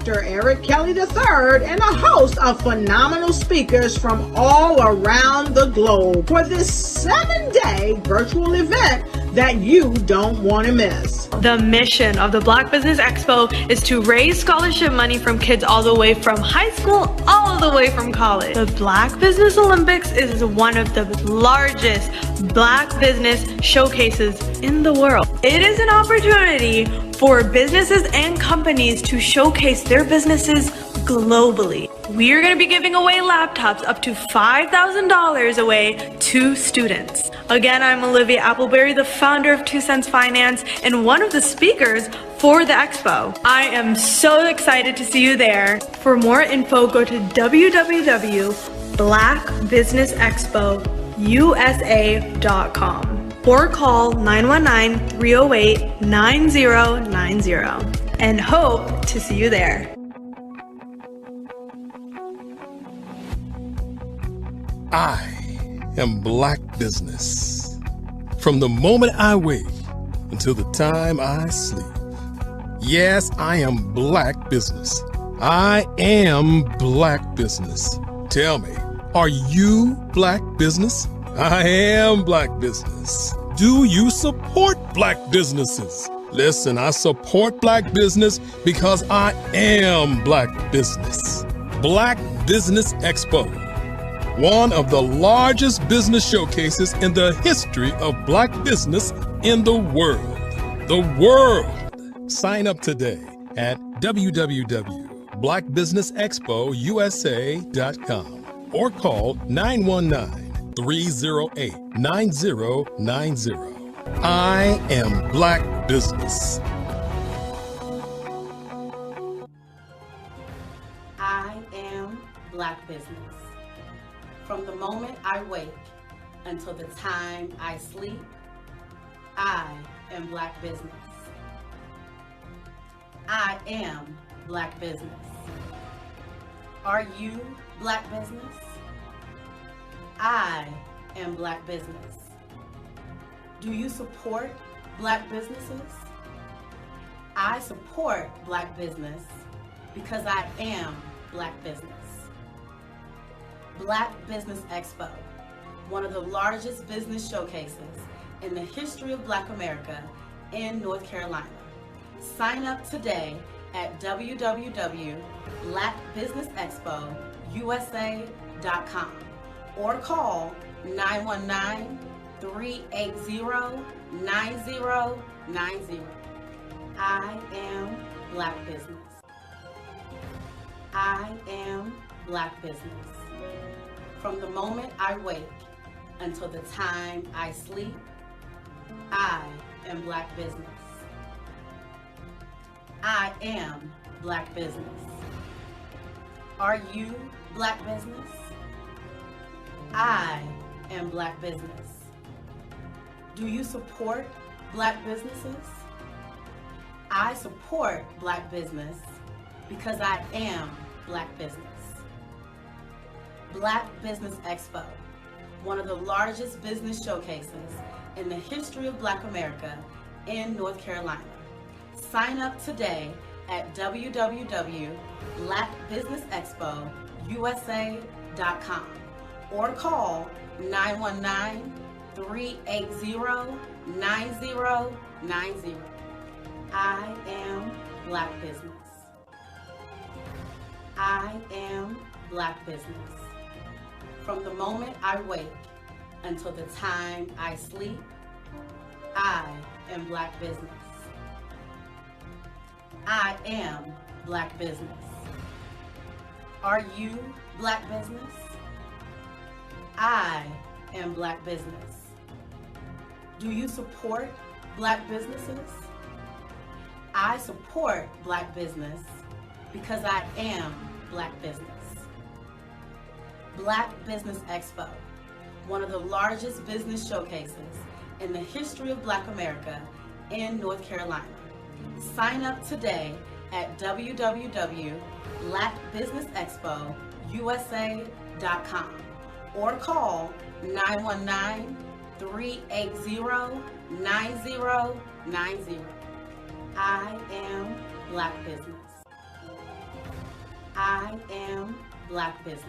Dr. Eric Kelly III and a host of phenomenal speakers from all around the globe for this 7-day virtual event that you don't want to miss. The mission of the Black Business Expo is to raise scholarship money from kids all the way from high school all the way from college. The Black Business Olympics is one of the largest Black business showcases in the world. It is an opportunity for businesses and companies to showcase their businesses globally. We are going to be giving away laptops up to $5,000 away to students. Again, I'm Olivia Appleberry, the founder of 2 Cents Finance and one of the speakers for the expo. I am so excited to see you there. For more info, go to www.blackbusinessexpousa.com or call 919-308-9090 and hope to see you there. I am Black Business. From the moment I wake until the time I sleep. Yes, I am Black Business. I am Black Business. Tell me, are you Black Business? I am Black Business. Do you support Black businesses? Listen, I support Black business because I am Black Business. Black Business Expo, one of the largest business showcases in the history of Black business in the world. The world! Sign up today at www.blackbusinessexpousa.com or call 919-308-9090. I am Black Business. I am Black Business. From the moment I wake until the time I sleep, I am Black Business. I am Black Business. Are you Black Business? I am Black Business. Do you support Black businesses? I support Black business because I am Black Business. Black Business Expo, one of the largest business showcases in the history of Black America in North Carolina. Sign up today at www.blackbusinessexpousa.com or call 919-380-9090. I am Black Business. I am Black Business. From the moment I wake until the time I sleep, I am Black Business. I am Black Business. Are you Black Business? I am Black Business. Do you support Black businesses? I support Black business because I am Black Business. Black Business Expo, one of the largest business showcases in the history of Black America in North Carolina. Sign up today at www.blackbusinessexpousa.com or call 919-380-9090. I am Black Business. I am Black Business. From the moment I wake until the time I sleep, I am Black business. I am Black business. Are you Black business? I am Black business. Do you support Black businesses? I support Black business because I am Black business. Black Business Expo, one of the largest business showcases in the history of Black America in North Carolina. Sign up today at www.blackbusinessexpousa.com or call 919-380-9090. I am Black business. I am Black business.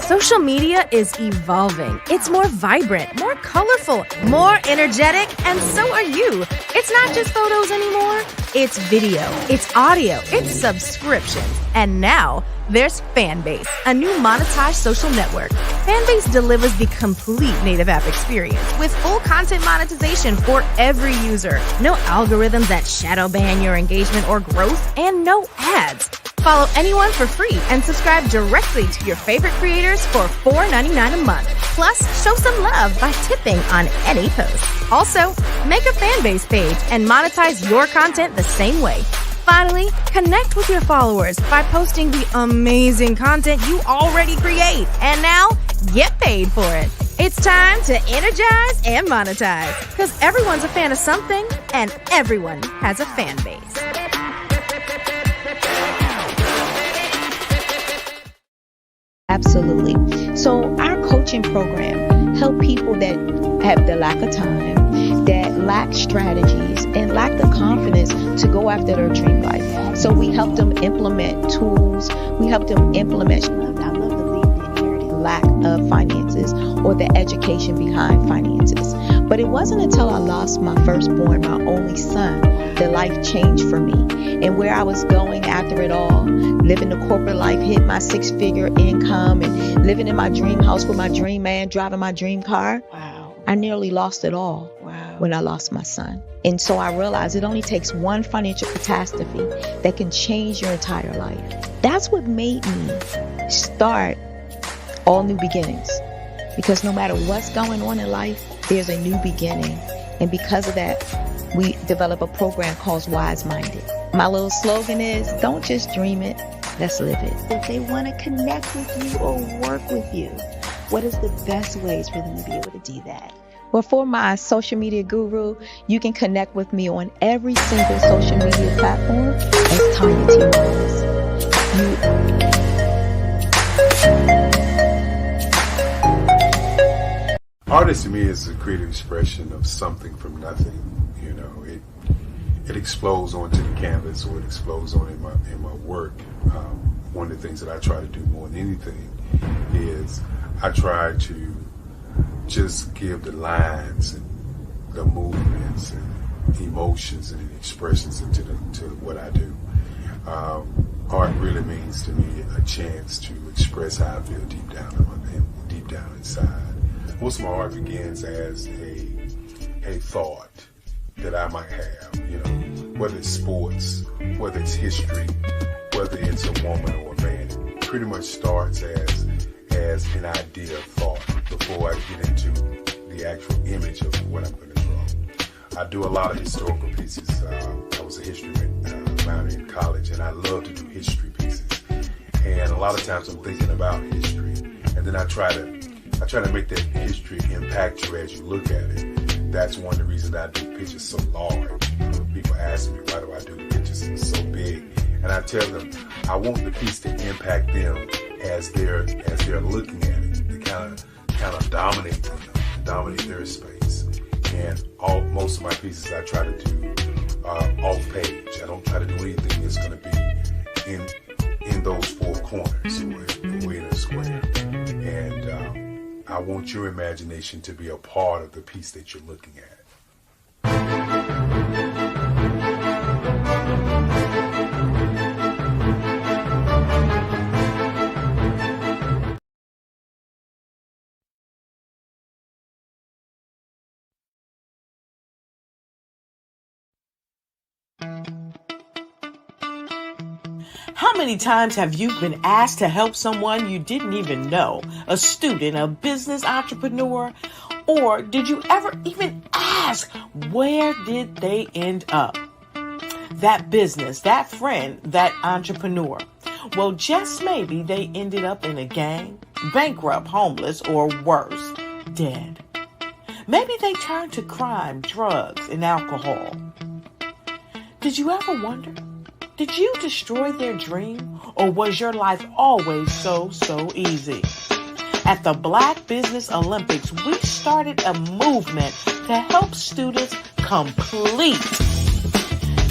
Social media is evolving. It's more vibrant, more colorful, more energetic, and so are you. It's not just photos anymore. It's video, it's audio, it's subscriptions. And now there's Fanbase, a new monetized social network. Fanbase delivers the complete native app experience with full content monetization for every user. No algorithms that shadow ban your engagement or growth, and no ads. Follow anyone for free and subscribe directly to your favorite creators for $4.99 a month. Plus, show some love by tipping on any post. Also, make a Fanbase page and monetize your content the same way. Finally, connect with your followers by posting the amazing content you already create. And now, get paid for it. It's time to energize and monetize, because everyone's a fan of something and everyone has a fan base. Absolutely. So our coaching program help people that have the lack of time, that lack strategies, and lack the confidence to go after their dream life. So we help them implement tools. We help them implement, I love to leave the inherited lack of finances or the education behind finances. But it wasn't until I lost my firstborn, my only son, that life changed for me. And where I was going after it all, living the corporate life, hit my 6-figure income, and living in my dream house with my dream man, driving my dream car. Wow. I nearly lost it all. Wow. When I lost my son. And so I realized it only takes one financial catastrophe that can change your entire life. That's what made me start All New Beginnings. Because no matter what's going on in life, there's a new beginning. And because of that, we develop a program called Wise Minded. My little slogan is, don't just dream it, let's live it. If they want to connect with you or work with you, what is the best ways for them to be able to do that? Well, for my social media guru, you can connect with me on every single social media platform as Tanya T. Wallace. Artist to me is a creative expression of something from nothing. You know, it explodes onto the canvas, or it explodes on in my work. One of the things that I try to do more than anything is I try to just give the lines and the movements and emotions and expressions into what I do. Art really means to me a chance to express how I feel deep down inside. Most of my art begins as a thought that I might have, you know, whether it's sports, whether it's history, whether it's a woman or a man. It pretty much starts as an idea of thought before I get into the actual image of what I'm going to draw. I do a lot of historical pieces. I was a history minor in college, and I love to do history pieces. And a lot of times I'm thinking about history, and then I try to make that history impact you as you look at it. That's one of the reasons I do pictures so large. People ask me, why do I do the pictures so big? And I tell them, I want the piece to impact them as they're looking at it. To kind of dominate them, dominate their space. And most of my pieces I try to do off page. I don't try to do anything that's going to be in those four corners or in a square. And I want your imagination to be a part of the piece that you're looking at. How many times have you been asked to help someone you didn't even know, a student, a business entrepreneur? Or did you ever even ask, where did they end up? That business, that friend, that entrepreneur. Well, just maybe they ended up in a gang, bankrupt, homeless, or worse, dead. Maybe they turned to crime, drugs, and alcohol. Did you ever wonder? Did you destroy their dream, or was your life always so easy? At the Black Business Olympics, we started a movement to help students complete.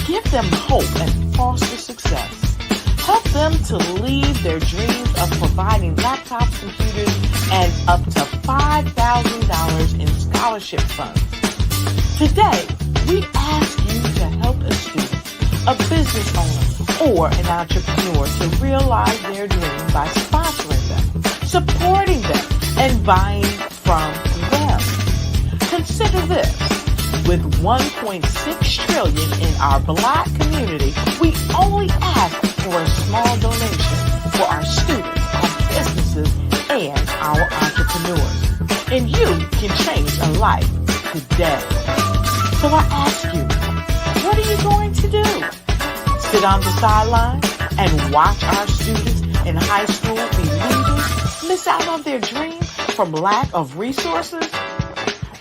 Give them hope and foster success. Help them to leave their dreams of providing laptops, computers, and up to $5,000 in scholarship funds. Today, we ask you to help a student, a business owner, or an entrepreneur to realize their dream by sponsoring them, supporting them, and buying from them. Consider this. With $1.6 trillion in our Black community, we only ask for a small donation for our students, our businesses, and our entrepreneurs. And you can change a life today. So I ask you, what are you going to do? Sit on the sideline and watch our students in high school be leaders, miss out on their dream from lack of resources?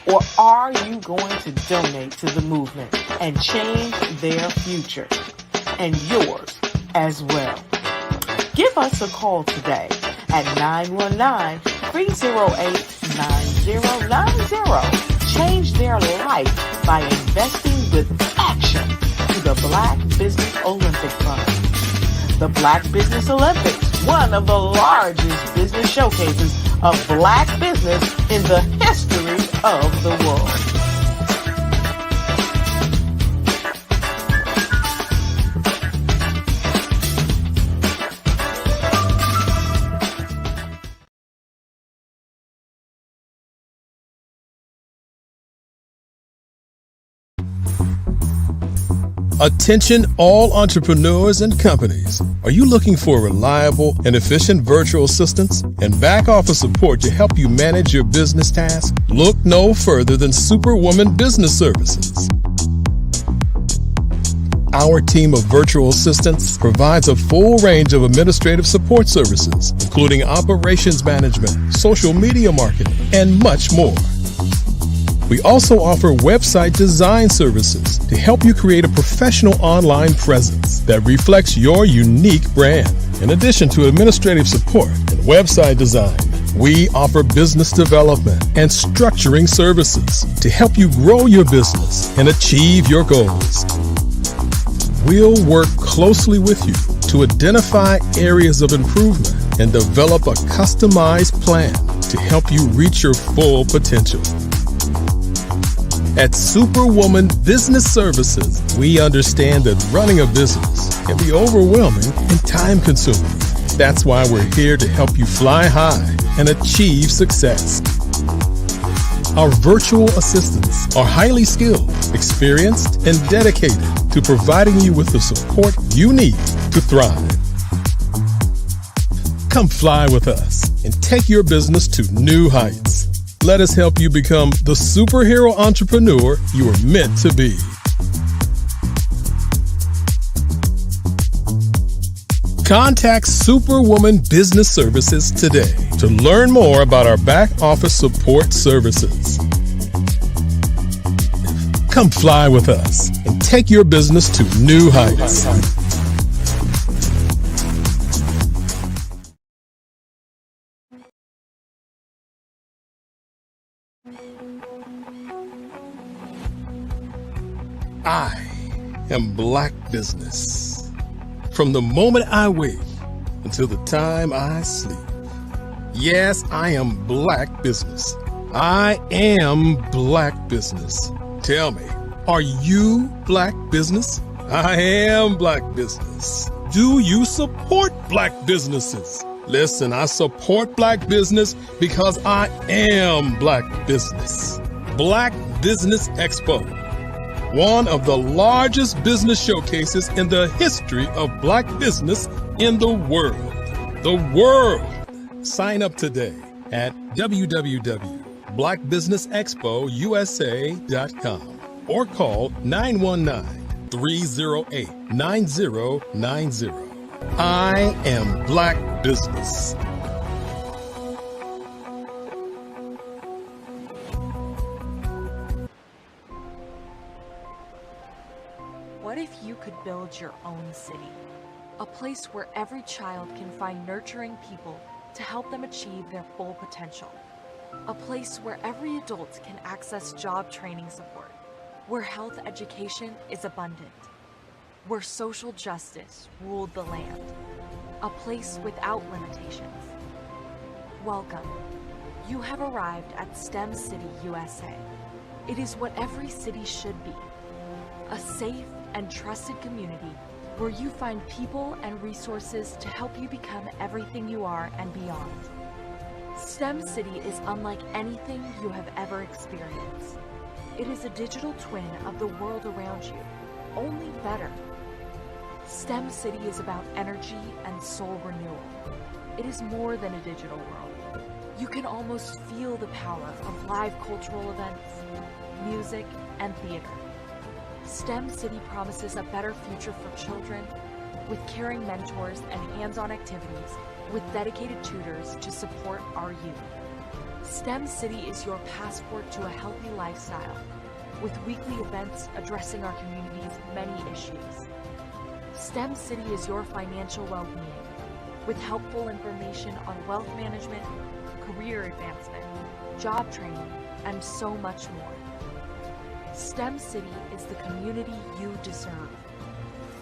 Or are you going to donate to the movement and change their future and yours as well? Give us a call today at 919-308-9090. Change their life by investing with action to the Black Business Olympic Fund. The Black Business Olympics, one of the largest business showcases of Black business in the history of the world. Attention all entrepreneurs and companies. Are you looking for reliable and efficient virtual assistants and back office support to help you manage your business tasks? Look no further than Superwoman Business Services. Our team of virtual assistants provides a full range of administrative support services, including operations management, social media marketing, and much more. We also offer website design services to help you create a professional online presence that reflects your unique brand. In addition to administrative support and website design, we offer business development and structuring services to help you grow your business and achieve your goals. We'll work closely with you to identify areas of improvement and develop a customized plan to help you reach your full potential. At Superwoman Business Services, we understand that running a business can be overwhelming and time-consuming. That's why we're here to help you fly high and achieve success. Our virtual assistants are highly skilled, experienced, and dedicated to providing you with the support you need to thrive. Come fly with us and take your business to new heights. Let us help you become the superhero entrepreneur you are meant to be. Contact Superwoman Business Services today to learn more about our back office support services. Come fly with us and take your business to new heights. I am Black Business. From the moment I wake until the time I sleep. Yes, I am Black Business. I am Black Business. Tell me, are you Black Business? I am Black Business. Do you support Black businesses? Listen, I support Black business because I am Black Business. Black Business Expo one of the largest business showcases in the history of Black business in the world. The world! Sign up today at www.blackbusinessexpousa.com or call 919-308-9090. I am Black Business. What if you could build your own city? A place where every child can find nurturing people to help them achieve their full potential. A place where every adult can access job training support, where health education is abundant, where social justice ruled the land. A place without limitations. Welcome. You have arrived at STEM City USA. It is what every city should be. A safe and trusted community where you find people and resources to help you become everything you are and beyond. STEM City is unlike anything you have ever experienced. It is a digital twin of the world around you, only better. STEM City is about energy and soul renewal. It is more than a digital world. You can almost feel the power of live cultural events, music, and theater. STEM City promises a better future for children, with caring mentors and hands-on activities, with dedicated tutors to support our youth. STEM City is your passport to a healthy lifestyle, with weekly events addressing our community's many issues. STEM City is your financial well-being, with helpful information on wealth management, career advancement, job training, and so much more. STEM City is the community you deserve.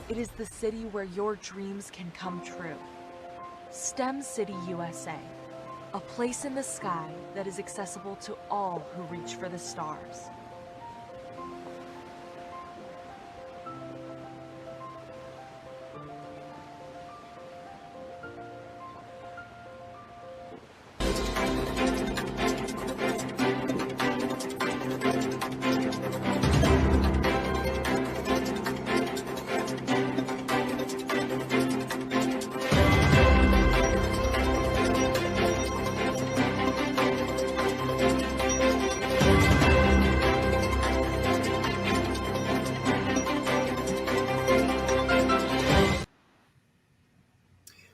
It is the city where your dreams can come true. STEM City USA, a place in the sky that is accessible to all who reach for the stars.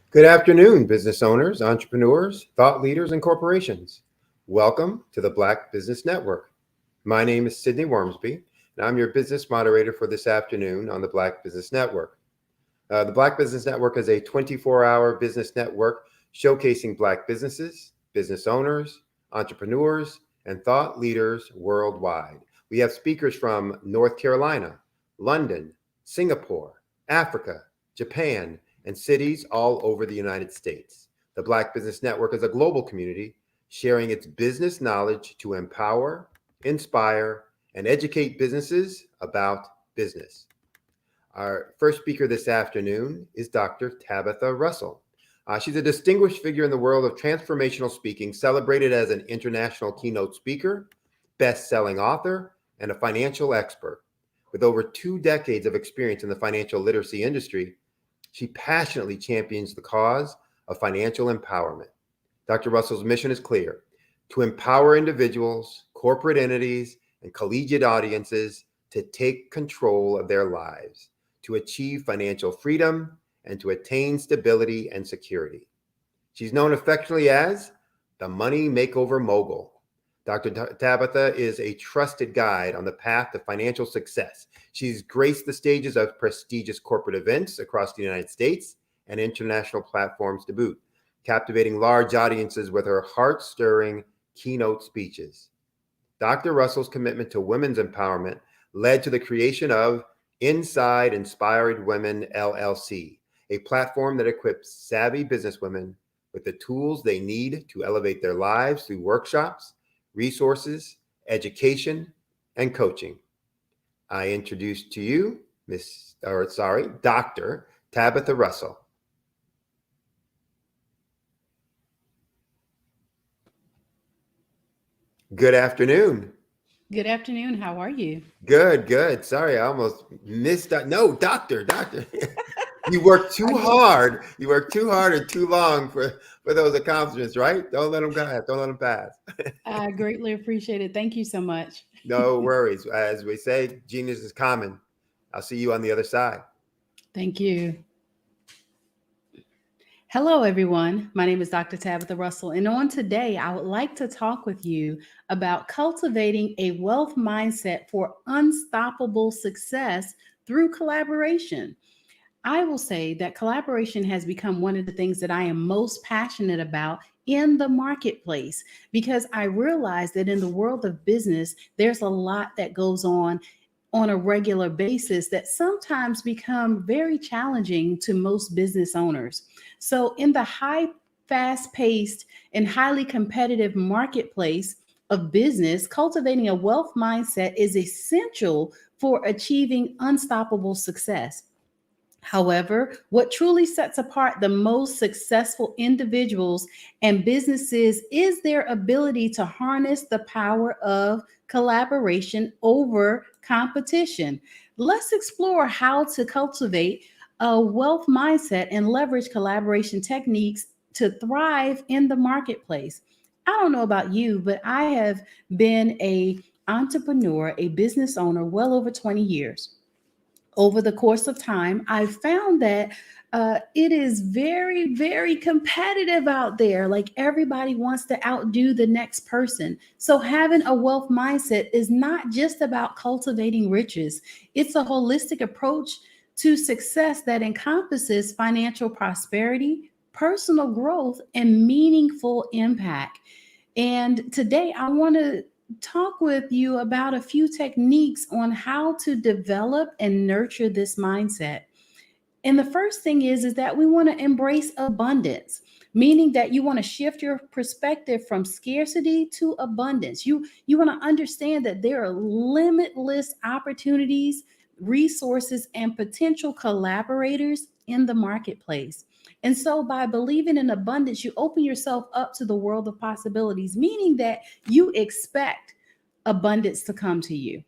Good afternoon, business owners, entrepreneurs, thought leaders, and corporations. Welcome to the Black Business Network. My name is Sidney Wormsby, and I'm your business moderator for this afternoon on the Black Business Network. The Black Business Network is a 24-hour business network showcasing Black businesses, business owners, entrepreneurs, and thought leaders worldwide. We have speakers from North Carolina, London, Singapore, Africa, Japan, and cities all over the United States. The Black Business Network is a global community sharing its business knowledge to empower, inspire, and educate businesses about business. Our first speaker this afternoon is Dr. Tabitha Russell. She's a distinguished figure in the world of transformational speaking, celebrated as an international keynote speaker, best-selling author, and a financial expert. With over 2 decades of experience in the financial literacy industry, she passionately champions the cause of financial empowerment. Dr. Russell's mission is clear: to empower individuals, corporate entities, and collegiate audiences to take control of their lives, to achieve financial freedom, and to attain stability and security. She's known affectionately as the Money Makeover Mogul. Dr. Tabitha is a trusted guide on the path to financial success. She's graced the stages of prestigious corporate events across the United States and international platforms to boot, captivating large audiences with her heart-stirring keynote speeches. Dr. Russell's commitment to women's empowerment led to the creation of Inside Inspired Women, LLC, a platform that equips savvy businesswomen with the tools they need to elevate their lives through workshops, resources, education, and coaching. I introduce to you Dr. Tabitha Russell. Good afternoon. Good afternoon. How are you? Good, good. Sorry, I almost missed that. No, doctor. You work too hard. You work too hard and too long for those accomplishments, right? Don't let them pass. Don't let them pass. I greatly appreciate it. Thank you so much. No worries. As we say, genius is common. I'll see you on the other side. Thank you. Hello, everyone. My name is Dr. Tabitha Russell, and on today, I would like to talk with you about cultivating a wealth mindset for unstoppable success through collaboration. I will say that collaboration has become one of the things that I am most passionate about in the marketplace because I realize that in the world of business, there's a lot that goes on a regular basis that sometimes become very challenging to most business owners. So in the high, fast-paced and highly competitive marketplace of business, cultivating a wealth mindset is essential for achieving unstoppable success. However, what truly sets apart the most successful individuals and businesses is their ability to harness the power of collaboration over competition. Let's explore how to cultivate a wealth mindset and leverage collaboration techniques to thrive in the marketplace. I don't know about you, but I have been a entrepreneur, a business owner well over 20 years. Over the course of time, I've found that it is very, very competitive out there. Like everybody wants to outdo the next person. So having a wealth mindset is not just about cultivating riches. It's a holistic approach to success that encompasses financial prosperity, personal growth, and meaningful impact. And today I want to talk with you about a few techniques on how to develop and nurture this mindset. And the first thing is that we want to embrace abundance, meaning that you want to shift your perspective from scarcity to abundance. You want to understand that there are limitless opportunities, resources, and potential collaborators in the marketplace. And so by believing in abundance, you open yourself up to the world of possibilities, meaning that you expect abundance to come to you.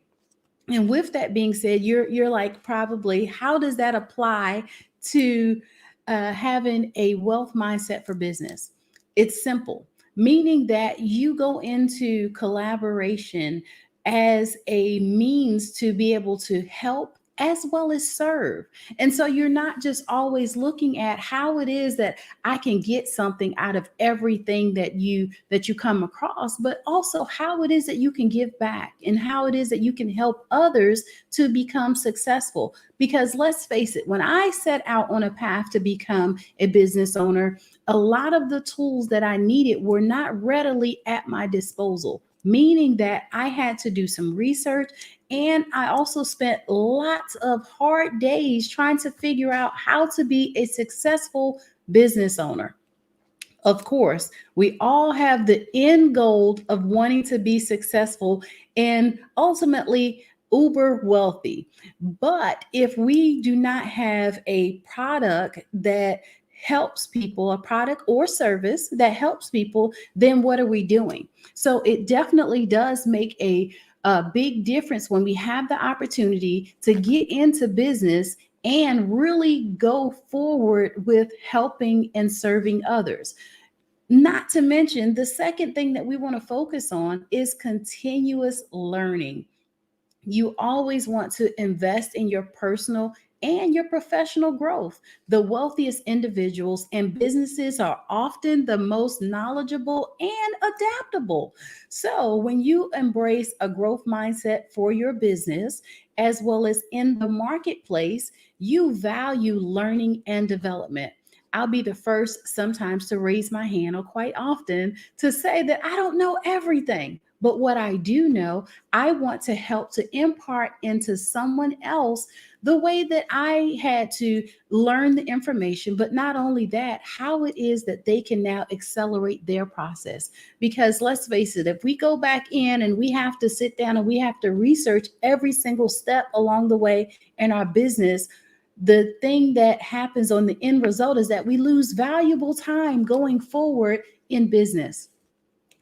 And with that being said, you're like, probably, how does that apply to having a wealth mindset for business? It's simple, meaning that you go into collaboration as a means to be able to help as well as serve. And so you're not just always looking at how it is that I can get something out of everything that you come across, but also how it is that you can give back and how it is that you can help others to become successful. Because let's face it, when I set out on a path to become a business owner, a lot of the tools that I needed were not readily at my disposal, meaning that I had to do some research. And I also spent lots of hard days trying to figure out how to be a successful business owner. Of course, we all have the end goal of wanting to be successful and ultimately uber wealthy. But if we do not have a product that helps people, a product or service that helps people, then what are we doing? So it definitely does make a big difference when we have the opportunity to get into business and really go forward with helping and serving others. Not to mention, the second thing that we want to focus on is continuous learning. You always want to invest in your personal and your professional growth. The wealthiest individuals and businesses are often the most knowledgeable and adaptable. So, when you embrace a growth mindset for your business, as well as in the marketplace, you value learning and development. I'll be the first sometimes to raise my hand, or quite often to say that I don't know everything. But what I do know, I want to help to impart into someone else the way that I had to learn the information, but not only that, how it is that they can now accelerate their process. Because let's face it, if we go back in and we have to sit down and we have to research every single step along the way in our business, the thing that happens on the end result is that we lose valuable time going forward in business.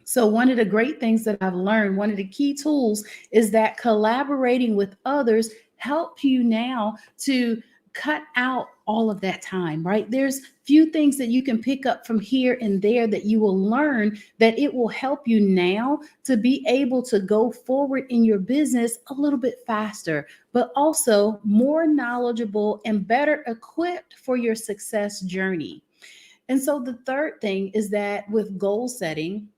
So one of the great things that I've learned, one of the key tools is that collaborating with others help you now to cut out all of that time, right? There's few things that you can pick up from here and there that you will learn that it will help you now to be able to go forward in your business a little bit faster, but also more knowledgeable and better equipped for your success journey. And so the third thing is that with goal setting,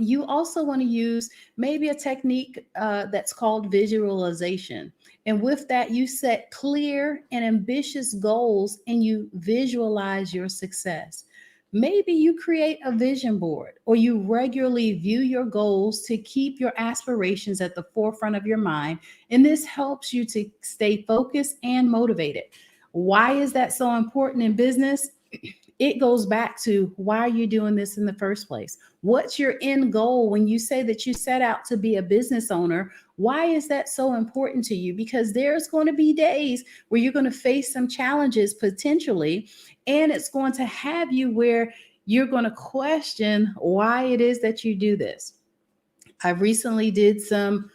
you also want to use maybe a technique that's called visualization. And with that, you set clear and ambitious goals and you visualize your success. Maybe you create a vision board or you regularly view your goals to keep your aspirations at the forefront of your mind. And this helps you to stay focused and motivated. Why is that so important in business? It goes back to why are you doing this in the first place? What's your end goal when you say that you set out to be a business owner? Why is that so important to you? Because there's going to be days where you're going to face some challenges potentially, and it's going to have you where you're going to question why it is that you do this. I recently did some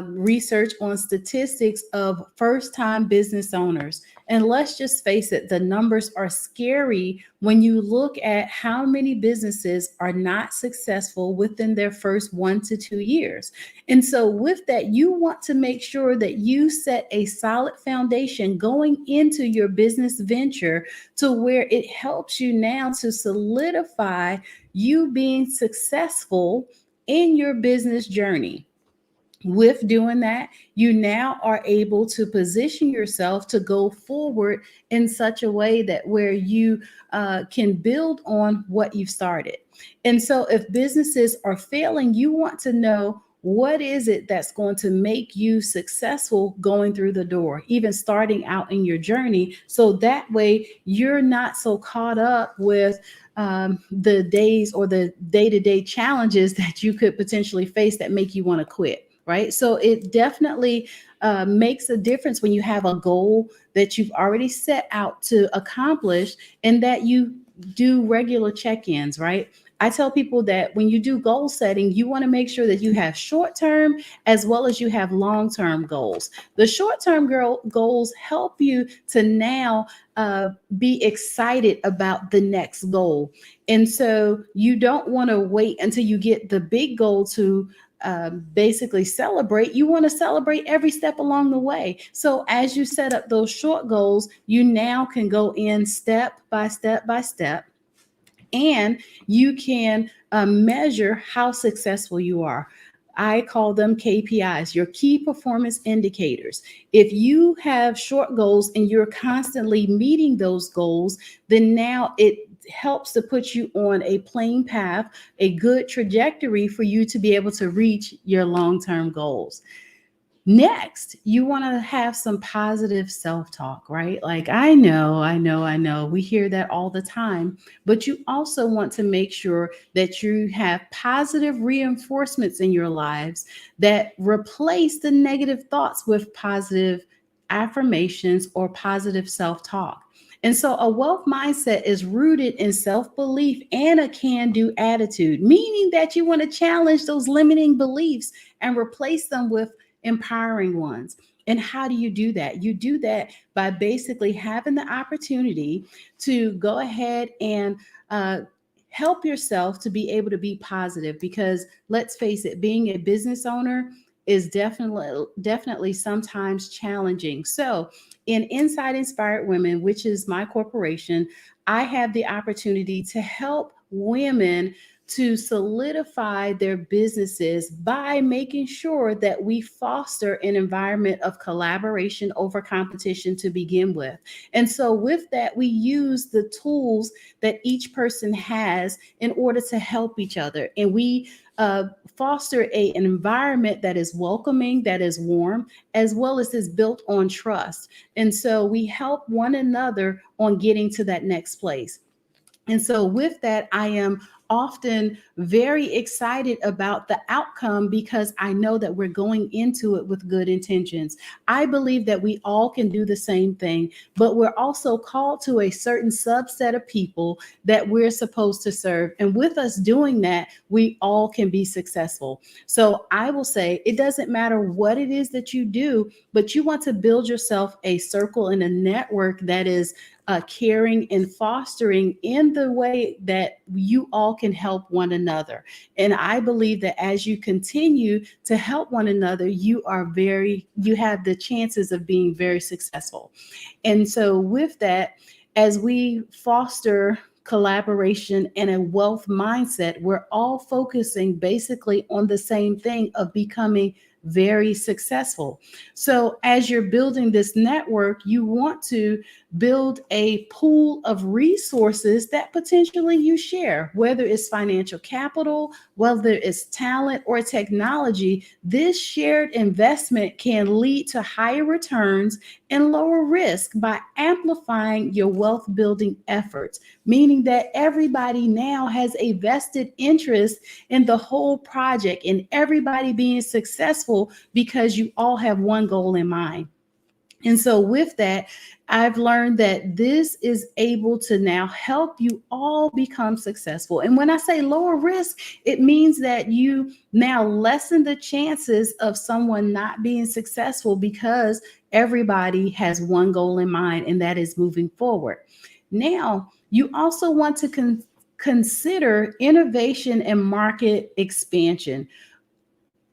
research on statistics of first-time business owners. And let's just face it, the numbers are scary when you look at how many businesses are not successful within their first 1 to 2 years. And so with that, you want to make sure that you set a solid foundation going into your business venture to where it helps you now to solidify you being successful in your business journey. With doing that, you now are able to position yourself to go forward in such a way that where you can build on what you've started. And so if businesses are failing, you want to know what is it that's going to make you successful going through the door, even starting out in your journey. So that way you're not so caught up with the days or the day-to-day challenges that you could potentially face that make you want to quit. Right. So it definitely makes a difference when you have a goal that you've already set out to accomplish and that you do regular check-ins. Right. I tell people that when you do goal setting, you want to make sure that you have short-term as well as you have long-term goals. The short-term goals help you to now be excited about the next goal. And so you don't want to wait until you get the big goal to basically celebrate. You want to celebrate every step along the way. So as you set up those short goals, you now can go in step by step by step, and you can measure how successful you are. I call them KPIs, your key performance indicators. If you have short goals and you're constantly meeting those goals, then now it helps to put you on a plain path, a good trajectory for you to be able to reach your long-term goals. Next, you want to have some positive self-talk, right? Like, I know. We hear that all the time, but you also want to make sure that you have positive reinforcements in your lives that replace the negative thoughts with positive affirmations or positive self-talk. And so a wealth mindset is rooted in self-belief and a can-do attitude, meaning that you want to challenge those limiting beliefs and replace them with empowering ones. And how do you do that? You do that by basically having the opportunity to go ahead and help yourself to be able to be positive, because let's face it, being a business owner is definitely sometimes challenging. So in Inside Inspired Women, which is my corporation, I have the opportunity to help women to solidify their businesses by making sure that we foster an environment of collaboration over competition to begin with. And so with that, we use the tools that each person has in order to help each other. And we foster an environment that is welcoming, that is warm, as well as is built on trust. And so we help one another on getting to that next place. And so with that, I am often very excited about the outcome because I know that we're going into it with good intentions. I believe that we all can do the same thing, but we're also called to a certain subset of people that we're supposed to serve. And with us doing that, we all can be successful. So I will say it doesn't matter what it is that you do, but you want to build yourself a circle and a network that is caring and fostering in the way that you all can help one another. And I believe that as you continue to help one another, you have the chances of being very successful. And so with that, as we foster collaboration and a wealth mindset, we're all focusing basically on the same thing of becoming very successful. So as you're building this network, you want to build a pool of resources that potentially you share, whether it's financial capital, whether it's talent or technology. This shared investment can lead to higher returns and lower risk by amplifying your wealth building efforts, meaning that everybody now has a vested interest in the whole project and everybody being successful because you all have one goal in mind. And so with that, I've learned that this is able to now help you all become successful. And when I say lower risk, it means that you now lessen the chances of someone not being successful because everybody has one goal in mind, and that is moving forward. Now, you also want to consider innovation and market expansion.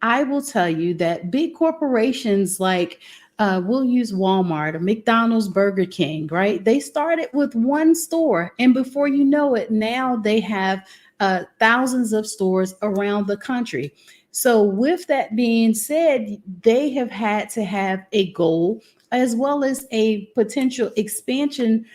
I will tell you that big corporations like we'll use Walmart or McDonald's, Burger King, right? They started with one store, and before you know it, now they have thousands of stores around the country. So with that being said, they have had to have a goal as well as a potential expansion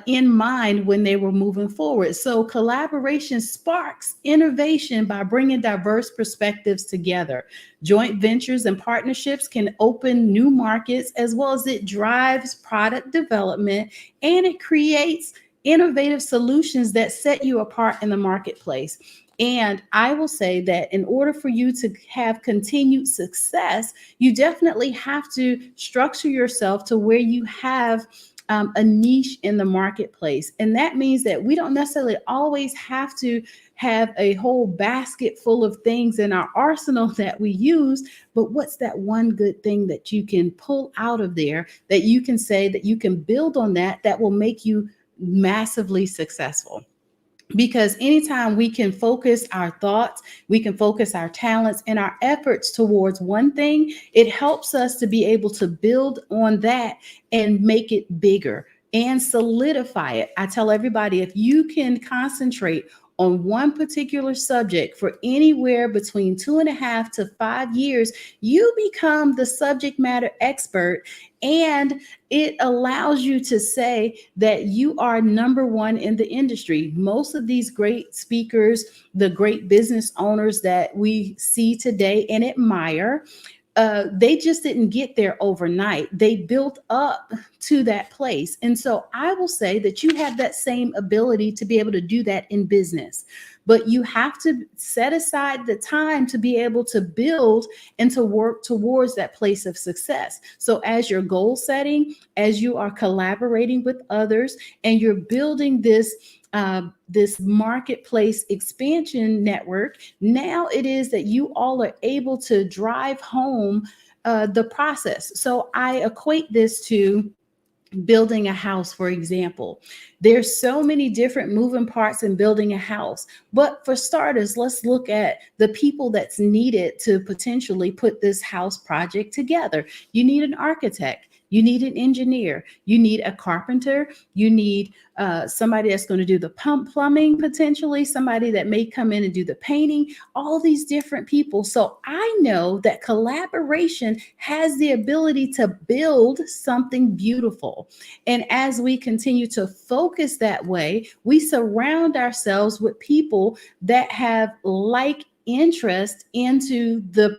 in mind when they were moving forward. So collaboration sparks innovation by bringing diverse perspectives together. Joint ventures and partnerships can open new markets as well as it drives product development, and it creates innovative solutions that set you apart in the marketplace. And I will say that in order for you to have continued success, you definitely have to structure yourself to where you have a niche in the marketplace. And that means that we don't necessarily always have to have a whole basket full of things in our arsenal that we use, but what's that one good thing that you can pull out of there that you can say that you can build on that will make you massively successful? Because anytime we can focus our thoughts, we can focus our talents and our efforts towards one thing, it helps us to be able to build on that and make it bigger and solidify it. I tell everybody, if you can concentrate on one particular subject for anywhere between 2.5 to 5 years, you become the subject matter expert, and it allows you to say that you are number one in the industry. Most of these great speakers, the great business owners that we see today and admire, they just didn't get there overnight. They built up to that place. And so I will say that you have that same ability to be able to do that in business, but you have to set aside the time to be able to build and to work towards that place of success. So as you're goal setting, as you are collaborating with others, and you're building this marketplace expansion network, now it is that you all are able to drive home the process. So I equate this to building a house, for example. There's so many different moving parts in building a house. But for starters, let's look at the people that's needed to potentially put this house project together. You need an architect. You need an engineer. You need a carpenter. You need somebody that's going to do the plumbing, potentially somebody that may come in and do the painting, all these different people. So I know that collaboration has the ability to build something beautiful. And as we continue to focus that way, we surround ourselves with people that have like interest into the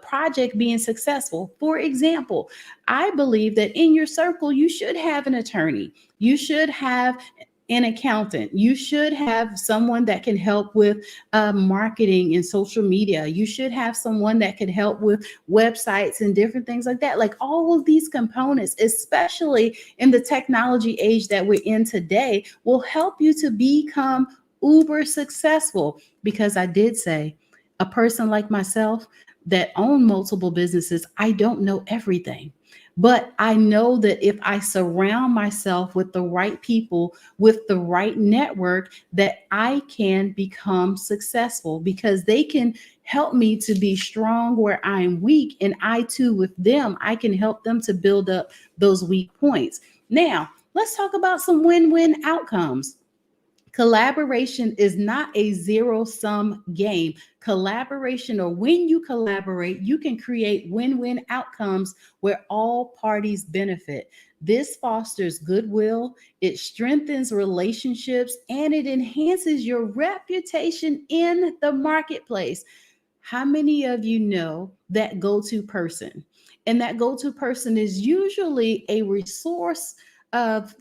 project being successful. For example, I believe that in your circle, you should have an attorney. You should have an accountant. You should have someone that can help with marketing and social media. You should have someone that can help with websites and different things like that. Like all of these components, especially in the technology age that we're in today, will help you to become uber successful. Because I did say, a person like myself that own multiple businesses, I don't know everything. But I know that if I surround myself with the right people, with the right network, that I can become successful, because they can help me to be strong where I am weak. And I too, with them, I can help them to build up those weak points. Now, let's talk about some win-win outcomes. Collaboration is not a zero-sum game. Collaboration, or when you collaborate, you can create win-win outcomes where all parties benefit. This fosters goodwill, it strengthens relationships, and it enhances your reputation in the marketplace. How many of you know that go-to person? And that go-to person is usually a resource of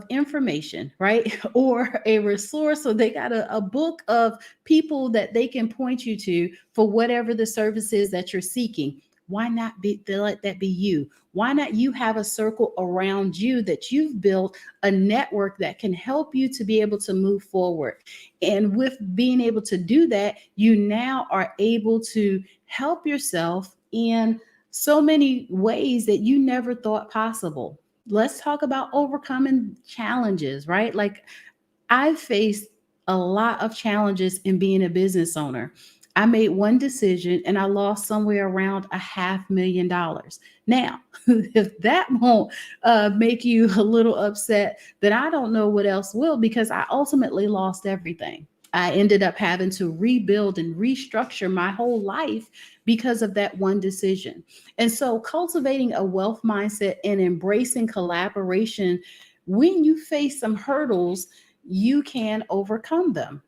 information, right? Or a resource, so they got a book of people that they can point you to for whatever the service is that you're seeking. Why not let that be you? Why not you have a circle around you that you've built, a network that can help you to be able to move forward? And with being able to do that, you now are able to help yourself in so many ways that you never thought possible. Let's talk about overcoming challenges, right? Like, I faced a lot of challenges in being a business owner. I made one decision and I lost somewhere around $500,000. Now, if that won't make you a little upset, then I don't know what else will, because I ultimately lost everything. I ended up having to rebuild and restructure my whole life because of that one decision. And so, cultivating a wealth mindset and embracing collaboration, when you face some hurdles, you can overcome them.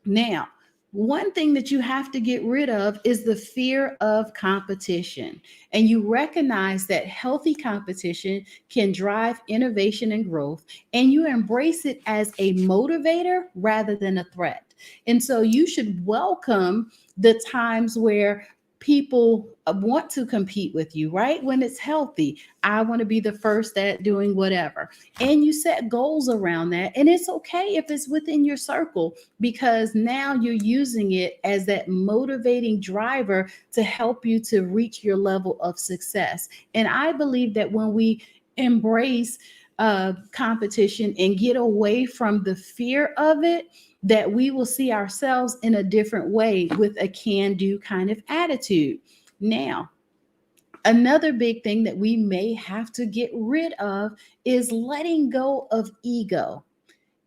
Now, one thing that you have to get rid of is the fear of competition. And you recognize that healthy competition can drive innovation and growth, and you embrace it as a motivator rather than a threat. And so you should welcome the times where people want to compete with you, right? When it's healthy, I want to be the first at doing whatever. And you set goals around that. And it's okay if it's within your circle, because now you're using it as that motivating driver to help you to reach your level of success. And I believe that when we embrace competition and get away from the fear of it, that we will see ourselves in a different way with a can-do kind of attitude. Now, another big thing that we may have to get rid of is letting go of ego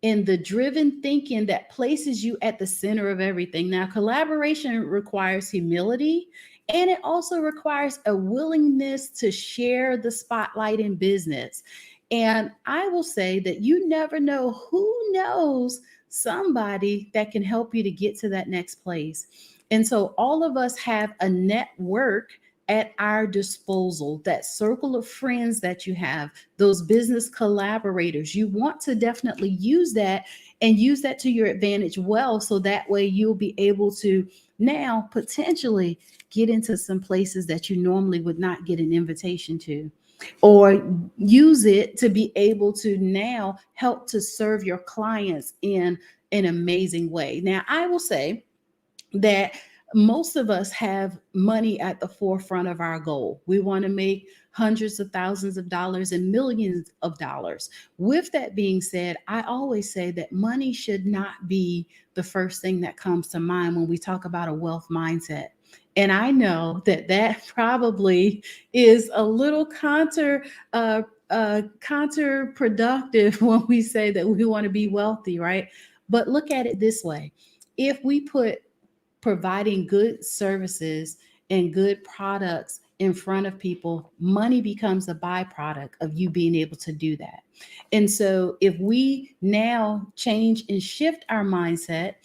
and the driven thinking that places you at the center of everything. Now, collaboration requires humility, and it also requires a willingness to share the spotlight in business. And I will say that you never know who knows somebody that can help you to get to that next place. And so all of us have a network at our disposal, that circle of friends that you have, those business collaborators. You want to definitely use that and use that to your advantage well, so that way you'll be able to now potentially get into some places that you normally would not get an invitation to, or use it to be able to now help to serve your clients in an amazing way. Now, I will say that most of us have money at the forefront of our goal. We want to make hundreds of thousands of dollars and millions of dollars. With that being said, I always say that money should not be the first thing that comes to mind when we talk about a wealth mindset. And I know that that probably is a little counterproductive when we say that we want to be wealthy, right? But look at it this way. If we put providing good services and good products in front of people, money becomes a byproduct of you being able to do that. And so if we now change and shift our mindset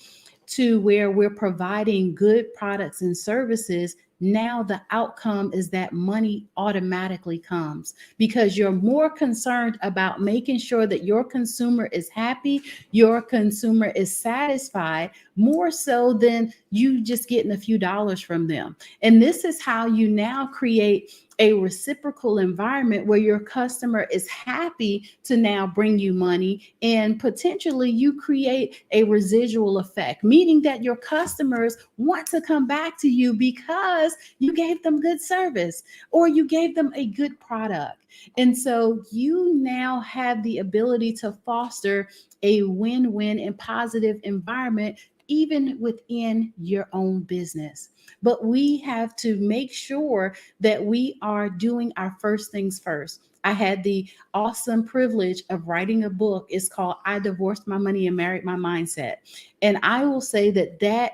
to where we're providing good products and services, now the outcome is that money automatically comes because you're more concerned about making sure that your consumer is happy, your consumer is satisfied, more so than you just getting a few dollars from them. And this is how you now create a reciprocal environment where your customer is happy to now bring you money, and potentially you create a residual effect, meaning that your customers want to come back to you because you gave them good service or you gave them a good product. And so you now have the ability to foster a win-win and positive environment even within your own business. But we have to make sure that we are doing our first things first. I had the awesome privilege of writing a book. It's called I Divorced My Money and Married My Mindset. And I will say that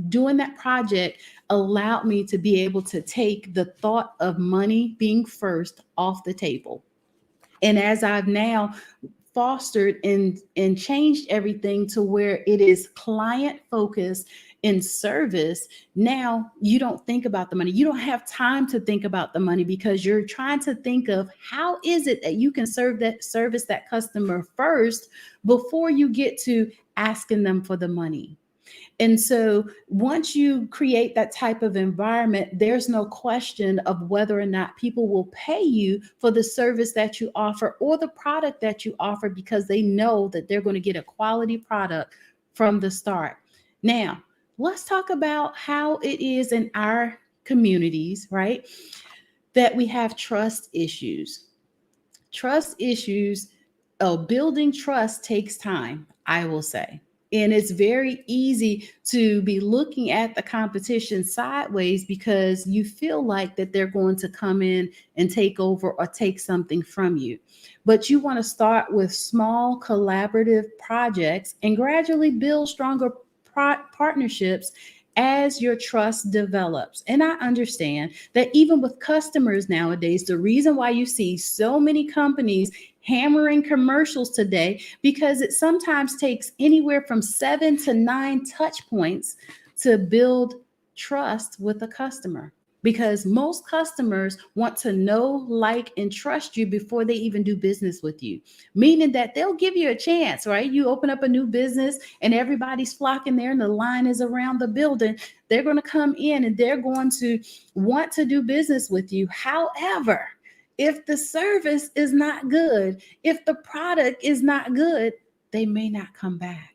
doing that project allowed me to be able to take the thought of money being first off the table. And as I've now fostered and changed everything to where it is client focused in service, now you don't think about the money. You don't have time to think about the money because you're trying to think of how is it that you can service that customer first before you get to asking them for the money. And so once you create that type of environment, there's no question of whether or not people will pay you for the service that you offer or the product that you offer, because they know that they're going to get a quality product from the start. Now, let's talk about how it is in our communities, right? That we have trust issues. Trust issues, building trust takes time, I will say. And it's very easy to be looking at the competition sideways because you feel like that they're going to come in and take over or take something from you. But you want to start with small collaborative projects and gradually build stronger partnerships as your trust develops. And I understand that even with customers nowadays, the reason why you see so many companies hammering commercials today, because it sometimes takes anywhere from 7 to 9 touch points to build trust with a customer. Because most customers want to know, like, and trust you before they even do business with you, meaning that they'll give you a chance, right? You open up a new business and everybody's flocking there and the line is around the building. They're going to come in and they're going to want to do business with you. However, if the service is not good, if the product is not good, they may not come back.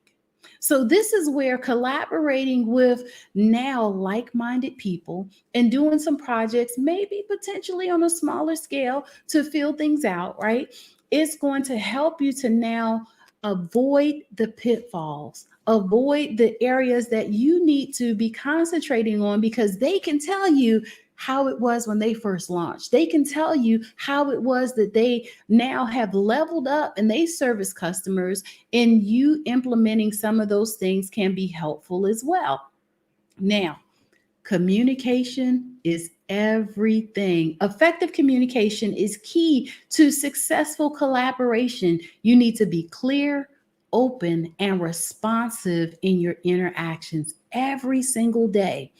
So this is where collaborating with now like-minded people and doing some projects, maybe potentially on a smaller scale to fill things out, right? It's going to help you to now avoid the pitfalls, avoid the areas that you need to be concentrating on, because they can tell you how it was when they first launched. They can tell you how it was that they now have leveled up and they service customers, and you implementing some of those things can be helpful as well. Now, communication is everything. Effective communication is key to successful collaboration. You need to be clear, open, and responsive in your interactions every single day.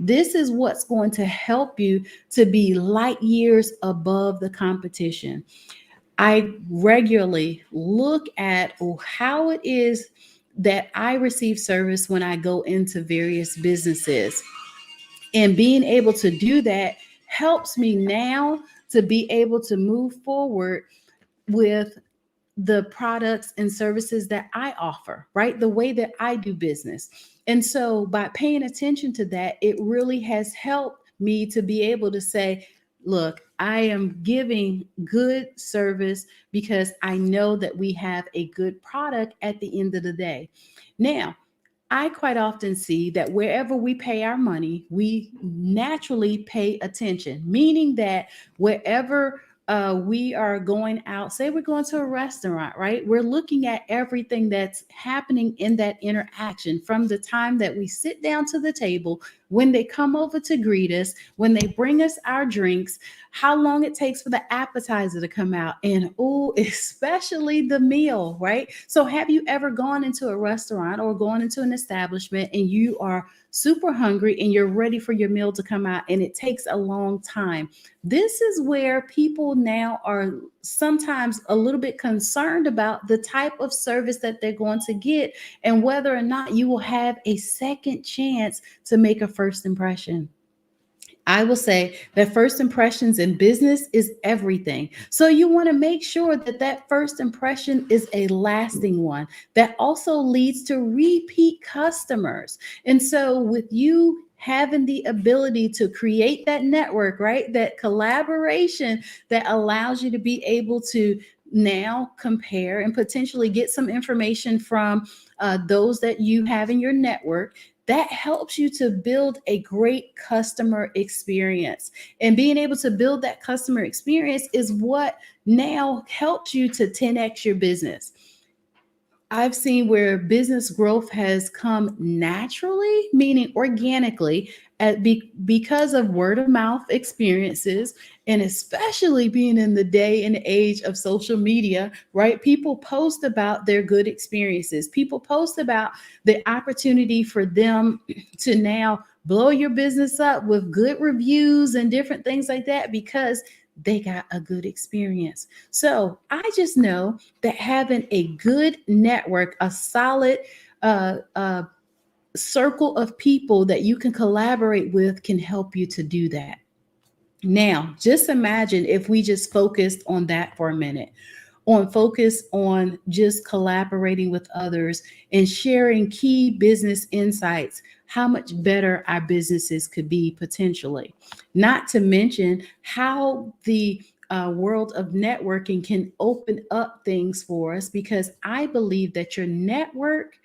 This is what's going to help you to be light years above the competition. I regularly look at how it is that I receive service when I go into various businesses. And being able to do that helps me now to be able to move forward with the products and services that I offer, right? The way that I do business. And so by paying attention to that, it really has helped me to be able to say, look, I am giving good service because I know that we have a good product at the end of the day. Now, I quite often see that wherever we pay our money, we naturally pay attention, meaning that wherever we are going out, say we're going to a restaurant, right? We're looking at everything that's happening in that interaction from the time that we sit down to the table when they come over to greet us, when they bring us our drinks, how long it takes for the appetizer to come out, and especially the meal, right? So have you ever gone into a restaurant or gone into an establishment and you are super hungry and you're ready for your meal to come out and it takes a long time? This is where people now are sometimes a little bit concerned about the type of service that they're going to get and whether or not you will have a second chance to make a first impression. I will say that first impressions in business is everything. So you want to make sure that that first impression is a lasting one that also leads to repeat customers. And so with you having the ability to create that network, right? That collaboration that allows you to be able to now compare and potentially get some information from those that you have in your network, that helps you to build a great customer experience. And being able to build that customer experience is what now helps you to 10x your business. I've seen where business growth has come naturally, meaning organically, because of word of mouth experiences, and especially being in the day and age of social media, right? People post about their good experiences. People post about the opportunity for them to now blow your business up with good reviews and different things like that because they got a good experience. So I just know that having a good network, a solid circle of people that you can collaborate with can help you to do that. Now, just imagine if we just focused on that for a minute, focus on just collaborating with others and sharing key business insights, how much better our businesses could be potentially. Not to mention how the world of networking can open up things for us, because I believe that your network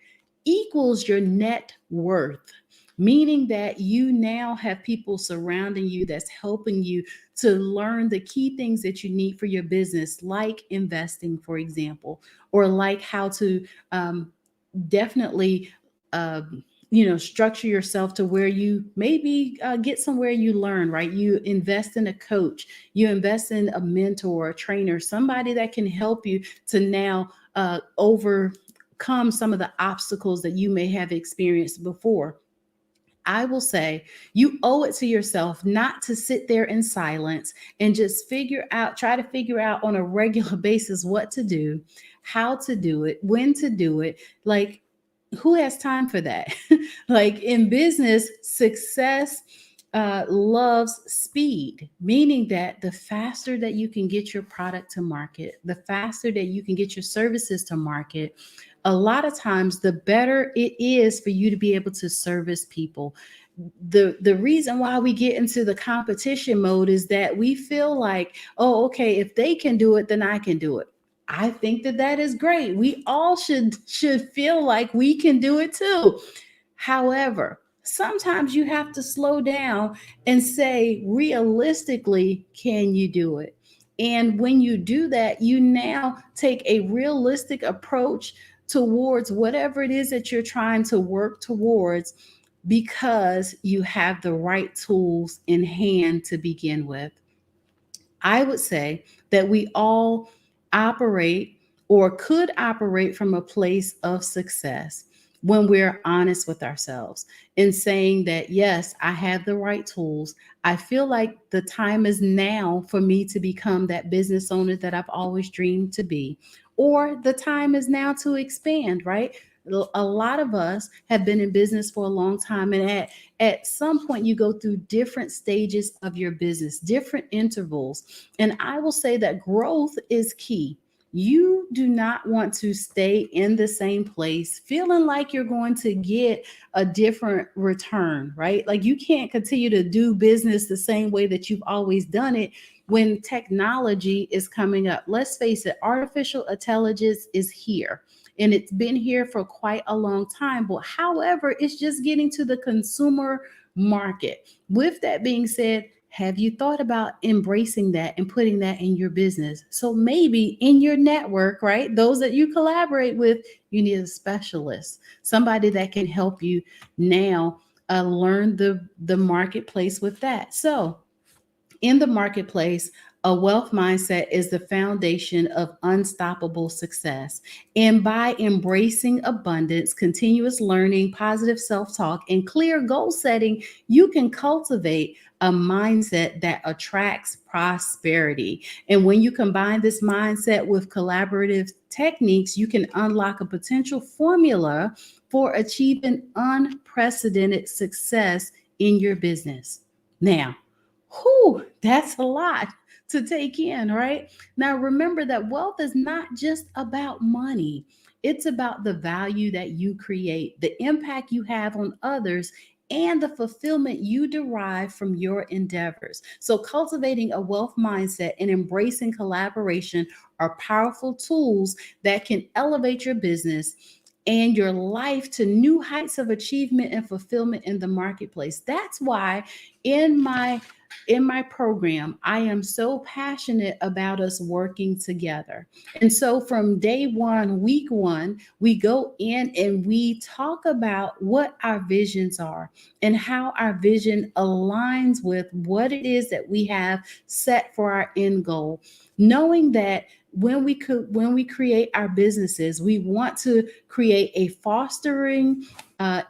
equals your net worth, meaning that you now have people surrounding you that's helping you to learn the key things that you need for your business, like investing, for example, or like how to definitely structure yourself to where you maybe get somewhere you learn, right? You invest in a coach, you invest in a mentor, a trainer, somebody that can help you to now overcome some of the obstacles that you may have experienced before. I will say you owe it to yourself not to sit there in silence and just try to figure out on a regular basis what to do, how to do it, when to do it. Like, who has time for that? Like in business, success loves speed, meaning that the faster that you can get your product to market, the faster that you can get your services to market, a lot of times the better it is for you to be able to service people. The reason why we get into the competition mode is that we feel like, oh, okay, if they can do it, then I can do it. I think that is great. We all should feel like we can do it too. However, sometimes you have to slow down and say, realistically, can you do it? And when you do that, you now take a realistic approach towards whatever it is that you're trying to work towards, because you have the right tools in hand to begin with. I would say that we all operate or could operate from a place of success when we're honest with ourselves and saying that, yes, I have the right tools. I feel like the time is now for me to become that business owner that I've always dreamed to be, or the time is now to expand, right? A lot of us have been in business for a long time, and at some point you go through different stages of your business, different intervals. And I will say that growth is key. You do not want to stay in the same place feeling like you're going to get a different return, right? Like you can't continue to do business the same way that you've always done it when technology is coming up. Let's face it, artificial intelligence is here. And it's been here for quite a long time. But however, it's just getting to the consumer market. With that being said, have you thought about embracing that and putting that in your business? So maybe in your network, right? Those that you collaborate with, you need a specialist, somebody that can help you now learn the marketplace with that. So in the marketplace, a wealth mindset is the foundation of unstoppable success. And by embracing abundance, continuous learning, positive self talk, and clear goal setting, you can cultivate a mindset that attracts prosperity. And when you combine this mindset with collaborative techniques, you can unlock a potential formula for achieving unprecedented success in your business. Now, whew, that's a lot to take in, right? Now, remember that wealth is not just about money, it's about the value that you create, the impact you have on others, and the fulfillment you derive from your endeavors. So, cultivating a wealth mindset and embracing collaboration are powerful tools that can elevate your business and your life to new heights of achievement and fulfillment in the marketplace. That's why in my program, I am so passionate about us working together. And so from day one, week one, we go in and we talk about what our visions are and how our vision aligns with what it is that we have set for our end goal. Knowing that when we create our businesses, we want to create a fostering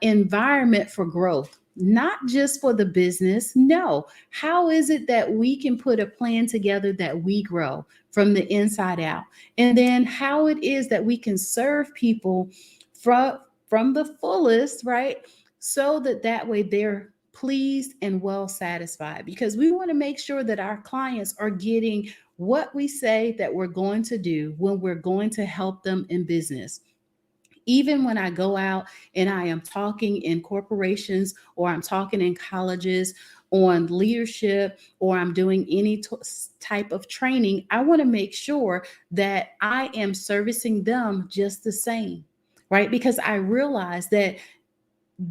environment for growth, not just for the business. No, how is it that we can put a plan together that we grow from the inside out? And then how it is that we can serve people from the fullest, right? So that way they're pleased and well satisfied, because we want to make sure that our clients are getting what we say that we're going to do when we're going to help them in business. Even when I go out and I am talking in corporations or I'm talking in colleges on leadership or I'm doing any type of training, I want to make sure that I am servicing them just the same, right? Because I realize that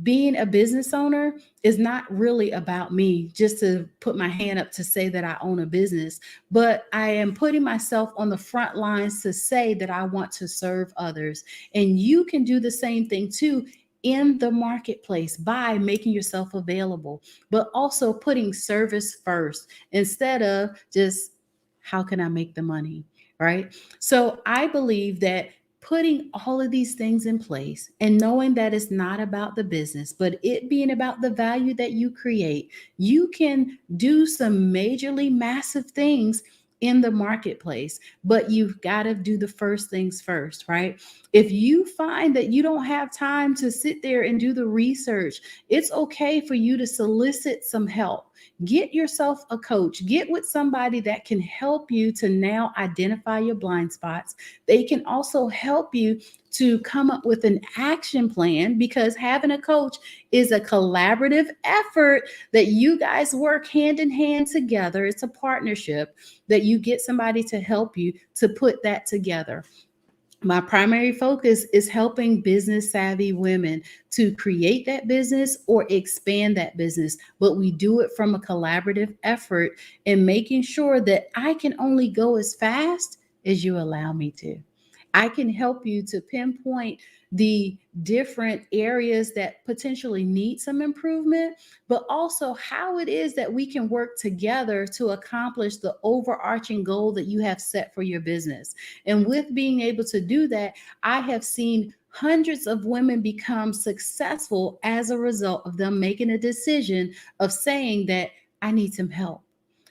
being a business owner is not really about me just to put my hand up to say that I own a business, but I am putting myself on the front lines to say that I want to serve others. And you can do the same thing too in the marketplace by making yourself available, but also putting service first instead of just how can I make the money, right? So I believe that putting all of these things in place and knowing that it's not about the business, but it being about the value that you create, you can do some majorly massive things in the marketplace, but you've got to do the first things first, right? If you find that you don't have time to sit there and do the research, it's okay for you to solicit some help. Get yourself a coach. Get with somebody that can help you to now identify your blind spots. They can also help you to come up with an action plan, because having a coach is a collaborative effort that you guys work hand in hand together. It's a partnership that you get somebody to help you to put that together. My primary focus is helping business savvy women to create that business or expand that business, but we do it from a collaborative effort and making sure that I can only go as fast as you allow me to. I can help you to pinpoint the different areas that potentially need some improvement, but also how it is that we can work together to accomplish the overarching goal that you have set for your business. And with being able to do that, I have seen hundreds of women become successful as a result of them making a decision of saying that I need some help,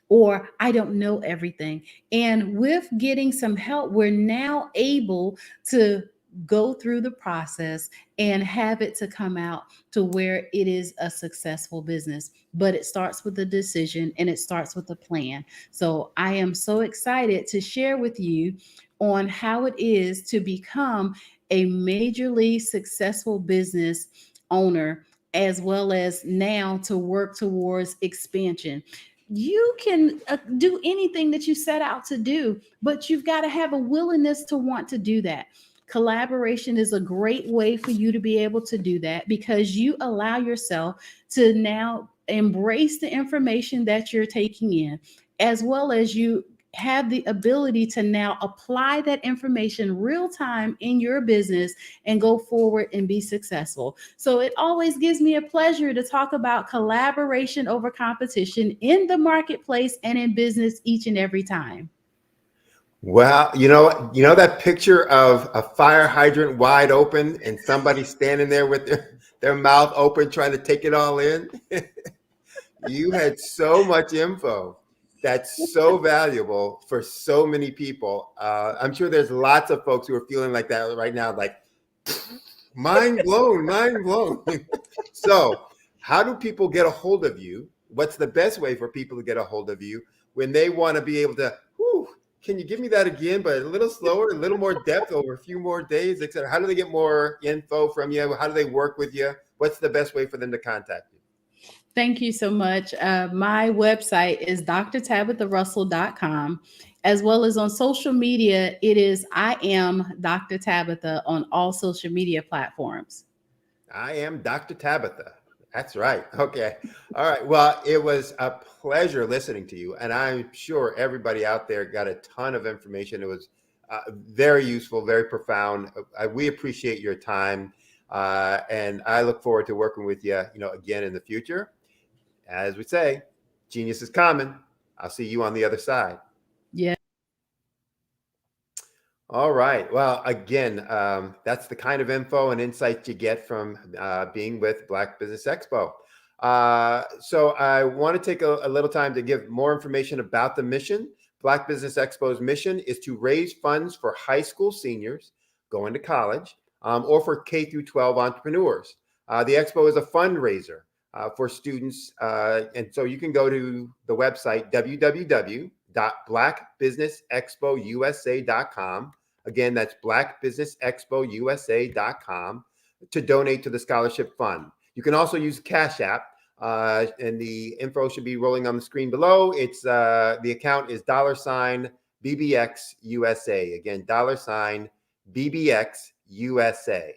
or I don't know everything. And with getting some help, we're now able to go through the process and have it to come out to where it is a successful business. But it starts with a decision and it starts with a plan. So I am so excited to share with you on how it is to become a majorly successful business owner, as well as now to work towards expansion. You can do anything that you set out to do, but you've got to have a willingness to want to do that. Collaboration is a great way for you to be able to do that, because you allow yourself to now embrace the information that you're taking in, as well as you have the ability to now apply that information real time in your business and go forward and be successful. So it always gives me a pleasure to talk about collaboration over competition in the marketplace and in business each and every time. Well, you know that picture of a fire hydrant wide open and somebody standing there with their mouth open trying to take it all in? You had so much info that's so valuable for so many people. I'm sure there's lots of folks who are feeling like that right now, like mind blown, mind blown. So how do people get a hold of you? What's the best way for people to get a hold of you when they want to be able to, can you give me that again, but a little slower, a little more depth over a few more days, et cetera? How do they get more info from you? How do they work with you? What's the best way for them to contact you? Thank you so much. My website is drtabitharussell.com, as well as on social media. It is I am Dr. Tabitha on all social media platforms. I am Dr. Tabitha. That's right. Okay. All right. Well, it was a pleasure listening to you. And I'm sure everybody out there got a ton of information. It was very useful, very profound. We appreciate your time. And I look forward to working with you, again in the future. As we say, genius is common. I'll see you on the other side. Yeah. All right. Well, again, that's the kind of info and insight you get from being with Black Business Expo. So I want to take a little time to give more information about the mission. Black Business Expo's mission is to raise funds for high school seniors going to college or for K through 12 entrepreneurs. The expo is a fundraiser for students. And so you can go to the website, www.blackbusinessexpousa.com. Again, that's blackbusinessexpousa.com to donate to the scholarship fund. You can also use Cash App, and the info should be rolling on the screen below. It's the account is $BBXUSA. Again, $BBXUSA.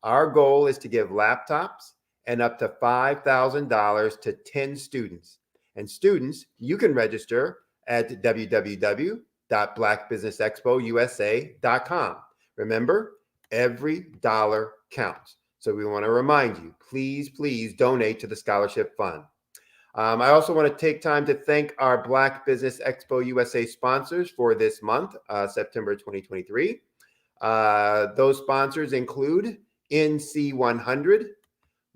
Our goal is to give laptops and up to $5,000 to 10 students. And students, you can register at www.blackbusinessexpousa.com. Remember, every dollar counts. So we want to remind you, please donate to the scholarship fund. I also want to take time to thank our Black Business Expo USA sponsors for this month, September 2023. Those sponsors include NC100,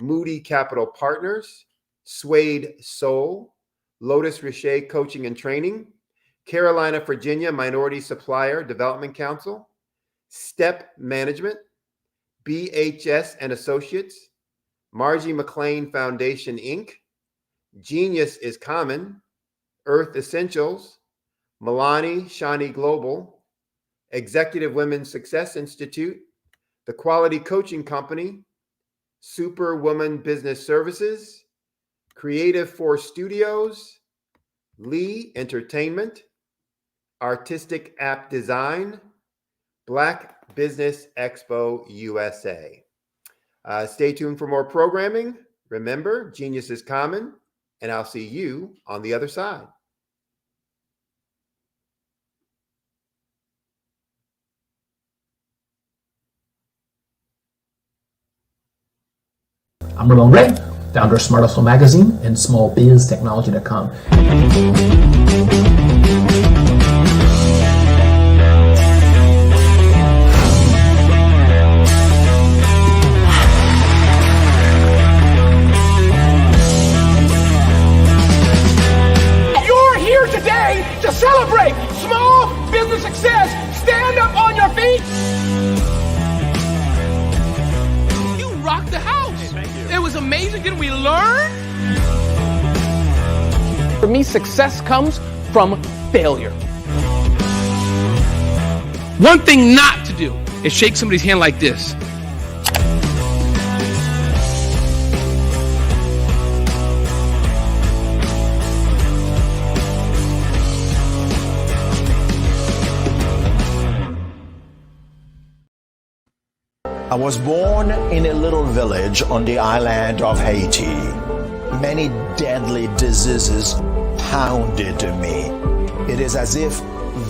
Moody Capital Partners, Suede Soul, Lotus Richer Coaching and Training, Carolina, Virginia Minority Supplier Development Council, Step Management, BHS and Associates, Margie McLean Foundation, Inc., Genius is Common, Earth Essentials, Milani Shani Global, Executive Women's Success Institute, The Quality Coaching Company, Superwoman Business Services, Creative Force Studios, Lee Entertainment, Artistic App Design, Black Business Expo USA. Stay tuned for more programming. Remember, genius is common, and I'll see you on the other side. I'm Ramon Gray, founder of Smart Hustle Magazine and smallbiztechnology.com. You're here today to celebrate small business success. Stand up on your feet. You rocked the house. It was amazing. Didn't we learn? For me, success comes from failure. One thing not to do is shake somebody's hand like this. I was born in a little village on the island of Haiti. Many deadly diseases pounded me. It is as if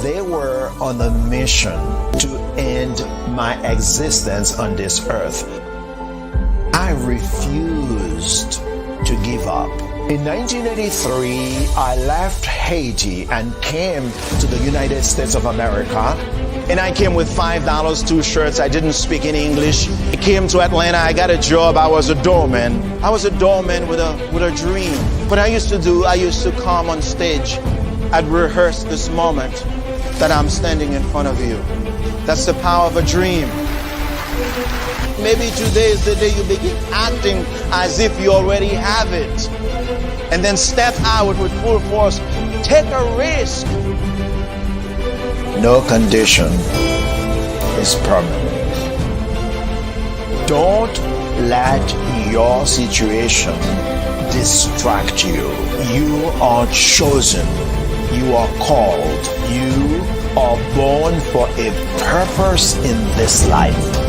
they were on a mission to end my existence on this earth. I refused to give up. In 1983, I left Haiti and came to the United States of America. And I came with $5, 2 shirts. I didn't speak any English. I came to Atlanta. I got a job. I was a doorman. I was a doorman with a dream. What I used to come on stage. I'd rehearse this moment that I'm standing in front of you. That's the power of a dream. Maybe today is the day you begin acting as if you already have it. And then step out with full force. Take a risk. No condition is permanent. Don't let your situation distract you. You are chosen. You are called. You are born for a purpose in this life.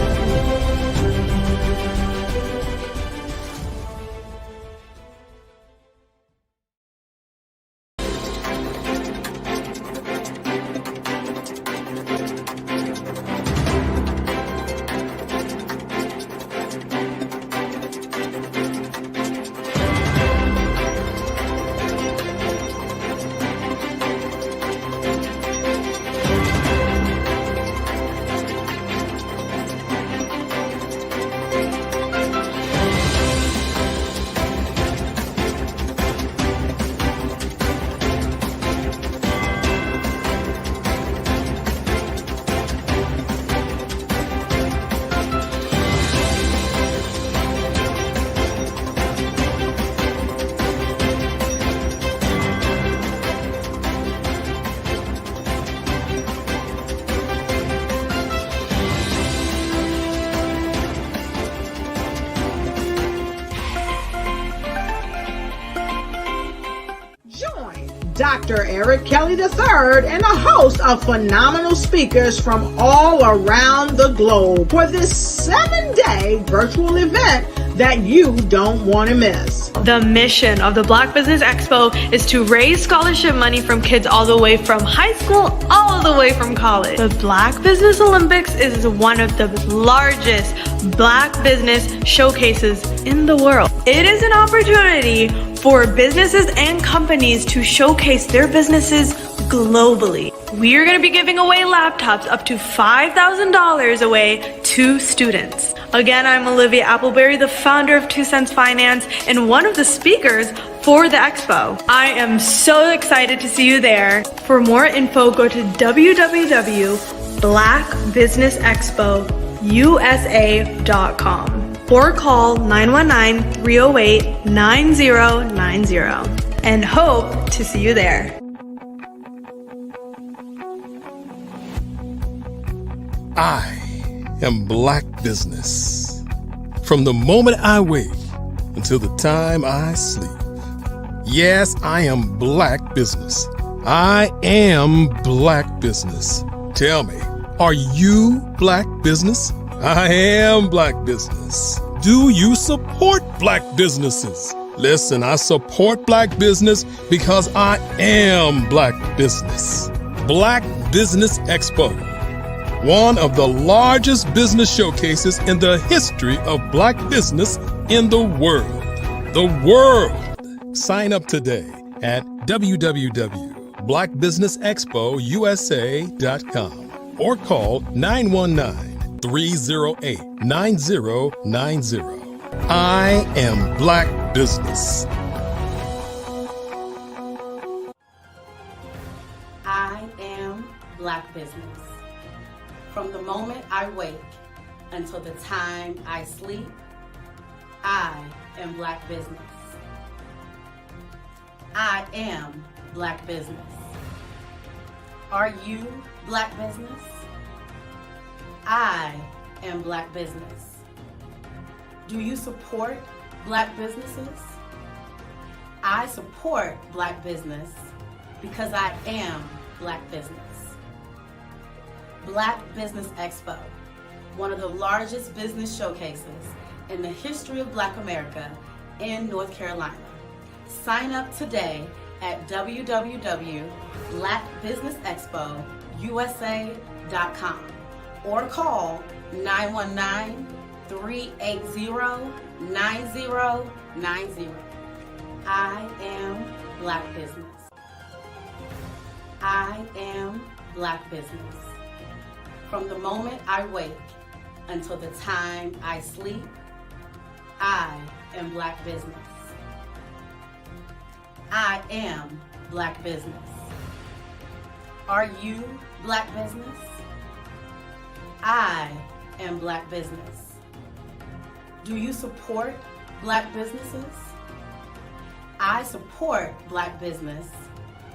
Dr. Eric Kelly III and a host of phenomenal speakers from all around the globe for this 7-day virtual event that you don't want to miss. The mission of the Black Business Expo is to raise scholarship money from kids all the way from high school, all the way from college. The Black Business Olympics is one of the largest Black business showcases in the world. It is an opportunity for businesses and companies to showcase their businesses globally. We are going to be giving away laptops up to $5,000 away to students. Again, I'm Olivia Appleberry, the founder of 2 Cents Finance and one of the speakers for the expo. I am so excited to see you there. For more info, go to www.blackbusinessexpousa.com or call 919-308-9090 and hope to see you there. I am Black Business. From the moment I wake until the time I sleep. Yes, I am Black Business. I am Black Business. Tell me, are you Black Business? I am Black Business. Do you support Black businesses? Listen, I support Black business because I am Black Business. Black Business Expo, one of the largest business showcases in the history of Black business in the world. The world. Sign up today at www.blackbusinessexpousa.com or call 919-308-9090. I am Black Business. I am Black Business. From the moment I wake until the time I sleep, I am Black Business. I am Black Business. Are you Black Business? I am Black Business. Do you support Black businesses? I support Black business because I am Black Business. Black Business Expo, one of the largest business showcases in the history of Black America in North Carolina. Sign up today at www.blackbusinessexpousa.com or call 919-380-9090. I am Black Business. I am Black Business. From the moment I wake until the time I sleep, I am Black Business. I am Black Business. Are you Black Business? I am Black Business. Do you support Black businesses? I support Black business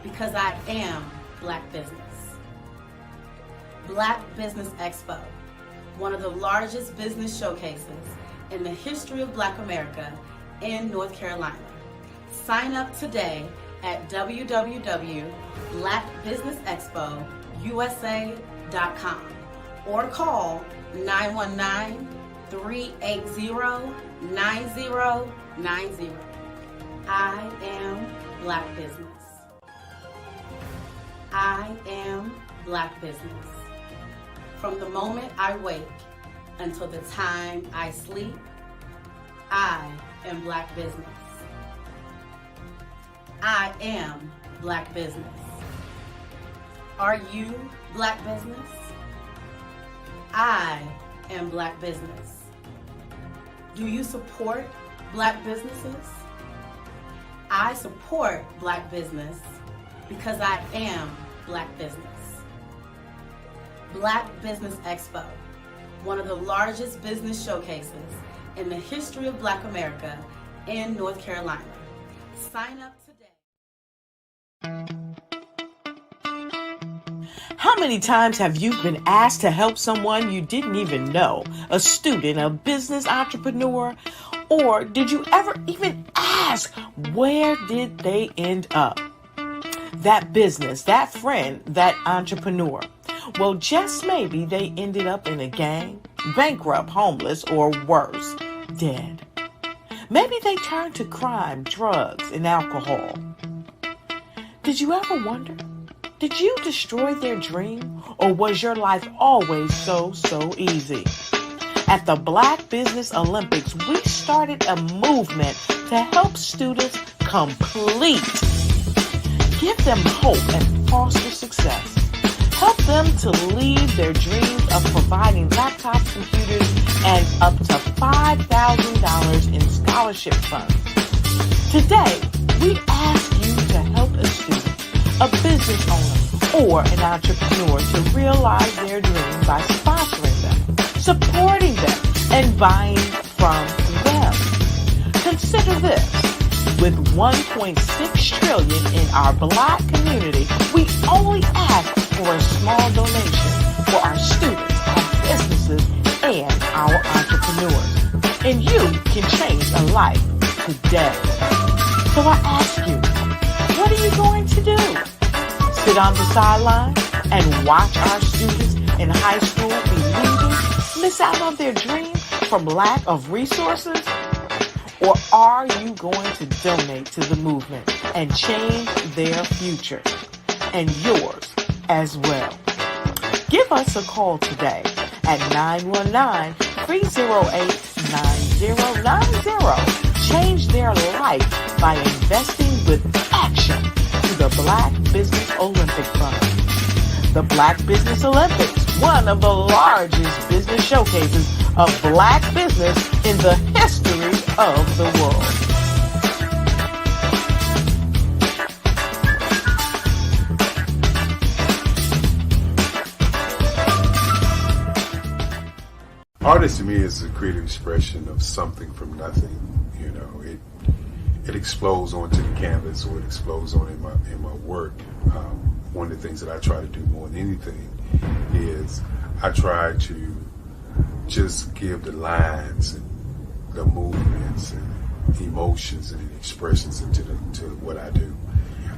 because I am Black Business. Black Business Expo, one of the largest business showcases in the history of Black America in North Carolina. Sign up today at www.blackbusinessexpousa.com or call 919-380-9090. I am Black Business. I am Black Business. From the moment I wake until the time I sleep, I am Black Business. I am Black Business. Are you Black Business? I am Black Business. Do you support Black businesses? I support Black business because I am Black Business. Black Business Expo, one of the largest business showcases in the history of Black America in North Carolina. Sign up today. How many times have you been asked to help someone you didn't even know, a student, a business entrepreneur, or did you ever even ask, where did they end up? That business, that friend, that entrepreneur. Well, just maybe they ended up in a gang, bankrupt, homeless, or worse, dead. Maybe they turned to crime, drugs, and alcohol. Did you ever wonder? Did you destroy their dream, or was your life always so easy? At the Black Business Olympics, we started a movement to help students complete. Give them hope and foster success. Help them to leave their dreams of providing laptops, computers, and up to $5,000 in scholarship funds. Today, we ask you to help a student, a business owner, or an entrepreneur to realize their dream by sponsoring them, supporting them, and buying from them. Consider this. With $1.6 trillion in our Black community, we only ask for a small donation for our students, our businesses, and our entrepreneurs. And you can change a life today. So I ask you, what are you going to do? Sit on the sideline and watch our students in high school be leaders, miss out on their dream from lack of resources? Or are you going to donate to the movement and change their future and yours as well? Give us a call today at 919-308-9090. Change their life by investing with action to the Black Business Olympic Fund. The Black Business Olympics, one of the largest business showcases of Black business in the history of the world. Artist to me is a creative expression of something from nothing. You know, it explodes onto the canvas, or it explodes on in my work. One of the things that I try to do more than anything is I try to just give the lines and the movements and emotions and expressions into what I do.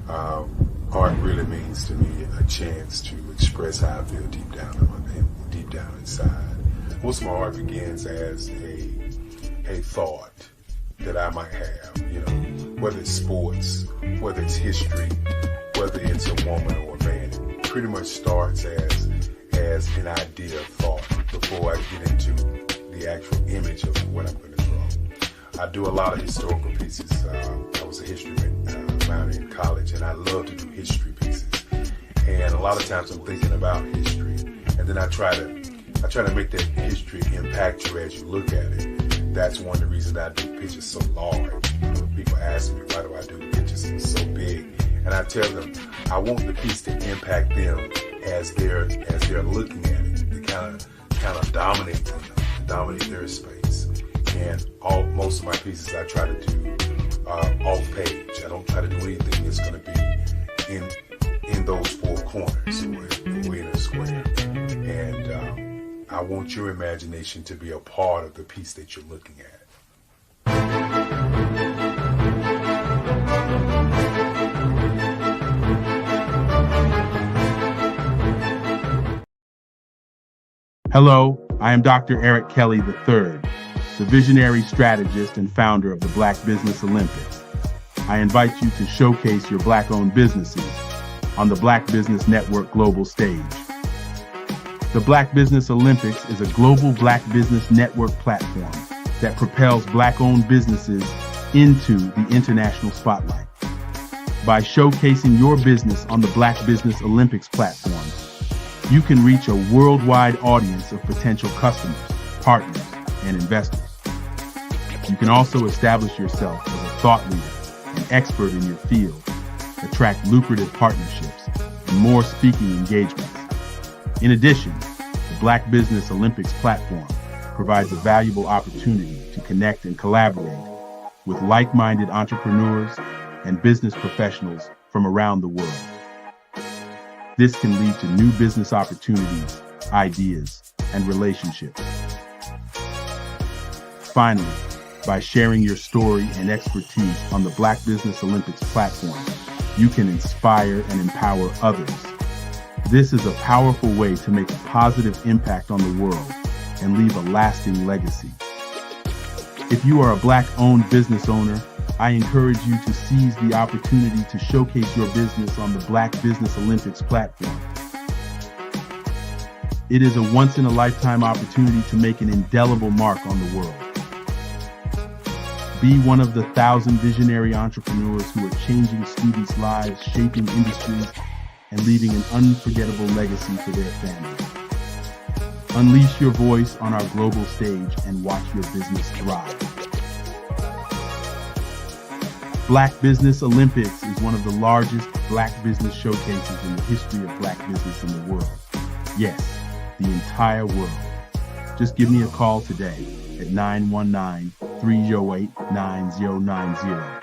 Art really means to me a chance to express how I feel deep down inside. Most of my art begins as a thought that I might have, you know. whether it's sports, whether it's history, whether it's a woman or a man. It pretty much starts as an idea of thought before I get into the actual image of what I'm going to draw. I do a lot of historical pieces. I was a history minor in college, and I love to do history pieces. And a lot of times I'm thinking about history, and then I try to make that history impact you as you look at it. That's one of the reasons I do pictures so large. People ask me, why do I do pictures so big? And I tell them, I want the piece to impact them as they're looking at it, to kind of dominate them, dominate their space. And most of my pieces I try to do off page. I don't try to do anything that's going to be in those four corners or in a square. And I want your imagination to be a part of the piece that you're looking at. Hello, I am Dr. Eric Kelly III, the visionary strategist and founder of the Black Business Olympics. I invite you to showcase your Black-owned businesses on the Black Business Network global stage. The Black Business Olympics is a global Black Business Network platform that propels Black-owned businesses into the international spotlight. By showcasing your business on the Black Business Olympics platform, you can reach a worldwide audience of potential customers, partners, and investors. You can also establish yourself as a thought leader and expert in your field, attract lucrative partnerships, and more speaking engagements. In addition, the Black Business Olympics platform provides a valuable opportunity to connect and collaborate with like-minded entrepreneurs and business professionals from around the world. This can lead to new business opportunities, ideas, and relationships. Finally, by sharing your story and expertise on the Black Business Olympics platform, you can inspire and empower others. This is a powerful way to make a positive impact on the world and leave a lasting legacy. If you are a Black-owned business owner, I encourage you to seize the opportunity to showcase your business on the Black Business Olympics platform. It is a once-in-a-lifetime opportunity to make an indelible mark on the world. Be one of the 1,000 visionary entrepreneurs who are changing students' lives, shaping industries, and leaving an unforgettable legacy for their families. Unleash your voice on our global stage and watch your business thrive. Black Business Olympics is one of the largest Black business showcases in the history of Black business in the world. Yes, the entire world. Just give me a call today at 919-308-9090.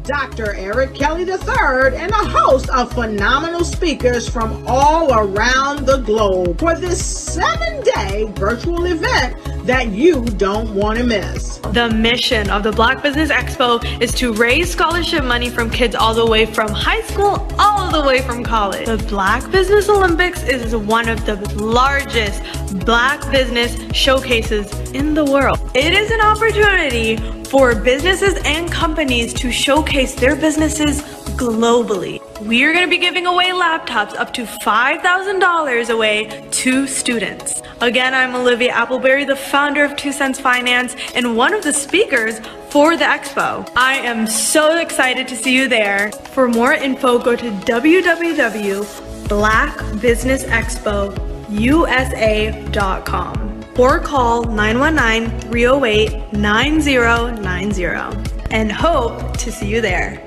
Dr. Eric Kelly III and a host of phenomenal speakers from all around the globe for this 7-day virtual event that you don't want to miss. The mission of the Black Business Expo is to raise scholarship money from kids all the way from high school, all the way from college. The Black Business Olympics is one of the largest Black business showcases in the world. It is an opportunity for businesses and companies to showcase their businesses globally. we're going to be giving away laptops up to $5,000 away to students. Again, I'm Olivia Appleberry, the founder of 2 Cents Finance and one of the speakers for the expo. I am so excited to see you there. For more info, go to www.blackbusinessexpousa.com or call 919-308-9090 and hope to see you there.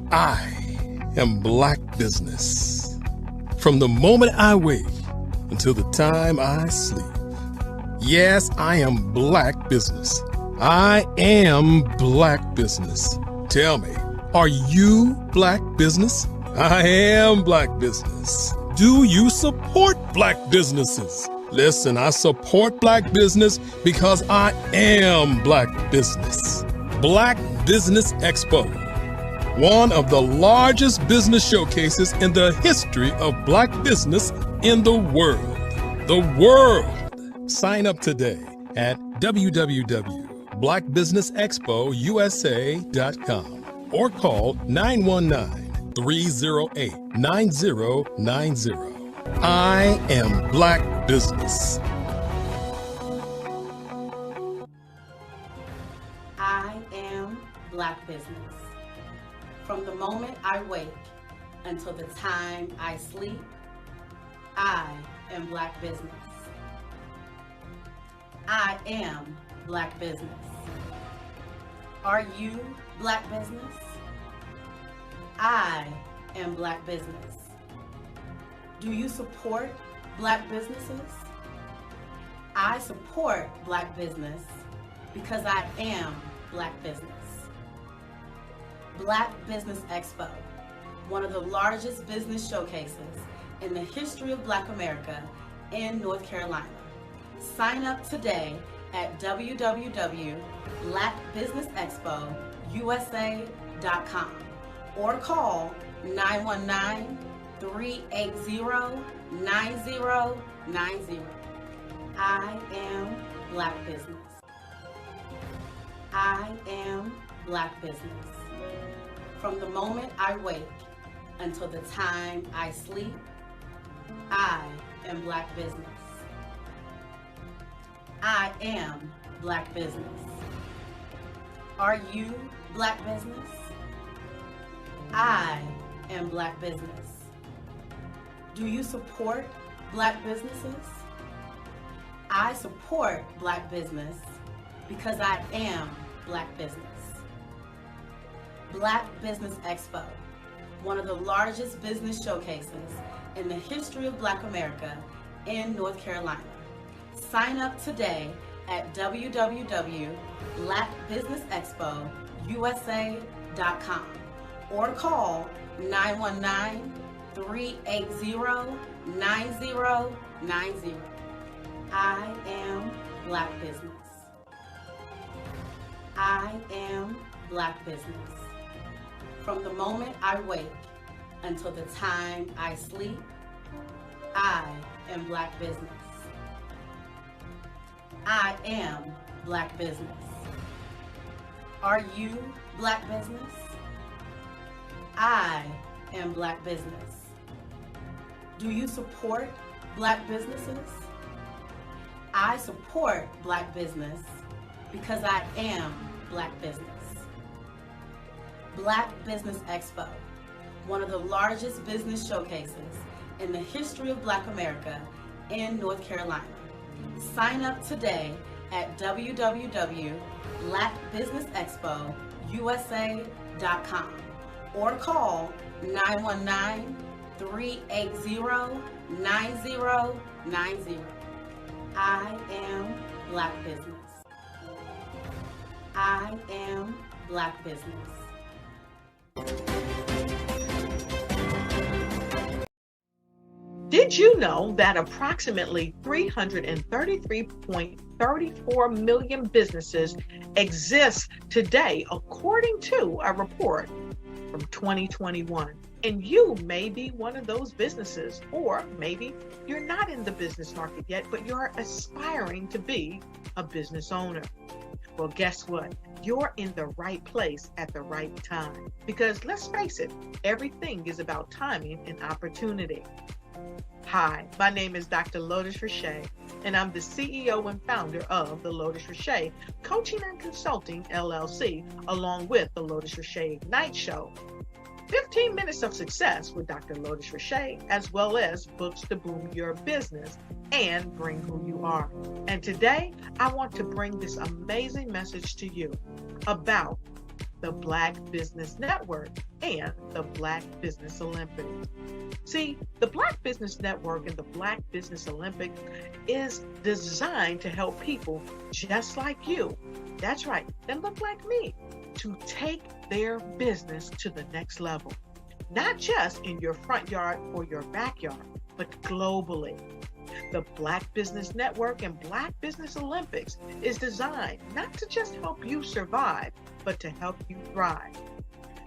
I am Black Business. From the moment I wake until the time I sleep. Yes, I am Black Business. I am Black Business. Tell me, are you Black Business? I am Black Business. Do you support Black businesses? Listen, I support Black business because I am Black Business. Black Business Expo, one of the largest business showcases in the history of Black business in the world. The world! Sign up today at www.blackbusinessexpousa.com or call 919-308-9090. I am Black Business. I am Black Business. From the moment I wake until the time I sleep, I am Black Business. I am Black Business. Are you Black Business? I am Black Business. Do you support Black businesses? I support Black business because I am Black business. Black Business Expo, one of the largest business showcases in the history of Black America in North Carolina. Sign up today at www.blackbusinessexpousa.com or call 919-380-9090. I am Black Business. I am Black Business. From the moment I wake until the time I sleep, I am Black Business. I am Black Business. Are you Black Business? I am Black Business. Do you support Black businesses? I support Black business because I am Black business. Black Business Expo, one of the largest business showcases in the history of Black America in North Carolina. Sign up today at www.blackbusinessexpousa.com or call 919-380-9090. I am Black Business. I am Black Business. From the moment I wake until the time I sleep, I am Black Business. I am Black Business. Are you Black Business? I am Black Business. Do you support Black businesses? I support Black business because I am Black business. Black Business Expo, one of the largest business showcases in the history of Black America in North Carolina. Sign up today at www.blackbusinessexpousa.com or call 919-380-9090. I am Black Business. I am Black Business. Did you know that approximately 333.34 million businesses exist today, according to a report from 2021? And you may be one of those businesses, or maybe you're not in the business market yet, but you're aspiring to be a business owner. Well, guess what? You're in the right place at the right time. Because let's face it, everything is about timing and opportunity. Hi, my name is Dr. Lotus Richey, and I'm the CEO and founder of the Lotus Richey Coaching and Consulting LLC, along with the Lotus Richey Ignite Show. 15 minutes of success with Dr. Lotus Richey, as well as books to boom your business and bring who you are. And today, I want to bring this amazing message to you about the Black Business Network and the Black Business Olympics. See, the Black Business Network and the Black Business Olympics is designed to help people just like you, that's right, that look like me, to take their business to the next level. Not just in your front yard or your backyard, but globally. The Black Business Network and Black Business Olympics is designed not to just help you survive, but to help you thrive.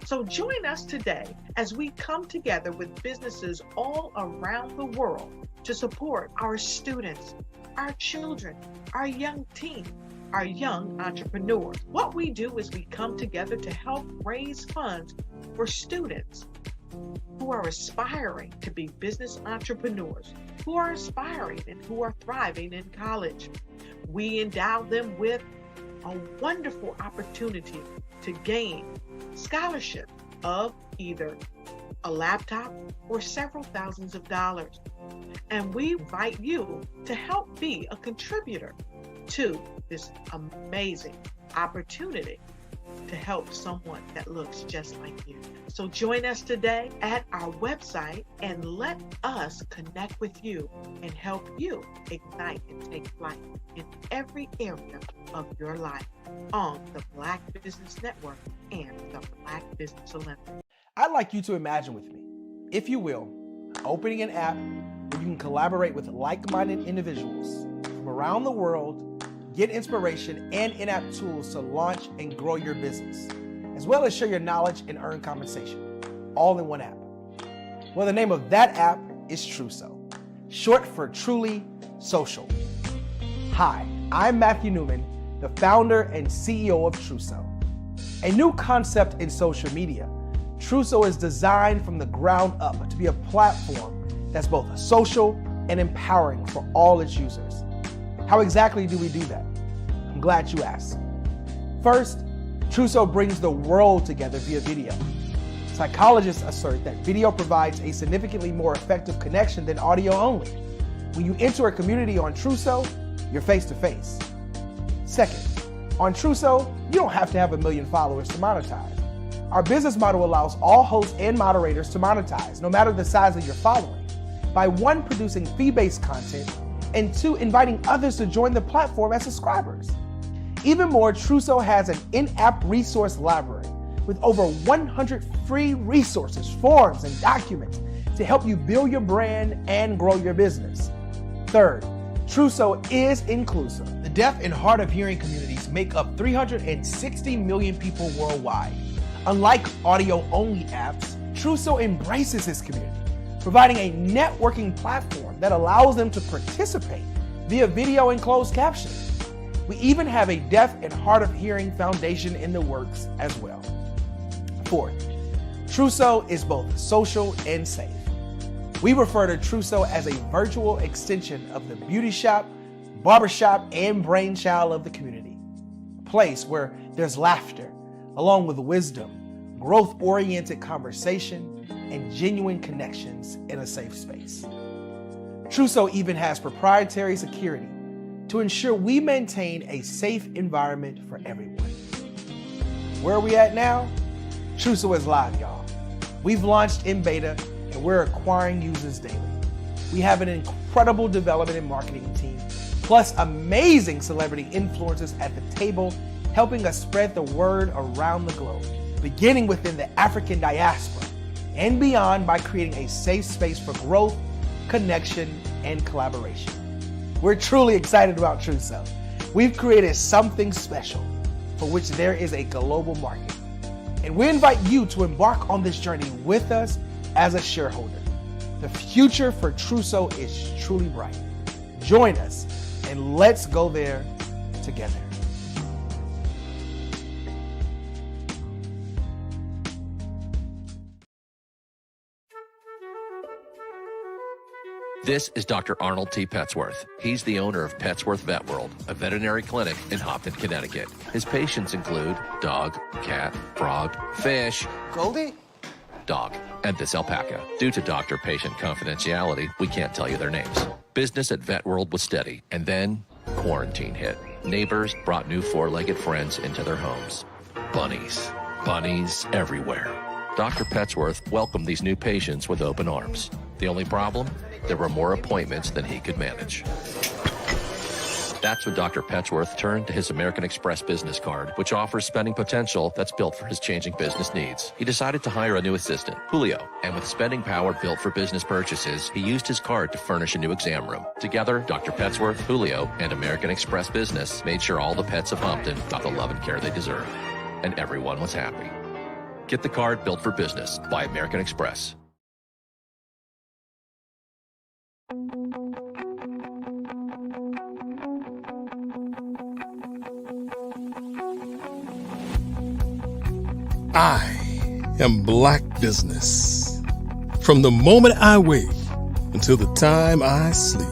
So join us today as we come together with businesses all around the world to support our students, our children, our young teens, our young entrepreneurs. What we do is we come together to help raise funds for students who are aspiring to be business entrepreneurs, who are aspiring and who are thriving in college. We endow them with a wonderful opportunity to gain scholarship of either a laptop or several thousands of dollars. And we invite you to help be a contributor to this amazing opportunity to help someone that looks just like you. So join us today at our website and let us connect with you and help you ignite and take flight in every area of your life on the Black Business Network and the Black Business Olympics. I'd like you to imagine with me, if you will, opening an app where you can collaborate with like-minded individuals from around the world, get inspiration and in-app tools to launch and grow your business, as well as share your knowledge and earn compensation, all in one app. Well, the name of that app is Truso, short for Truly Social. Hi, I'm Matthew Newman, the founder and CEO of Truso. A new concept in social media, Truso is designed from the ground up to be a platform that's both social and empowering for all its users. How exactly do we do that? I'm glad you asked. First, Truso brings the world together via video. Psychologists assert that video provides a significantly more effective connection than audio only. When you enter a community on Truso, you're face to face. Second, on Truso, you don't have to have 1 million followers to monetize. Our business model allows all hosts and moderators to monetize, no matter the size of your following, by 1, producing fee-based content, and 2, inviting others to join the platform as subscribers. Even more, Truso has an in-app resource library with over 100 free resources, forms, and documents to help you build your brand and grow your business. Third, Truso is inclusive. The deaf and hard of hearing communities make up 360 million people worldwide. Unlike audio-only apps, Truso embraces this community, providing a networking platform that allows them to participate via video and closed captioning. We even have a deaf and hard of hearing foundation in the works as well. Fourth, Truso is both social and safe. We refer to Truso as a virtual extension of the beauty shop, barbershop, and brainchild of the community. A place where there's laughter, along with wisdom, growth-oriented conversation, and genuine connections in a safe space. Truso even has proprietary security to ensure we maintain a safe environment for everyone. Where are we at now? Truso is live, y'all. We've launched in beta and we're acquiring users daily. We have an incredible development and marketing team, plus amazing celebrity influencers at the table, helping us spread the word around the globe, beginning within the African diaspora and beyond by creating a safe space for growth, connection, and collaboration. We're truly excited about Truso. We've created something special for which there is a global market. And we invite you to embark on this journey with us as a shareholder. The future for Trousseau is truly bright. Join us and let's go there together. This is Dr. Arnold T. Petsworth. He's the owner of Petsworth Vet World, a veterinary clinic in Hopton, Connecticut. His patients include dog, cat, frog, fish, Goldie, dog, and this alpaca. Due to doctor-patient confidentiality, we can't tell you their names. Business at Vet World was steady, and then quarantine hit. Neighbors brought new four-legged friends into their homes. Bunnies. Bunnies everywhere. Dr. Petsworth welcomed these new patients with open arms. The only problem? There were more appointments than he could manage. That's when Dr. Petsworth turned to his American Express business card, which offers spending potential that's built for his changing business needs. He decided to hire a new assistant, Julio, and with spending power built for business purchases, he used his card to furnish a new exam room. Together, Dr. Petsworth, Julio, and American Express Business made sure all the pets of Hopton got the love and care they deserved. And everyone was happy. Get the card built for business by American Express. I am Black Business. From the moment I wake until the time I sleep.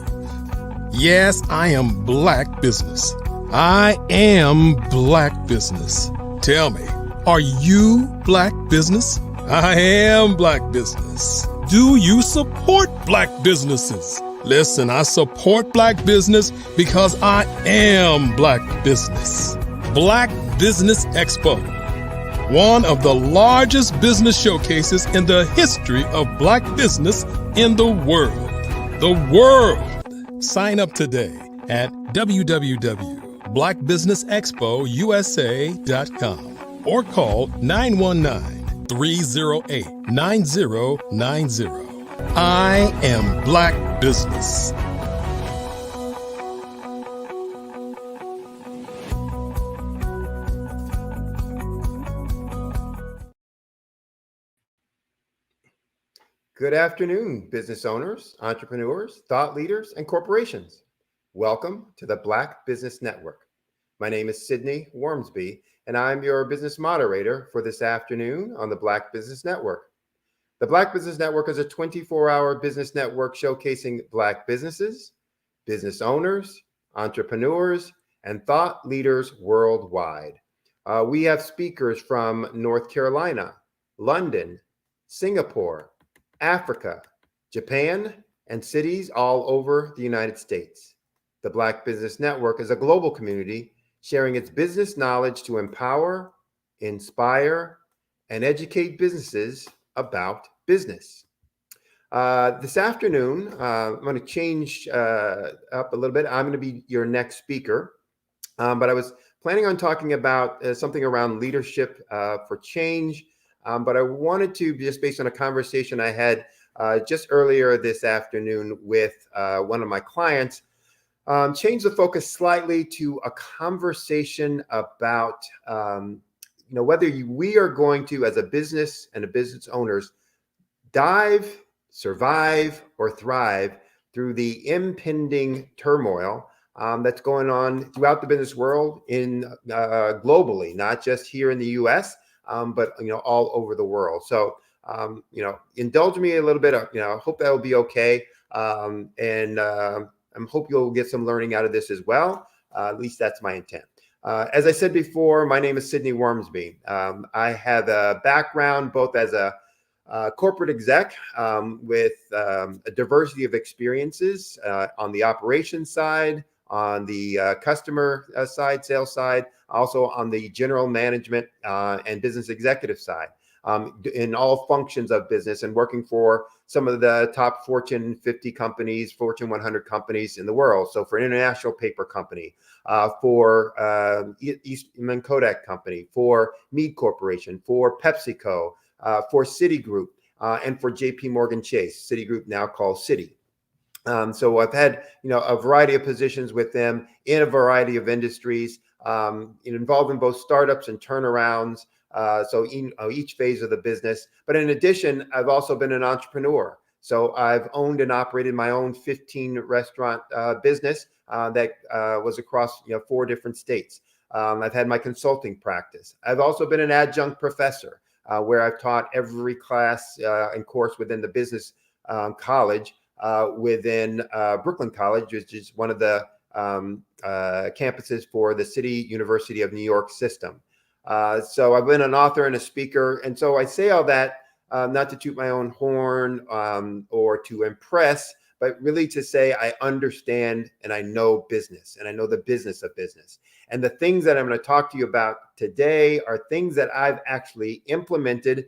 Yes, I am Black Business. I am Black Business. Tell me, are you Black Business? I am Black Business. Do you support Black businesses? Listen, I support Black business because I am Black Business. Black Business Expo, one of the largest business showcases in the history of Black business in the world. The world! Sign up today at www.blackbusinessexpousa.com or call 919-308-9090. I am Black Business. Good afternoon, business owners, entrepreneurs, thought leaders, and corporations. Welcome to the Black Business Network. My name is Sidney Wormsby, and I'm your business moderator for this afternoon on the Black Business Network. The Black Business Network is a 24-hour business network showcasing Black businesses, business owners, entrepreneurs, and thought leaders worldwide. We have speakers from North Carolina, London, Singapore, Africa, Japan, and cities all over the United States. The Black Business Network is a global community sharing its business knowledge to empower, inspire, and educate businesses about business. This afternoon, I'm going to change up a little bit. I'm going to be your next speaker, but I was planning on talking about something around leadership for change. But I wanted to, just based on a conversation I had just earlier this afternoon with one of my clients, change the focus slightly to a conversation about whether we are going to, as a business and a business owners, dive, survive, or thrive through the impending turmoil that's going on throughout the business world globally, not just here in the U.S., but all over the world. So indulge me a little bit. I hope that will be okay, and I hope you'll get some learning out of this as well. At least that's my intent. As I said before, my name is Sidney Wormsby. I have a background both as a corporate exec with a diversity of experiences on the operations side, on the customer side, sales side, also on the general management and business executive side, in all functions of business, and working for some of the top Fortune 50 companies, Fortune 100 companies in the world. So for International Paper Company, for Eastman Kodak Company, for Mead Corporation, for PepsiCo, for Citigroup, and for JP Morgan Chase, Citigroup now called Citi. So I've had a variety of positions with them in a variety of industries, involved in both startups and turnarounds, Each phase of the business. But in addition, I've also been an entrepreneur. So I've owned and operated my own 15 restaurant business that was across 4 different states. I've had my consulting practice. I've also been an adjunct professor where I've taught every class and course within the business college within Brooklyn College, which is one of the campuses for the City University of New York system. So I've been an author and a speaker. And so I say all that not to toot my own horn or to impress, but really to say I understand and I know business and I know the business of business. And the things that I'm going to talk to you about today are things that I've actually implemented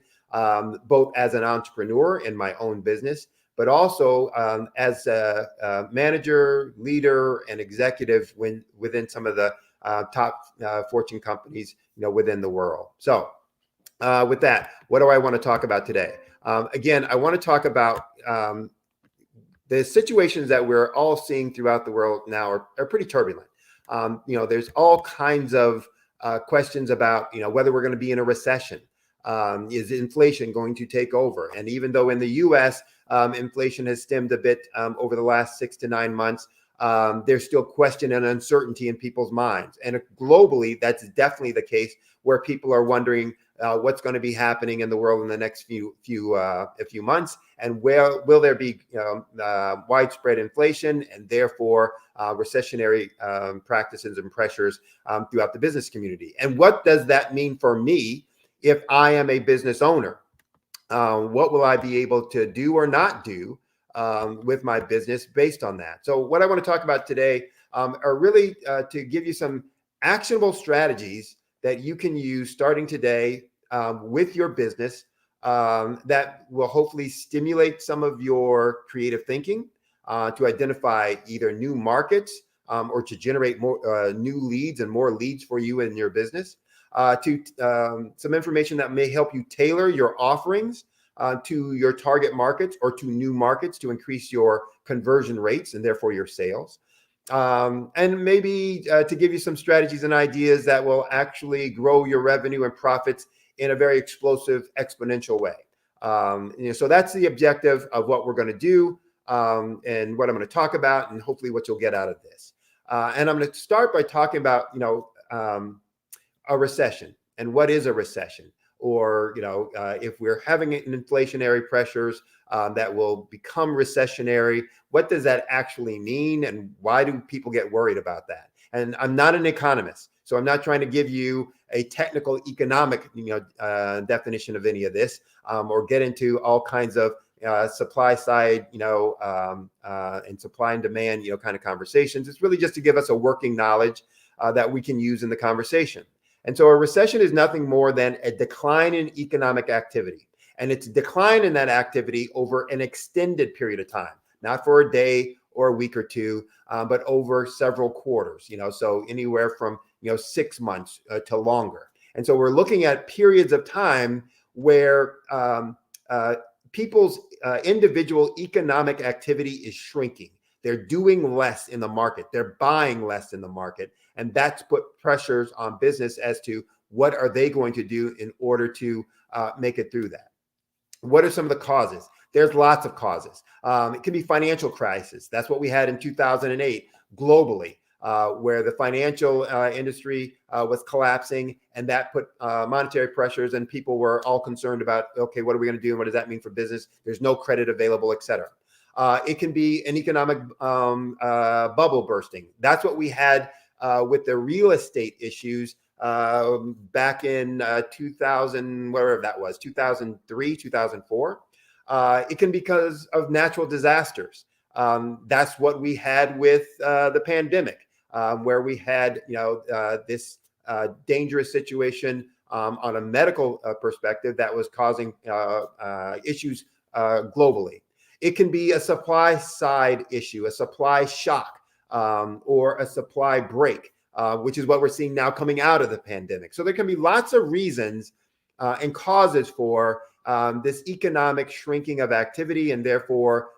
both as an entrepreneur in my own business, but also as a manager, leader, and executive within some of the top Fortune companies within the world. So with that, what do I want to talk about today? Again, I want to talk about the situations that we're all seeing throughout the world now are pretty turbulent. There's all kinds of questions about whether we're going to be in a recession. Is inflation going to take over? And even though in the U.S. Inflation has stemmed a bit over the last 6 to 9 months, there's still question and uncertainty in people's minds. And globally, that's definitely the case, where people are wondering what's going to be happening in the world in the next few months, and where will there be widespread inflation and therefore recessionary practices and pressures throughout the business community. And what does that mean for me if I am a business owner? What will I be able to do or not do with my business based on that? So what I want to talk about today are really to give you some actionable strategies that you can use starting today with your business that will hopefully stimulate some of your creative thinking to identify either new markets or to generate more new leads and more leads for you in your business, to some information that may help you tailor your offerings to your target markets or to new markets to increase your conversion rates and therefore your sales. And maybe to give you some strategies and ideas that will actually grow your revenue and profits in a very explosive, exponential way. So that's the objective of what we're going to do and what I'm going to talk about, and hopefully what you'll get out of this. And I'm going to start by talking about, a recession and what is a recession, or if we're having inflationary pressures that will become recessionary, what does that actually mean, and why do people get worried about that? And I'm not an economist, so I'm not trying to give you a technical economic definition of any of this, or get into all kinds of supply side and supply and demand kind of conversations. It's really just to give us a working knowledge that we can use in the conversation. And so a recession is nothing more than a decline in economic activity. And it's a decline in that activity over an extended period of time, not for a day or a week or two, but over several quarters, so anywhere from 6 months to longer. And so we're looking at periods of time where people's individual economic activity is shrinking. They're doing less in the market. They're buying less in the market. And that's put pressures on business as to what are they going to do in order to make it through that. What are some of the causes? There's lots of causes. It can be financial crisis. That's what we had in 2008 globally, where the financial industry was collapsing, and that put monetary pressures, and people were all concerned about, okay, what are we going to do? And what does that mean for business? There's no credit available, et cetera. It can be an economic bubble bursting. That's what we had with the real estate issues back in 2000, whatever that was, 2003, 2004. It can be because of natural disasters. That's what we had with the pandemic, where we had this dangerous situation on a medical perspective that was causing issues globally. It can be a supply side issue, a supply shock, or a supply break, which is what we're seeing now coming out of the pandemic. So there can be lots of reasons and causes for this economic shrinking of activity, and therefore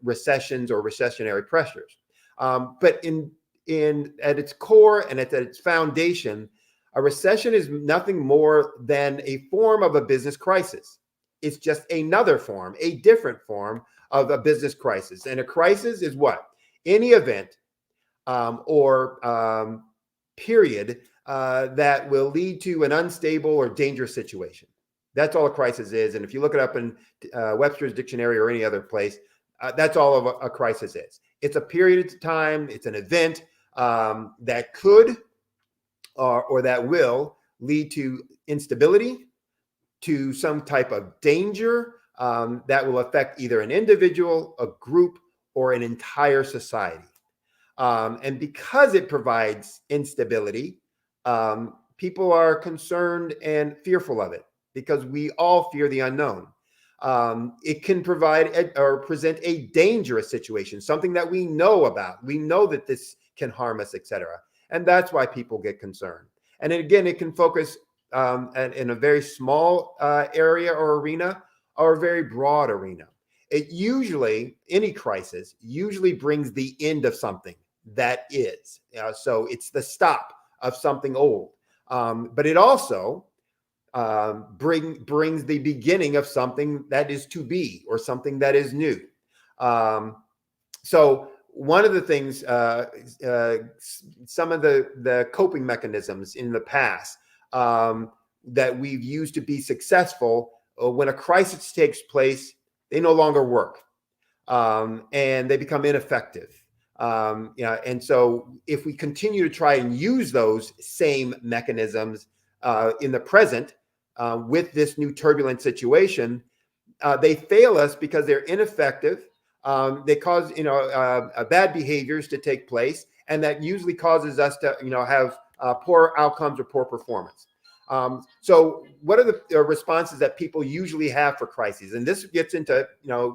recessions or recessionary pressures. But at its core and at its foundation, A recession is nothing more than a form of a business crisis. It's just another form, a different form of a business crisis. And a crisis is what? Any event or period that will lead to an unstable or dangerous situation. That's all a crisis is. And if you look it up in Webster's dictionary or any other place, that's all of a crisis is. It's a period of time. It's an event that could or that will lead to instability, to some type of danger that will affect either an individual, a group, or an entire society. And because it provides instability, people are concerned and fearful of it because we all fear the unknown. It can provide or present a dangerous situation, something that we know about. We know that this can harm us, etc. And that's why people get concerned. And again, it can focus in a very small area or arena or a very broad arena. It usually, any crisis usually brings the end of something that is. So it's the stop of something old. But it also brings the beginning of something that is to be or something that is new. So one of the things, some of the coping mechanisms in the past that we've used to be successful, when a crisis takes place, they no longer work and they become ineffective. And so if we continue to try and use those same mechanisms in the present with this new turbulent situation, they fail us because they're ineffective. They cause, bad behaviors to take place, and that usually causes us to, have poor outcomes or poor performance. So what are the responses that people usually have for crises? And this gets into,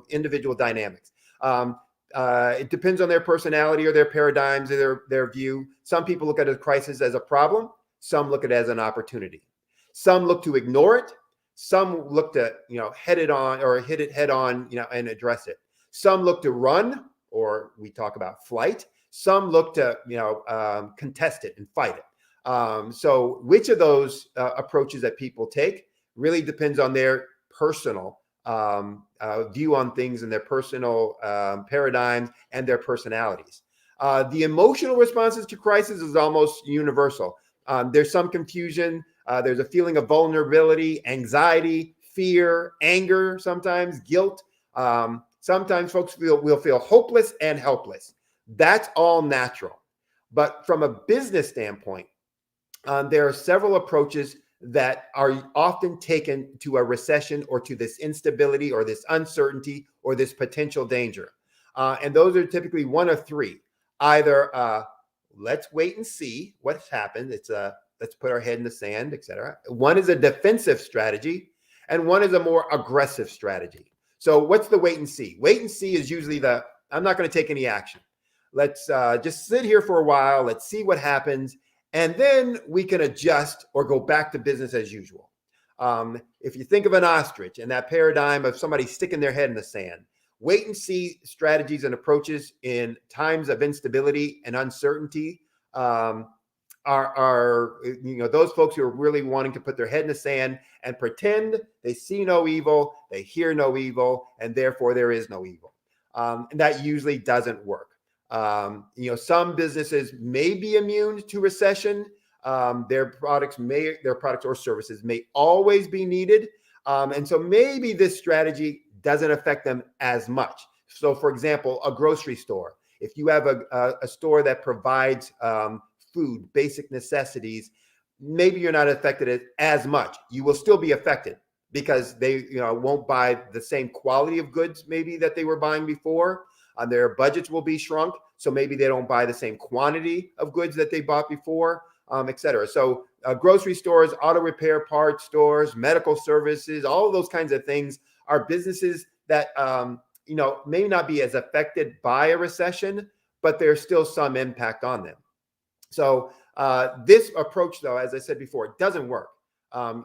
individual dynamics. It depends on their personality or their paradigms or their view. Some people look at a crisis as a problem. Some look at it as an opportunity. Some look to ignore it. Some look to, head it on or hit it head on, and address it. Some look to run, or we talk about flight. Some look to, contest it and fight it. So which of those approaches that people take really depends on their personal view on things and their personal paradigms and their personalities. The emotional responses to crisis is almost universal. There's some confusion. There's a feeling of vulnerability, anxiety, fear, anger, sometimes guilt. Sometimes folks will feel hopeless and helpless. That's all natural. But from a business standpoint, there are several approaches that are often taken to a recession or to this instability or this uncertainty or this potential danger. And those are typically one of three. Either let's wait and see what's happened. It's let's put our head in the sand, etc. One is a defensive strategy, and one is a more aggressive strategy. So what's the wait and see? Wait and see is usually I'm not going to take any action. Let's just sit here for a while. Let's see what happens. And then we can adjust or go back to business as usual. If you think of an ostrich and that paradigm of somebody sticking their head in the sand, wait and see strategies and approaches in times of instability and uncertainty are those folks who are really wanting to put their head in the sand and pretend they see no evil, they hear no evil, and therefore there is no evil. And that usually doesn't work. Some businesses may be immune to recession. Their products or services may always be needed. And so maybe this strategy doesn't affect them as much. So for example, a grocery store, if you have a store that provides food, basic necessities, maybe you're not affected as much. You will still be affected because they won't buy the same quality of goods maybe that they were buying before. Their budgets will be shrunk, so maybe they don't buy the same quantity of goods that they bought before, etc. So grocery stores, auto repair parts stores, medical services, all of those kinds of things are businesses that may not be as affected by a recession, but there's still some impact on them. So this approach, though, as I said before, it doesn't work.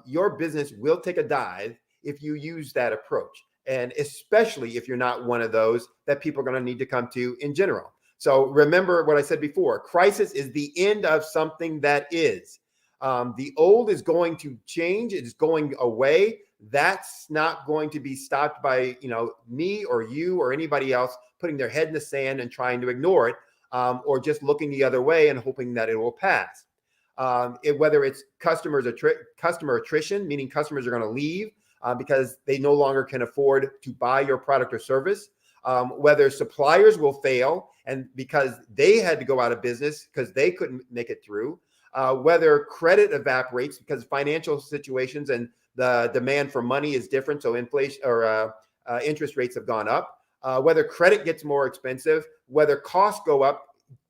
Your business will take a dive if you use that approach. And especially if you're not one of those that people are going to need to come to in general. So remember what I said before, crisis is the end of something that is. The old is going to change. It is going away. That's not going to be stopped by, me or you or anybody else putting their head in the sand and trying to ignore it, or just looking the other way and hoping that it will pass. Whether it's customer attrition, meaning customers are going to leave because they no longer can afford to buy your product or service, whether suppliers will fail and because they had to go out of business because they couldn't make it through, whether credit evaporates because financial situations and the demand for money is different, so inflation or interest rates have gone up, whether credit gets more expensive, whether costs go up.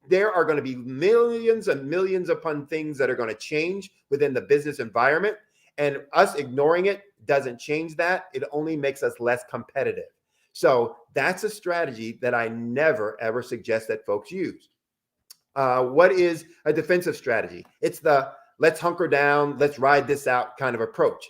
There are going to be millions and millions upon things that are going to change within the business environment, and us ignoring it doesn't change that. It only makes us less competitive. So that's a strategy that I never, ever suggest that folks use. What is a defensive strategy? It's the let's hunker down, let's ride this out kind of approach.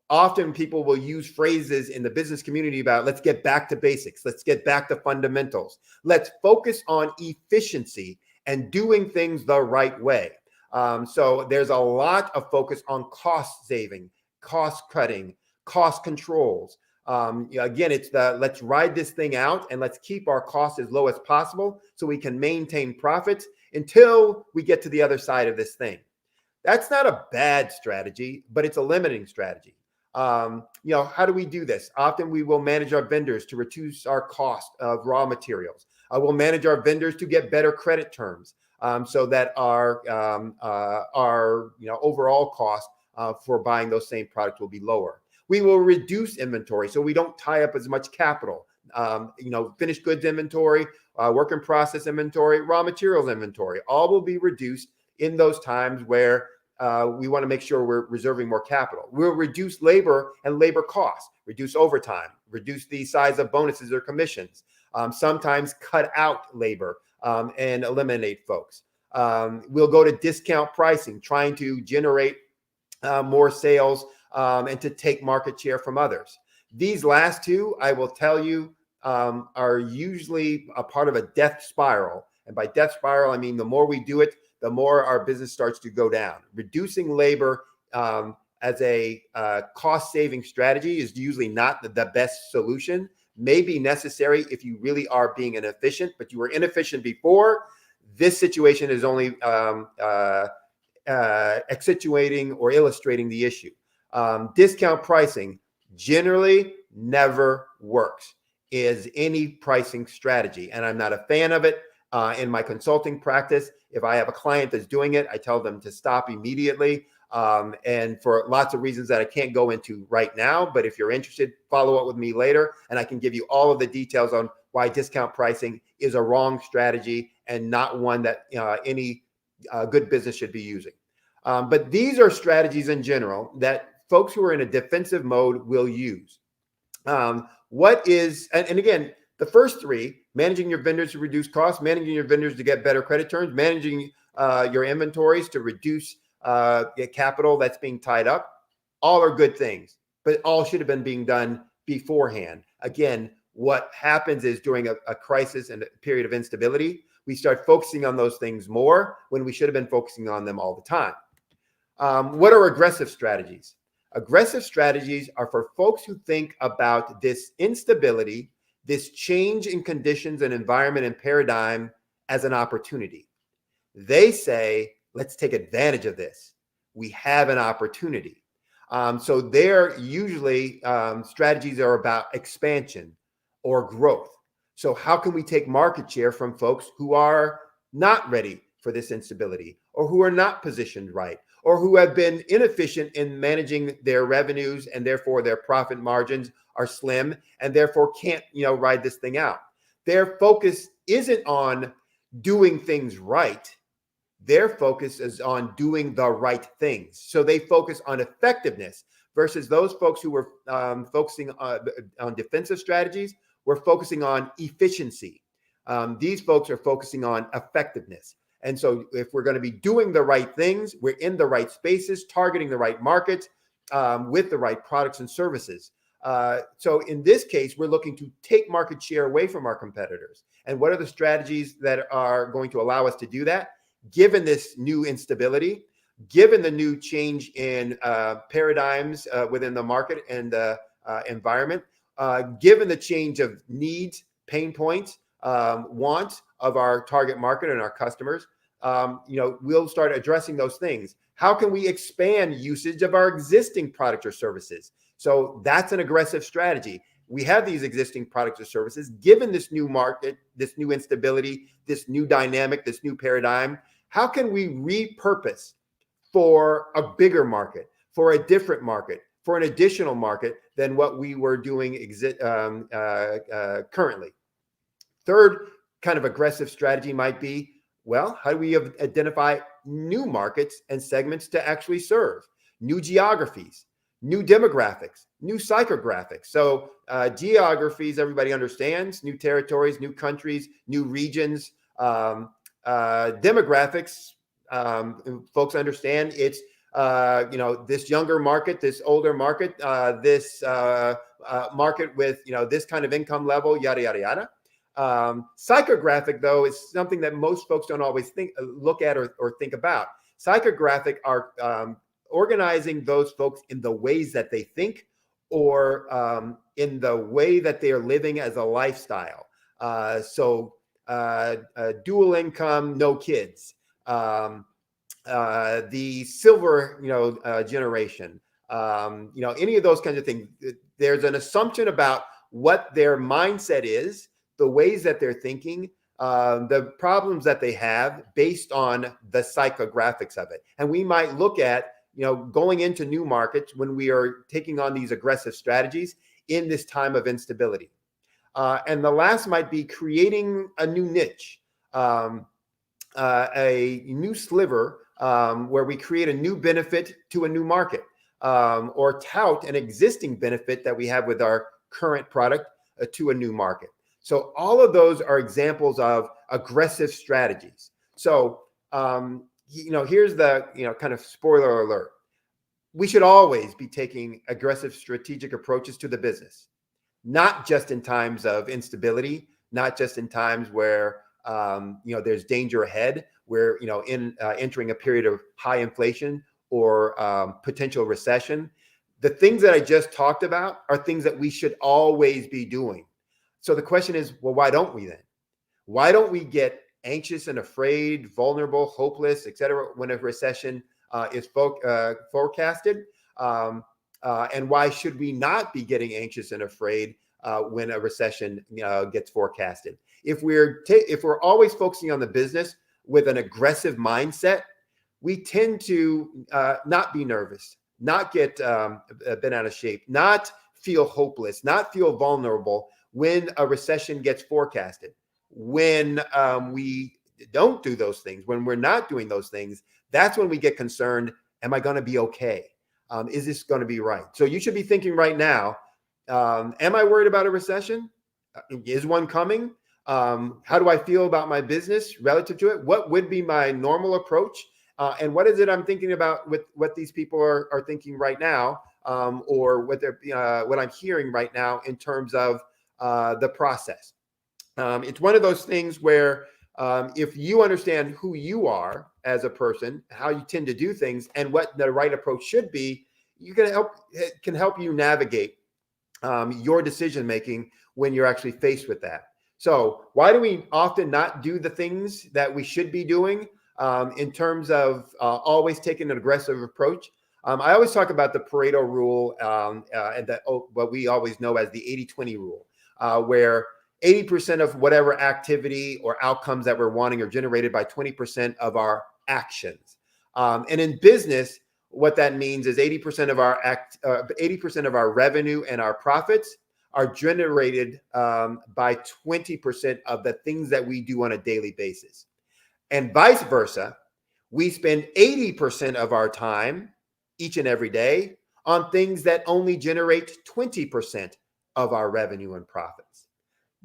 Often people will use phrases in the business community about let's get back to basics. Let's get back to fundamentals. Let's focus on efficiency and doing things the right way. So there's a lot of focus on cost saving, cost cutting, cost controls. Again, it's the let's ride this thing out and let's keep our costs as low as possible so we can maintain profits until we get to the other side of this thing. That's not a bad strategy, but it's a limiting strategy. How do we do this? Often we will manage our vendors to reduce our cost of raw materials. We'll manage our vendors to get better credit terms so that our overall cost for buying those same products will be lower. We will reduce inventory so we don't tie up as much capital. Finished goods inventory, work in process inventory, raw materials inventory, all will be reduced in those times where we want to make sure we're reserving more capital. We'll reduce labor and labor costs, reduce overtime, reduce the size of bonuses or commissions, sometimes cut out labor and eliminate folks. We'll go to discount pricing, trying to generate more sales and to take market share from others. These last two, I will tell you, are usually a part of a death spiral. And by death spiral, I mean the more we do it, the more our business starts to go down. Reducing labor as a cost-saving strategy is usually not the best solution. May be necessary if you really are being inefficient, but you were inefficient before. This situation is only accentuating or illustrating the issue. Discount pricing generally never works as any pricing strategy, and I'm not a fan of it. In my consulting practice, if I have a client that's doing it, I tell them to stop immediately. And for lots of reasons that I can't go into right now, but if you're interested, follow up with me later, and I can give you all of the details on why discount pricing is a wrong strategy and not one that any good business should be using. But these are strategies in general that folks who are in a defensive mode will use. And again, the first three, managing your vendors to reduce costs, managing your vendors to get better credit terms, managing your inventories to reduce capital that's being tied up, all are good things, but all should have been being done beforehand. Again, what happens is during a crisis and a period of instability, we start focusing on those things more when we should have been focusing on them all the time. What are aggressive strategies? Aggressive strategies are for folks who think about this instability, this change in conditions and environment and paradigm as an opportunity. They say, let's take advantage of this. We have an opportunity. So their usually strategies are about expansion or growth. So how can we take market share from folks who are not ready for this instability, or who are not positioned right, or who have been inefficient in managing their revenues and therefore their profit margins are slim and therefore can't, ride this thing out. Their focus isn't on doing things right. Their focus is on doing the right things. So they focus on effectiveness versus those folks who were focusing on defensive strategies were focusing on efficiency. These folks are focusing on effectiveness. And so if we're going to be doing the right things, we're in the right spaces, targeting the right markets with the right products and services. So in this case, we're looking to take market share away from our competitors. And what are the strategies that are going to allow us to do that? Given this new instability, given the new change in paradigms within the market and the environment, given the change of needs, pain points, wants of our target market and our customers, we'll start addressing those things. How can we expand usage of our existing products or services? So that's an aggressive strategy. We have these existing products or services. Given this new market, this new instability, this new dynamic, this new paradigm, how can we repurpose for a bigger market, for a different market, for an additional market than what we were doing currently? Third kind of aggressive strategy might be, well, how do we identify new markets and segments to actually serve, new geographies, new demographics, new psychographics? So geographies, everybody understands, new territories, new countries, new regions. Demographics, folks understand it's, this younger market, this older market, this market with, this kind of income level, yada, yada, yada. Psychographic, though, is something that most folks don't always look at or think about. Psychographic are organizing those folks in the ways that they think or in the way that they are living as a lifestyle. Dual income, no kids. The silver, generation. Any of those kinds of things. There's an assumption about what their mindset is, the ways that they're thinking, the problems that they have based on the psychographics of it. And we might look at, going into new markets when we are taking on these aggressive strategies in this time of instability. And the last might be creating a new niche, a new sliver where we create a new benefit to a new market, or tout an existing benefit that we have with our current product to a new market. So all of those are examples of aggressive strategies. So, here's the, kind of spoiler alert. We should always be taking aggressive strategic approaches to the business, not just in times of instability, not just in times where, there's danger ahead, where, entering a period of high inflation or potential recession. The things that I just talked about are things that we should always be doing. So the question is, well, why don't we then? Why don't we get anxious and afraid, vulnerable, hopeless, et cetera, when a recession is forecasted? And why should we not be getting anxious and afraid when a recession gets forecasted? If we're always focusing on the business with an aggressive mindset, we tend to not be nervous, not get bent out of shape, not feel hopeless, not feel vulnerable when a recession gets forecasted. When we don't do those things, when we're not doing those things, that's when we get concerned. Am I going to be okay? Is this going to be right? So you should be thinking right now, am I worried about a recession? Is one coming? How do I feel about my business relative to it? What would be my normal approach? And what is it I'm thinking about with what these people are thinking right now, or what I'm hearing right now in terms of the process? It's one of those things where if you understand who you are as a person, how you tend to do things, and what the right approach should be, it can help you navigate your decision making when you're actually faced with that. So why do we often not do the things that we should be doing in terms of always taking an aggressive approach? I always talk about the Pareto rule and what we always know as the 80-20 rule, where 80% of whatever activity or outcomes that we're wanting are generated by 20% of our actions. And in business, what that means is 80% of our revenue and our profits are generated by 20% of the things that we do on a daily basis. And vice versa, we spend 80% of our time each and every day on things that only generate 20% of our revenue and profits.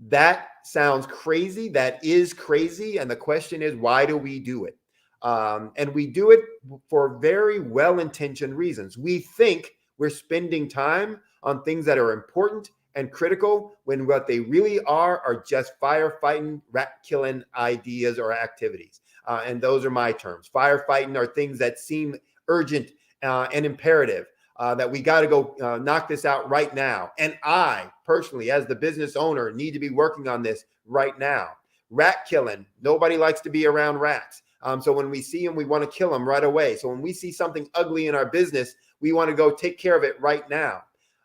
That sounds crazy. That is crazy. And the question is, why do we do it? And we do it for very well-intentioned reasons. We think we're spending time on things that are important and critical when what they really are just firefighting, rat-killing ideas or activities. And those are my terms. Firefighting are things that seem urgent and imperative, that we got to go knock this out right now. And I personally, as the business owner, need to be working on this right now. Rat killing. Nobody likes to be around rats. So when we see them, we want to kill them right away. So when we see something ugly in our business, we want to go take care of it right now.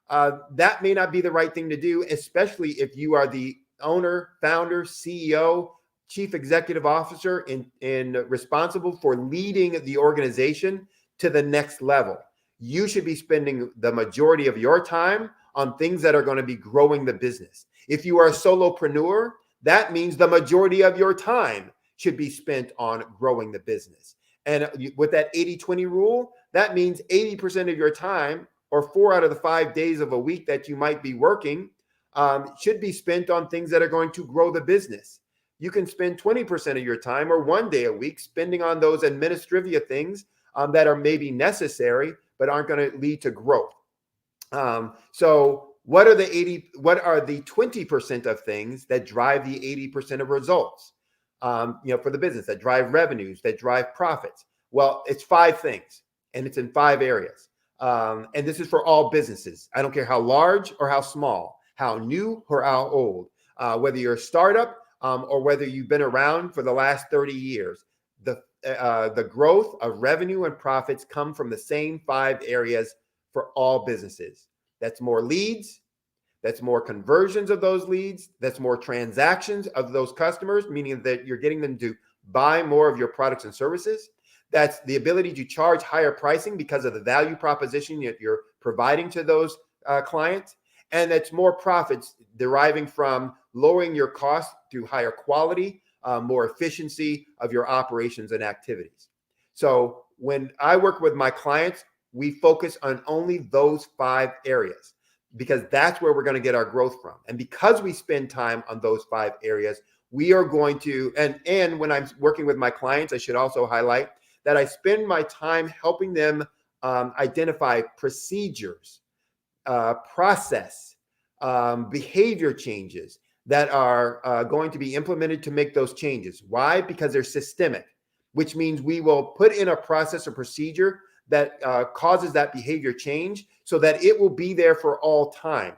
That may not be the right thing to do, especially if you are the owner, founder, CEO, chief executive officer, and responsible for leading the organization to the next level. You should be spending the majority of your time on things that are going to be growing the business. If you are a solopreneur, that means the majority of your time should be spent on growing the business. And with that 80-20 rule, that means 80% of your time, or 4 out of the 5 days of a week that you might be working, should be spent on things that are going to grow the business. You can spend 20% of your time, or 1 day a week, spending on those administrivia things that are maybe necessary but aren't going to lead to growth. So what are the 20% of things that drive the 80% of results? For the business, that drive revenues, that drive profits. Well, it's 5 things, and it's in 5 areas. And this is for all businesses. I don't care how large or how small, how new or how old, whether you're a startup or whether you've been around for the last 30 years. The growth of revenue and profits come from the same 5 areas for all businesses. That's more leads. That's more conversions of those leads. That's more transactions of those customers, meaning that you're getting them to buy more of your products and services. That's the ability to charge higher pricing because of the value proposition that you're providing to those clients. And that's more profits deriving from lowering your costs through higher quality, more efficiency of your operations and activities. So when I work with my clients, we focus on only those 5 areas, because that's where we're going to get our growth from. And because we spend time on those 5 areas, we are going to, and when I'm working with my clients, I should also highlight that I spend my time helping them identify procedures, process, behavior changes that are going to be implemented to make those changes. Why? Because they're systemic, which means we will put in a process or procedure that causes that behavior change so that it will be there for all time,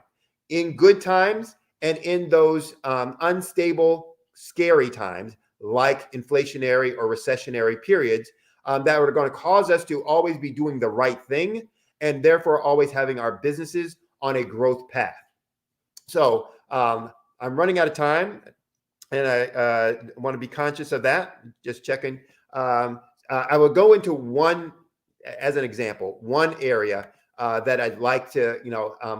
in good times and in those unstable, scary times like inflationary or recessionary periods that are going to cause us to always be doing the right thing and therefore always having our businesses on a growth path. So I'm running out of time, and I want to be conscious of that. Just checking. I will go into one, as an example, one area that I'd like to,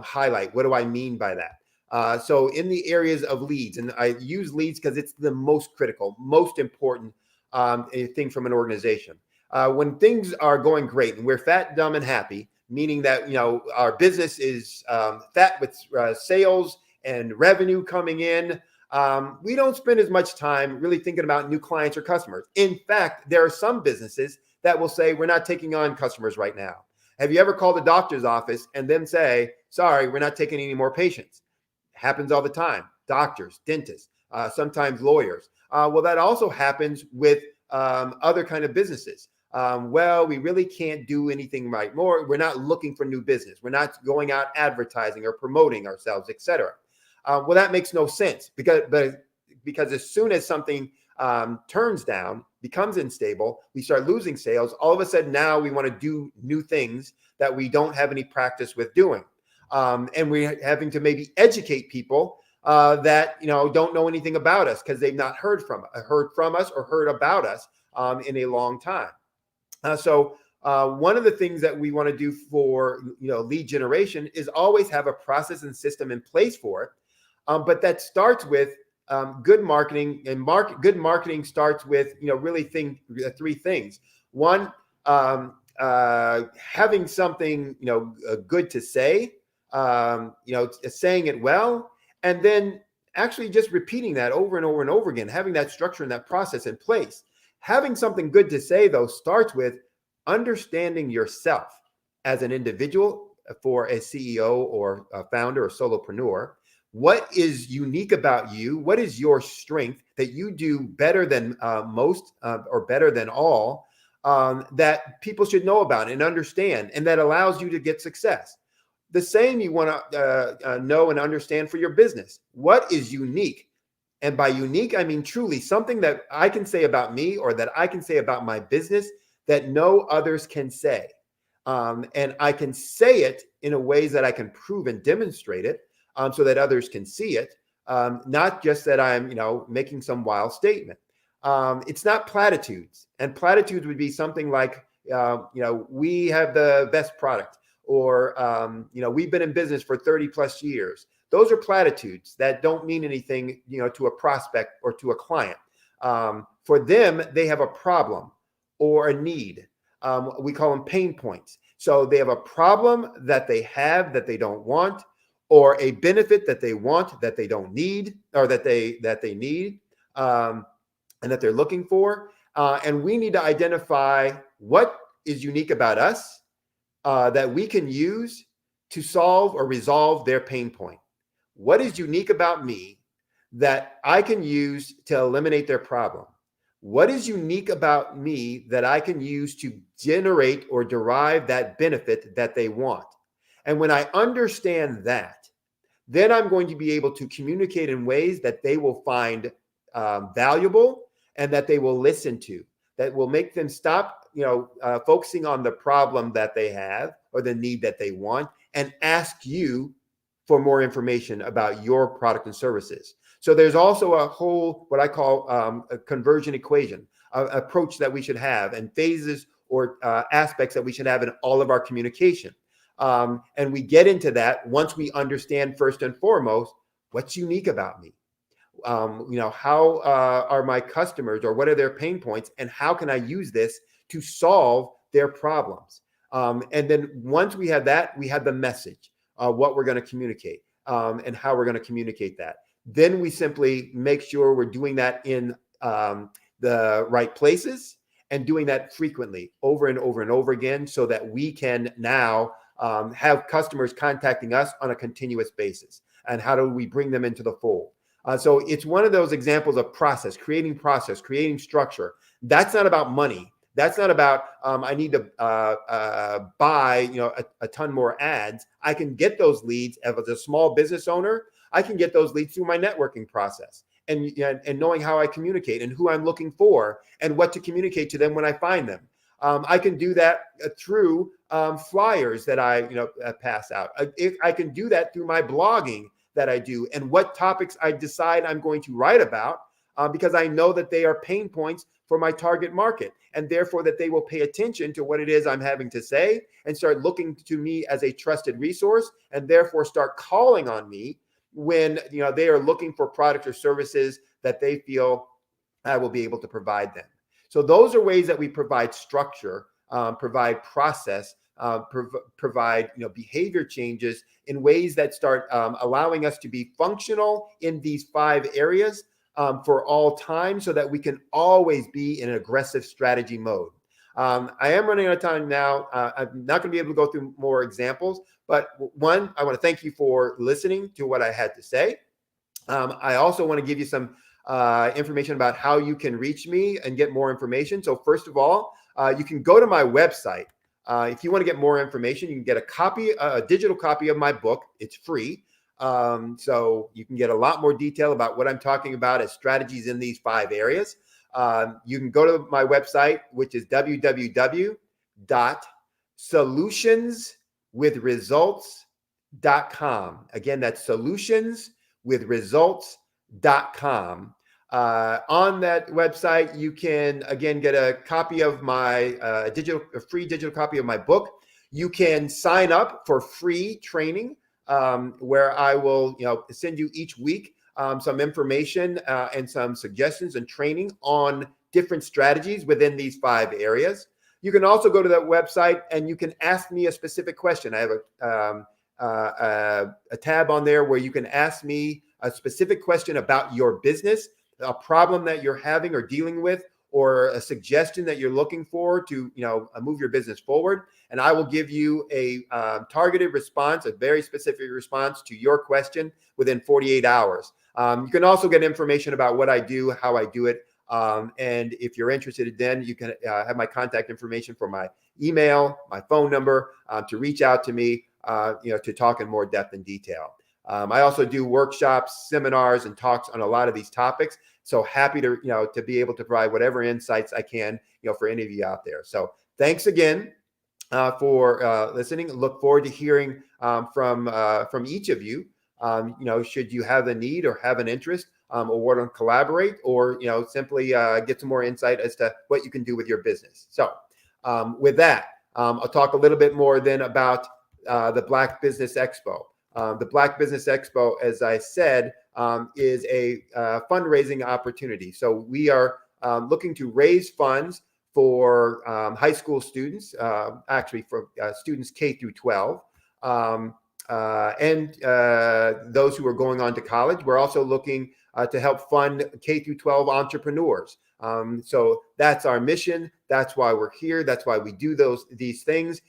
highlight. What do I mean by that? So in the areas of leads, and I use leads because it's the most critical, most important thing from an organization. When things are going great and we're fat, dumb, and happy, meaning that, our business is fat with sales and revenue coming in, we don't spend as much time really thinking about new clients or customers. In fact, there are some businesses that will say, we're not taking on customers right now. Have you ever called a doctor's office and them say, sorry, we're not taking any more patients? Happens all the time. Doctors, dentists, sometimes lawyers. Well, that also happens with other kind of businesses. Well, we really can't do anything right more. We're not looking for new business. We're not going out advertising or promoting ourselves, etc. Well, that makes no sense because as soon as something turns down, becomes unstable, we start losing sales. All of a sudden now we want to do new things that we don't have any practice with doing. And we're having to maybe educate people that don't know anything about us because they've not heard from us or heard about us in a long time. So one of the things that we want to do for lead generation is always have a process and system in place for it. But that starts with good marketing, and good marketing starts with really 3 things. One, having something good to say, saying it well, and then actually just repeating that over and over and over again, having that structure and that process in place. Having something good to say, though, starts with understanding yourself as an individual, for a CEO or a founder or solopreneur. What is unique about you? What is your strength that you do better than most or better than all that people should know about and understand, and that allows you to get success? The same you want to know and understand for your business. What is unique? And by unique, I mean truly something that I can say about me or that I can say about my business that no others can say. And I can say it in a ways that I can prove and demonstrate it so that others can see it, not just that I'm, making some wild statement. It's not platitudes. And platitudes would be something like, we have the best product, or, we've been in business for 30 plus years. Those are platitudes that don't mean anything, to a prospect or to a client. For them, they have a problem or a need. We call them pain points. So they have a problem that they have that they don't want, or a benefit that they want that they don't need, or that they need, and that they're looking for. And we need to identify what is unique about us that we can use to solve or resolve their pain point. What is unique about me that I can use to eliminate their problem? What is unique about me that I can use to generate or derive that benefit that they want? And when I understand that, then I'm going to be able to communicate in ways that they will find valuable and that they will listen to, that will make them stop, focusing on the problem that they have or the need that they want, and ask you for more information about your product and services. So there's also a whole, what I call a conversion equation, approach that we should have, and phases or aspects that we should have in all of our communication. And we get into that once we understand first and foremost, what's unique about me? How are my customers, or what are their pain points, and how can I use this to solve their problems? And then once we have that, we have the message, what we're going to communicate, and how we're going to communicate that. Then we simply make sure we're doing that in the right places, and doing that frequently over and over and over again, so that we can now have customers contacting us on a continuous basis. And how do we bring them into the fold? So it's one of those examples of process, creating structure. That's not about money. That's not about I need to buy a ton more ads. I can get those leads as a small business owner. I can get those leads through my networking process, and knowing how I communicate and who I'm looking for and what to communicate to them when I find them. I can do that through flyers that I pass out. I can do that through my blogging that I do, and what topics I decide I'm going to write about, because I know that they are pain points for my target market, and therefore that they will pay attention to what it is I'm having to say and start looking to me as a trusted resource, and therefore start calling on me when they are looking for products or services that they feel I will be able to provide them. So those are ways that we provide structure, provide process, provide behavior changes in ways that start allowing us to be functional in these 5 areas for all time, so that we can always be in an aggressive strategy mode. I am running out of time now. I'm not going to be able to go through more examples, but one, I want to thank you for listening to what I had to say. I also want to give you some information about how you can reach me and get more information. So first of all, you can go to my website. If you want to get more information, you can get a digital copy of my book. It's free. So you can get a lot more detail about what I'm talking about as strategies in these 5 areas. You can go to my website, which is www.solutionswithresults.com. Again, that's solutionswithresults.com. On that website, you can again get a copy of my free digital copy of my book. You can sign up for free training, where I will send you each week some information and some suggestions and training on different strategies within these 5 areas. You can also go to that website and you can ask me a specific question. I have a tab on there where you can ask me a specific question about your business, a problem that you're having or dealing with, or a suggestion that you're looking for to, move your business forward. And I will give you a targeted response, a very specific response to your question within 48 hours. You can also get information about what I do, how I do it. And if you're interested, then you can have my contact information for my email, my phone number, to reach out to me, to talk in more depth and detail. I also do workshops, seminars, and talks on a lot of these topics. So happy to, to be able to provide whatever insights I can, for any of you out there. So thanks again for listening. Look forward to hearing from each of you. Should you have a need or have an interest, or want to collaborate, or simply get some more insight as to what you can do with your business. So with that, I'll talk a little bit more then about the Black Business Expo. The Black Business Expo, as I said, is a fundraising opportunity. So we are looking to raise funds for high school students, actually for students K through 12, and those who are going on to college. We're also looking to help fund K through 12 entrepreneurs. So that's our mission. That's why we're here. That's why we do these things.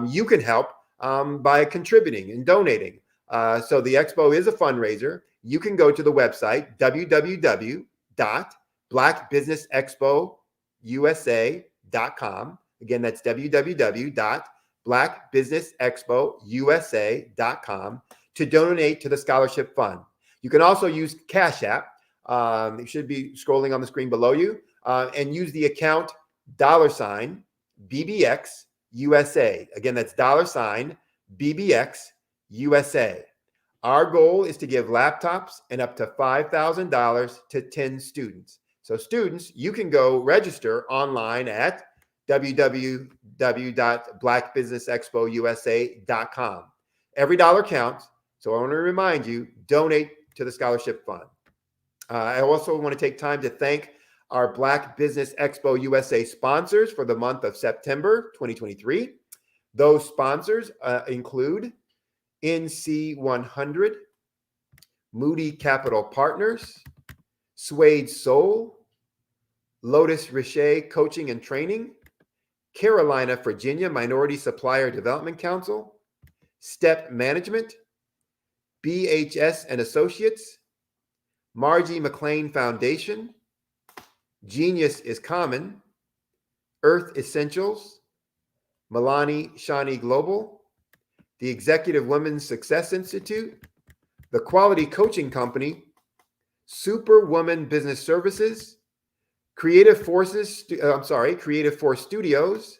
You can help by contributing and donating. So the expo is a fundraiser. You can go to the website, www.blackbusinessexpousa.com. Again, that's www.blackbusinessexpousa.com to donate to the scholarship fund. You can also use Cash App. It should be scrolling on the screen below you, and use the account $BBX USA. Again, that's $BBX USA. Our goal is to give laptops and up to $5,000 to 10 students. So students, you can go register online at www.blackbusinessexpousa.com. Every dollar counts. So I want to remind you, donate to the scholarship fund. I also want to take time to thank our Black Business Expo USA sponsors for the month of September 2023. Those sponsors include NC 100, Moody Capital Partners, Suede Soul, Lotus Richer Coaching and Training, Carolina, Virginia Minority Supplier Development Council, Step Management, BHS and Associates, Margie McLean Foundation, Genius is Common, Earth Essentials, Milani Shani Global, the Executive Women's Success Institute, the Quality Coaching Company, Superwoman Business Services, Creative Force Studios,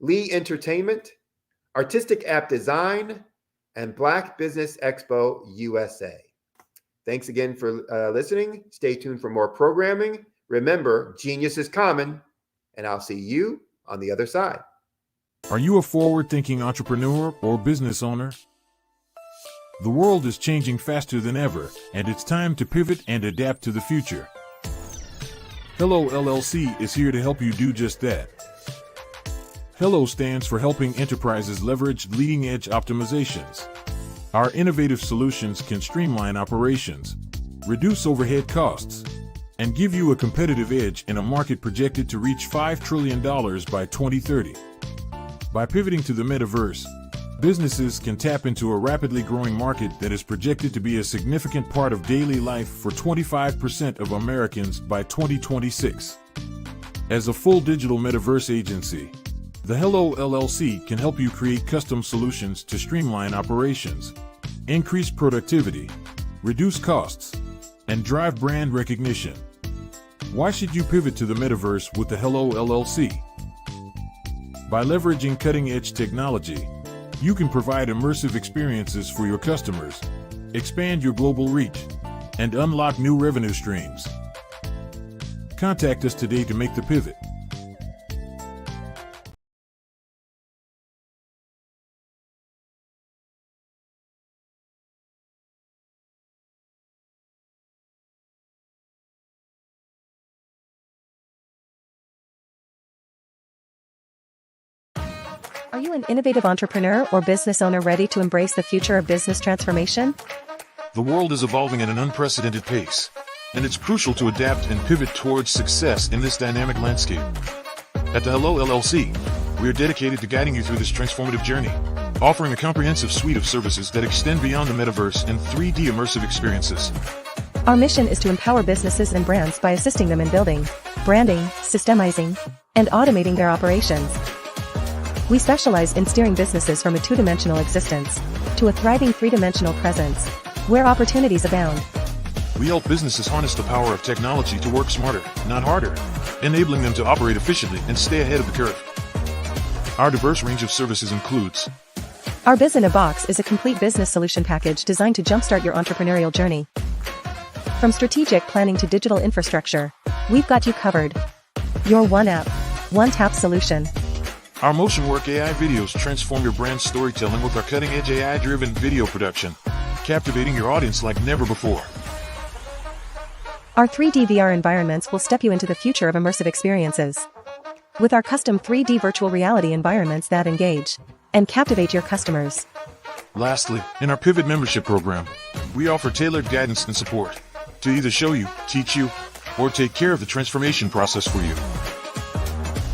Lee Entertainment, Artistic App Design, and Black Business Expo USA. Thanks again for listening. Stay tuned for more programming. Remember, genius is common, and I'll see you on the other side. Are you a forward-thinking entrepreneur or business owner? The world is changing faster than ever, and it's time to pivot and adapt to the future. Hello LLC is here to help you do just that. Hello stands for helping enterprises leverage leading-edge optimizations. Our innovative solutions can streamline operations, reduce overhead costs, and give you a competitive edge in a market projected to reach $5 trillion by 2030. By pivoting to the metaverse, businesses can tap into a rapidly growing market that is projected to be a significant part of daily life for 25% of Americans by 2026. As a full digital metaverse agency, the Hello LLC can help you create custom solutions to streamline operations, increase productivity, reduce costs, and drive brand recognition. Why should you pivot to the metaverse with the Hello LLC? By leveraging cutting-edge technology, you can provide immersive experiences for your customers, expand your global reach, and unlock new revenue streams. Contact us today to make the pivot. Are you an innovative entrepreneur or business owner ready to embrace the future of business transformation? The world is evolving at an unprecedented pace. and it's crucial to adapt and pivot towards success in this dynamic landscape. At the Hello LLC, we are dedicated to guiding you through this transformative journey, offering a comprehensive suite of services that extend beyond the metaverse and 3D immersive experiences. Our mission is to empower businesses and brands by assisting them in building, branding, systemizing, and automating their operations. We specialize in steering businesses from a two-dimensional existence to a thriving three-dimensional presence, where opportunities abound. We help businesses harness the power of technology to work smarter, not harder, enabling them to operate efficiently and stay ahead of the curve. Our diverse range of services includes: Our Biz in a Box is a complete business solution package designed to jumpstart your entrepreneurial journey. From strategic planning to digital infrastructure, we've got you covered. Your one app, one tap solution. Our Motion Work AI videos transform your brand storytelling with our cutting-edge AI-driven video production, captivating your audience like never before. Our 3D VR environments will step you into the future of immersive experiences. With our custom 3D virtual reality environments that engage and captivate your customers. Lastly, in our Pivot membership program, we offer tailored guidance and support to either show you, teach you, or take care of the transformation process for you.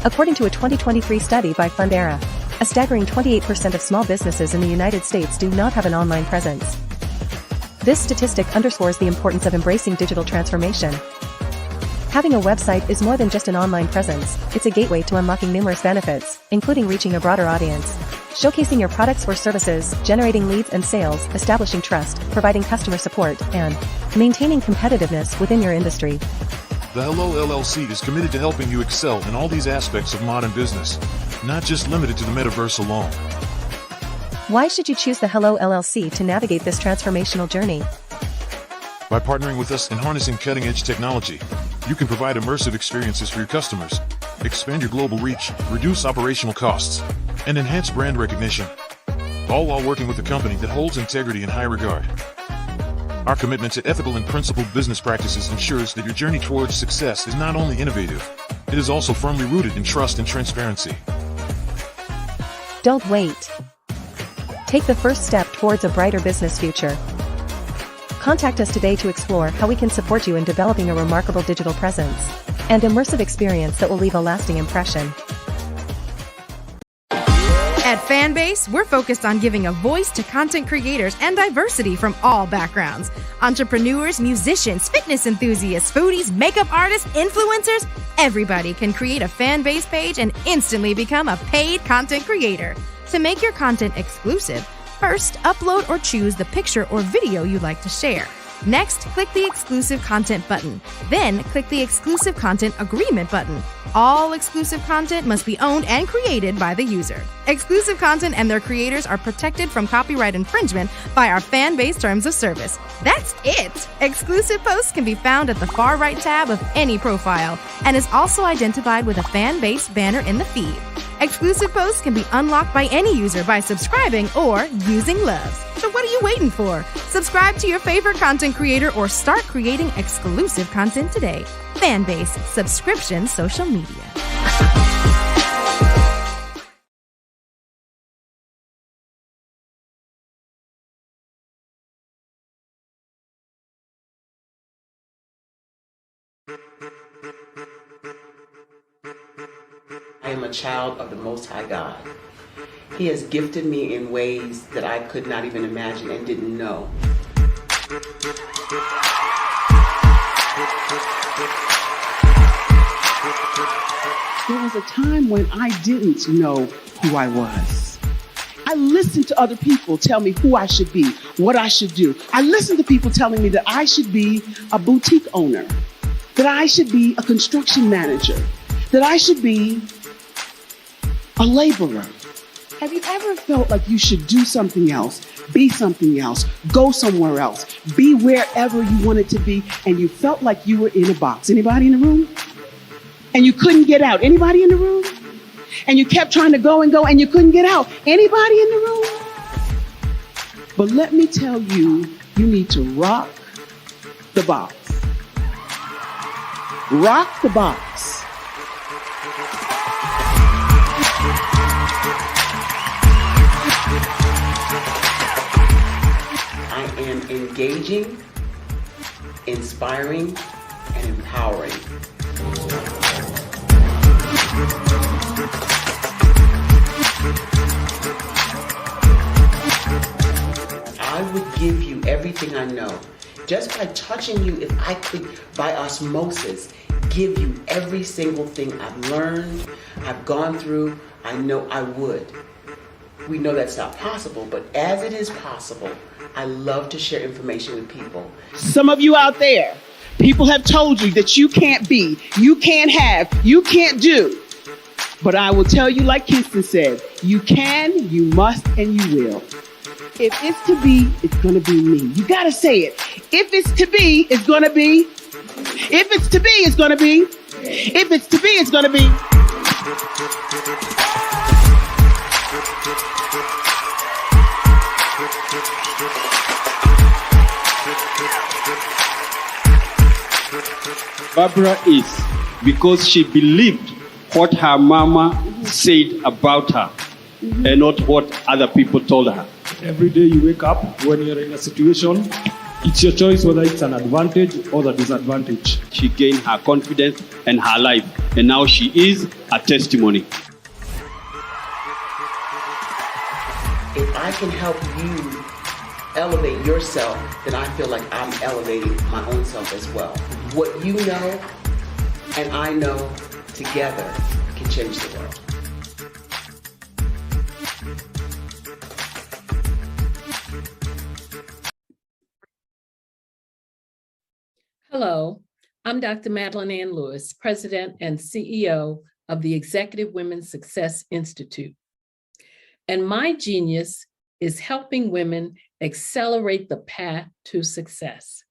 According to a 2023 study by Fundera, a staggering 28% of small businesses in the United States do not have an online presence. This statistic underscores the importance of embracing digital transformation. Having a website is more than just an online presence, it's a gateway to unlocking numerous benefits, including reaching a broader audience, showcasing your products or services, generating leads and sales, establishing trust, providing customer support, and maintaining competitiveness within your industry. The Hello LLC is committed to helping you excel in all these aspects of modern business, not just limited to the metaverse alone. Why should you choose the Hello LLC to navigate this transformational journey? By partnering with us and harnessing cutting-edge technology, you can provide immersive experiences for your customers, expand your global reach, reduce operational costs, and enhance brand recognition, all while working with a company that holds integrity in high regard. Our commitment to ethical and principled business practices ensures that your journey towards success is not only innovative, it is also firmly rooted in trust and transparency. Don't wait. Take the first step towards a brighter business future. Contact us today to explore how we can support you in developing a remarkable digital presence and immersive experience that will leave a lasting impression. At Fanbase, we're focused on giving a voice to content creators and diversity from all backgrounds. Entrepreneurs, musicians, fitness enthusiasts, foodies, makeup artists, influencers, everybody can create a Fanbase page and instantly become a paid content creator. To make your content exclusive, first upload or choose the picture or video you'd like to share. Next, click the exclusive content button. Then click the exclusive content agreement button. All exclusive content must be owned and created by the user. Exclusive content and their creators are protected from copyright infringement by our Fanbase terms of service. That's it! Exclusive posts can be found at the far right tab of any profile and is also identified with a Fanbase banner in the feed. Exclusive posts can be unlocked by any user by subscribing or using Loves. So what are you waiting for? Subscribe to your favorite content creator or start creating exclusive content today. Fanbase, subscription social media. I am a child of the Most High God. He has gifted me in ways that I could not even imagine and didn't know. There was a time when I didn't know who I was. I listened to other people tell me who I should be, what I should do. I listened to people telling me that I should be a boutique owner, that I should be a construction manager, that I should be a laborer. Have you ever felt like you should do something else, be something else, go somewhere else, be wherever you wanted to be, and you felt like you were in a box? Anybody in the room? And you couldn't get out? Anybody in the room? And you kept trying to go and go and you couldn't get out? Anybody in the room? But let me tell you, you need to rock the box. Rock the box. I am engaging inspiring, and empowering. I would give you everything I know. Just by touching you, if I could, by osmosis, give you every single thing I've learned, I've gone through, I know I would. We know that's not possible, but as it is possible, I love to share information with people. Some of you out there, people have told you that you can't be, you can't have, you can't do. But I will tell you, like Kingston said, you can, you must, and you will. If it's to be, it's going to be me. You got to say it. If it's to be, it's going to be. If it's to be, it's going to be. If it's to be, it's going to be. Barbara is because she believed what her mama said about her and not what other people told her. Every day you wake up, when you're in a situation, it's your choice whether it's an advantage or the disadvantage. She gained her confidence and her life, and now she is a testimony. If I can help you elevate yourself, then I feel like I'm elevating my own self as well. What you know and I know together can change the world. Hello, I'm Dr. Madeline Ann Lewis, President and CEO of the Executive Women's Success Institute. And my genius is helping women accelerate the path to success.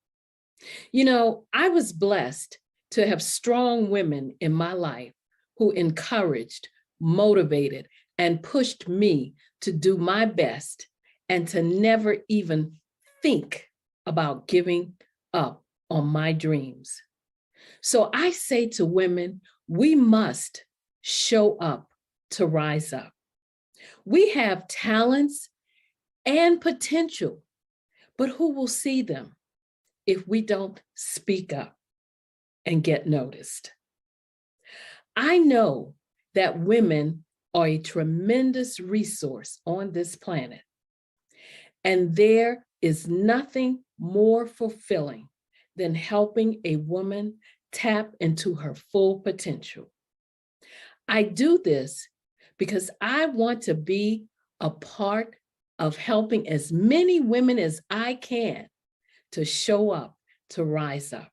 You know, I was blessed to have strong women in my life who encouraged, motivated, and pushed me to do my best and to never even think about giving up on my dreams. So I say to women, we must show up to rise up. We have talents and potential, but who will see them if we don't speak up and get noticed? I know that women are a tremendous resource on this planet, and there is nothing more fulfilling than helping a woman tap into her full potential. I do this because I want to be a part of helping as many women as I can to show up, to rise up.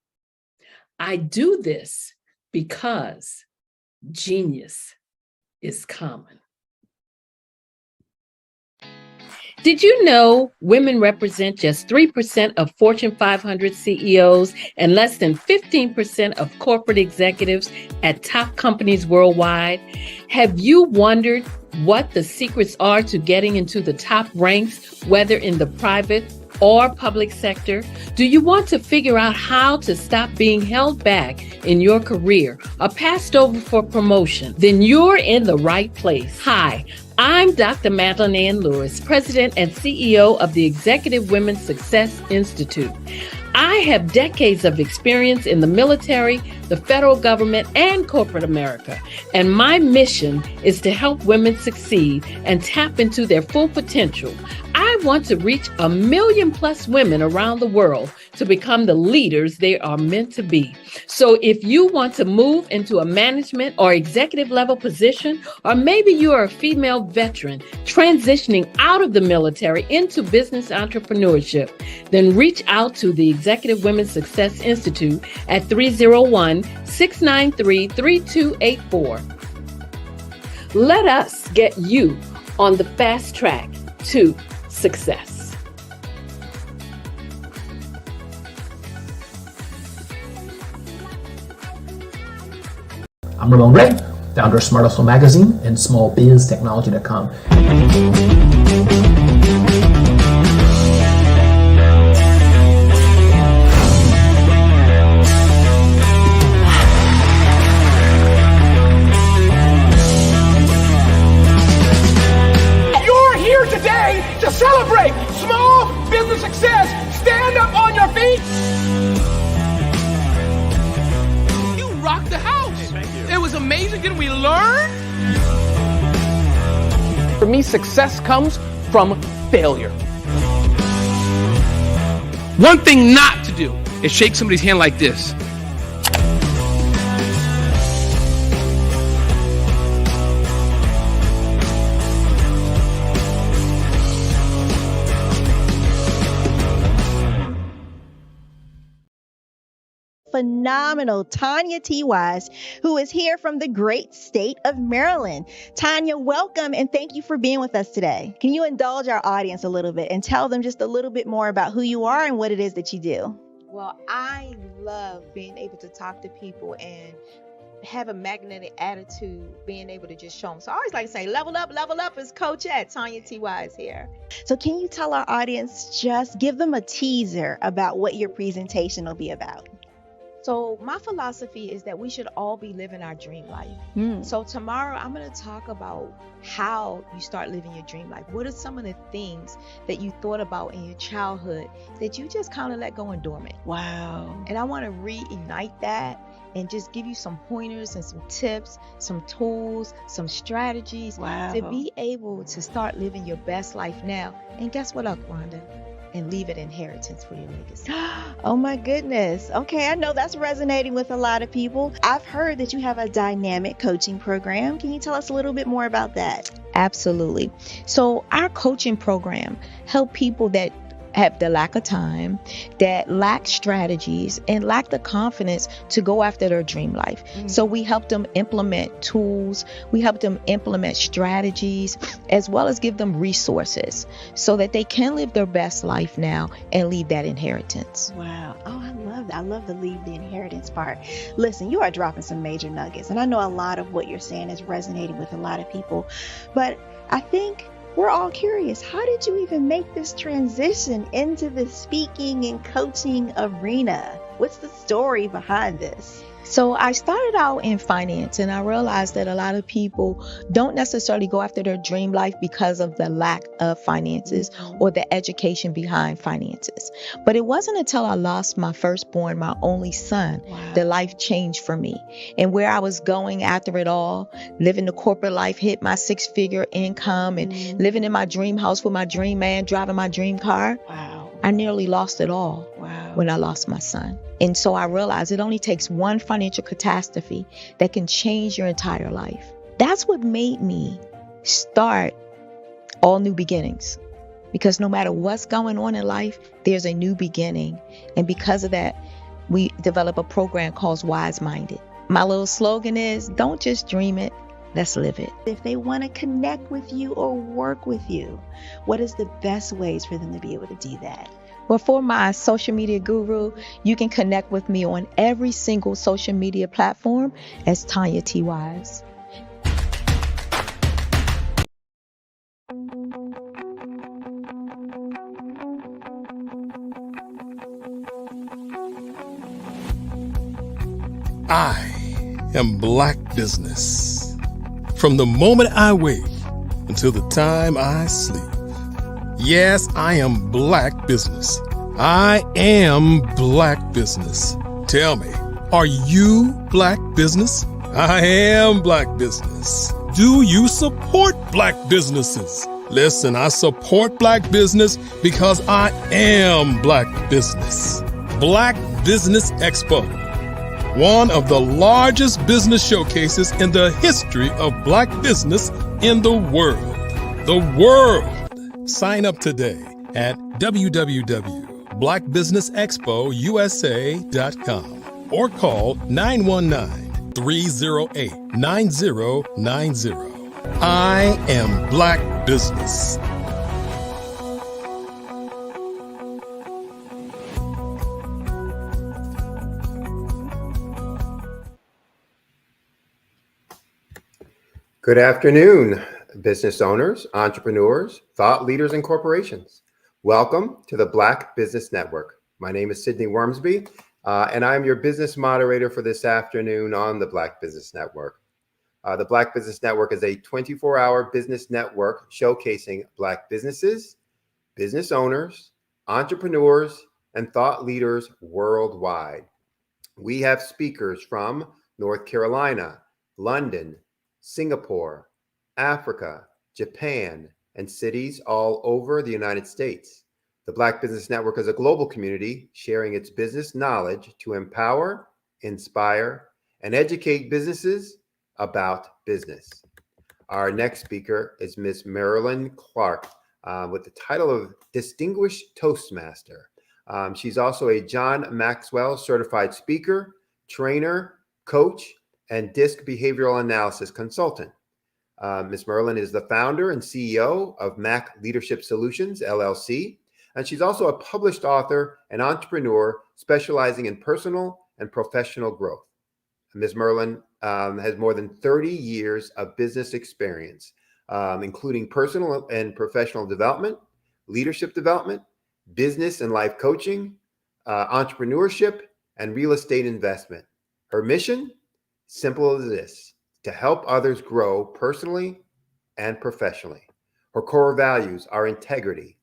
I do this because genius is common. Did you know women represent just 3% of Fortune 500 CEOs and less than 15% of corporate executives at top companies worldwide? Have you wondered what the secrets are to getting into the top ranks, whether in the private or public sector? Do you want to figure out how to stop being held back in your career or passed over for promotion? Then you're in the right place. Hi, I'm Dr. Madeline Ann Lewis, President and CEO of the Executive Women's Success Institute. I have decades of experience in the military, the federal government, and corporate America. And my mission is to help women succeed and tap into their full potential. I want to reach 1 million+ women around the world to become the leaders they are meant to be. So if you want to move into a management or executive level position, or maybe you are a female veteran transitioning out of the military into business entrepreneurship, then reach out to the Executive Women's Success Institute at 301-693-3284. Let us get you on the fast track to success. I'm Ramon Ray, founder of Smart Hustle Magazine and smallbiztechnology.com. You're here today to celebrate small business success. Stand up on your feet. rocked the house. Hey, thank you. It was amazing. Didn't we learn? For me, success comes from failure. One thing not to do is shake somebody's hand like this. Phenomenal Tanya T. Wise, who is here from the great state of Maryland. Tanya, welcome and thank you for being with us today. Can you indulge our audience a little bit and tell them just a little bit more about who you are and what it is that you do? Well, I love being able to talk to people and have a magnetic attitude, being able to just show them. So I always like to say, level up is Coach at Tanya T. Wise here. So can you tell our audience, just give them a teaser about what your presentation will be about? So my philosophy is that we should all be living our dream life. So tomorrow I'm going to talk about how you start living your dream life. What are some of the things that you thought about in your childhood that you just kind of let go and dormant? Wow. And I want to reignite that and just give you some pointers and some tips, some tools, some strategies to be able to start living your best life now. And guess what, Rhonda? And leave an inheritance for your legacy. Oh my goodness. Okay, I know that's resonating with a lot of people. I've heard that you have a dynamic coaching program. Can you tell us a little bit more about that? Absolutely. So our coaching program help people that have the lack of time, that lack strategies, and lack the confidence to go after their dream life. So we help them implement tools, we help them implement strategies, as well as give them resources so that they can live their best life now and leave that inheritance. Wow. Oh, I love that. I love the leave the inheritance part. Listen, you are dropping some major nuggets, and I know a lot of what you're saying is resonating with a lot of people, but I think we're all curious. How did you even make this transition into the speaking and coaching arena? What's the story behind this? So I started out in finance, and I realized that a lot of people don't necessarily go after their dream life because of the lack of finances or the education behind finances. But it wasn't until I lost my firstborn, my only son, that life changed for me. And where I was going after it all, living the corporate life, hit my 6-figure income and living in my dream house with my dream man, driving my dream car. I nearly lost it all when I lost my son. And so I realized it only takes one financial catastrophe that can change your entire life. That's what made me start All New Beginnings. Because no matter what's going on in life, there's a new beginning. And because of that, we develop a program called Wise Minded. My little slogan is, don't just dream it, let's live it. If they want to connect with you or work with you, what is the best ways for them to be able to do that? Well, for my social media guru, you can connect with me on every single social media platform as Tanya T. Wise. I am Black Business. From the moment I wake until the time I sleep. Yes, I am Black Business. I am Black Business. Tell me, are you Black Business? I am Black Business. Do you support Black businesses? Listen, I support Black business because I am Black Business. Black Business Expo, one of the largest business showcases in the history of Black business in the world. The world! Sign up today at www.blackbusinessexpousa.com or call 919-308-9090. I am Black Business. Good afternoon, business owners, entrepreneurs, thought leaders, and corporations. Welcome to the Black Business Network. My name is Sidney Wormsby, and I'm your business moderator for this afternoon on the Black Business Network. The Black Business Network is a 24-hour business network showcasing Black businesses, business owners, entrepreneurs, and thought leaders worldwide. We have speakers from North Carolina, London, Singapore, Africa, Japan, and cities all over the United States. The Black Business Network is a global community sharing its business knowledge to empower, inspire, and educate businesses about business. Our next speaker is Ms. Marilyn Clark with the title of Distinguished Toastmaster. She's also a John Maxwell certified speaker, trainer, coach, and DISC behavioral analysis consultant. Ms. Merlin is the founder and CEO of Mac Leadership Solutions, LLC, and she's also a published author and entrepreneur specializing in personal and professional growth. Ms. Merlin has more than 30 years of business experience, including personal and professional development, leadership development, business and life coaching, entrepreneurship, and real estate investment. Her mission, simple as this, to help others grow personally and professionally. Her core values are integrity,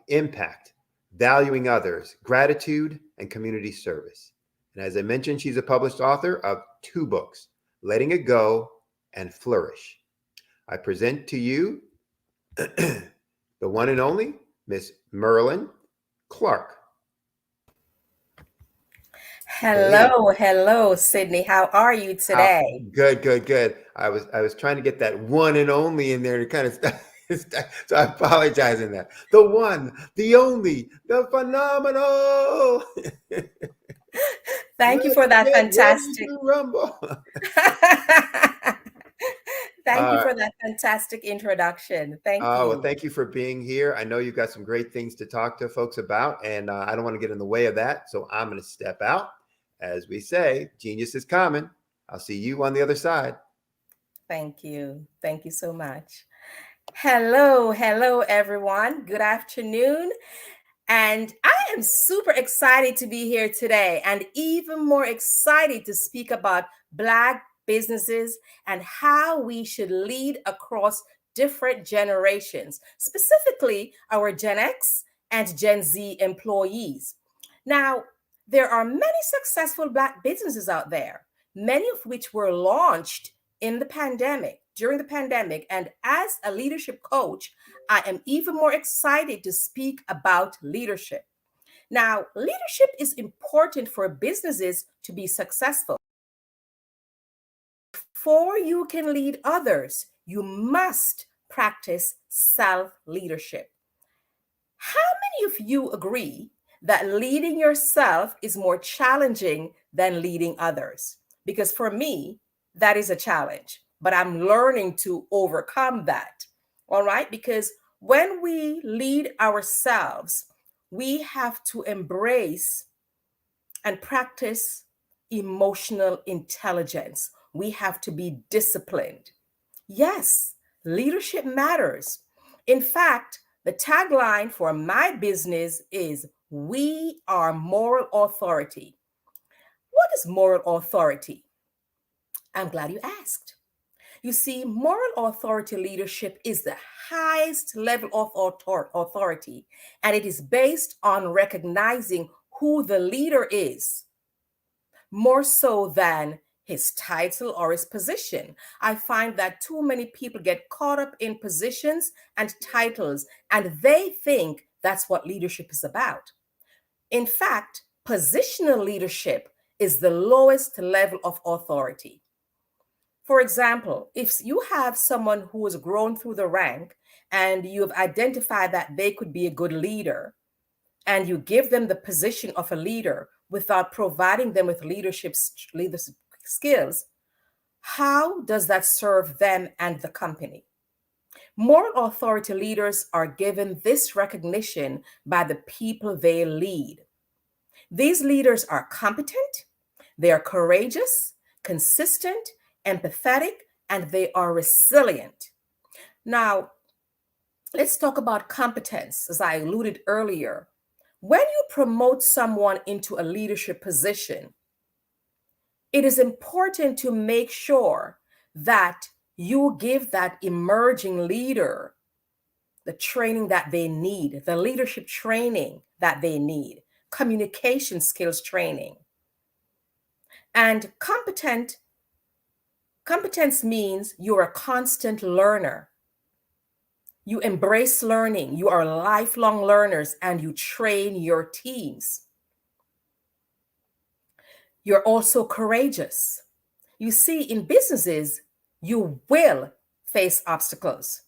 impact, valuing others, gratitude, and community service. And as I mentioned, she's a published author of 2 books, Letting It Go and Flourish. I present to you the one and only Miss Merlin Clark. Hello, Sydney. How are you today? Good. I was trying to get that one and only in there to kind of so I apologize in that. The one, the only, the phenomenal. Thank you for that fantastic. Rumble. Thank you for that fantastic introduction. Thank you. Well, thank you for being here. I know you've got some great things to talk to folks about, and I don't want to get in the way of that. So I'm going to step out. As we say, genius is common. I'll see you on the other side. Thank you. Thank you so much. Hello, everyone. Good afternoon. And I am super excited to be here today, and even more excited to speak about Black businesses and how we should lead across different generations, specifically our Gen X and Gen Z employees. Now, there are many successful Black businesses out there, many of which were launched during the pandemic. And as a leadership coach, I am even more excited to speak about leadership. Now, leadership is important for businesses to be successful. Before you can lead others, you must practice self-leadership. How many of you agree that leading yourself is more challenging than leading others? Because for me, that is a challenge, but I'm learning to overcome that. All right? Because when we lead ourselves, we have to embrace and practice emotional intelligence. We have to be disciplined. Yes, leadership matters. In fact, the tagline for my business is, "We are moral authority." What is moral authority? I'm glad you asked. You see, moral authority leadership is the highest level of authority, and it is based on recognizing who the leader is, more so than his title or his position. I find that too many people get caught up in positions and titles, and they think that's what leadership is about. In fact, positional leadership is the lowest level of authority. For example, if you have someone who has grown through the rank and you've identified that they could be a good leader, and you give them the position of a leader without providing them with leadership skills, how does that serve them and the company? Moral authority leaders are given this recognition by the people they lead. These leaders are competent, they are courageous, consistent, empathetic, and they are resilient. Now, let's talk about competence, as I alluded earlier. When you promote someone into a leadership position, it is important to make sure that you give that emerging leader the training that they need, the leadership training that they need, communication skills training. And competence means you're a constant learner. You embrace learning. You are lifelong learners and you train your teams. You're also courageous. You see, in businesses, you will face obstacles.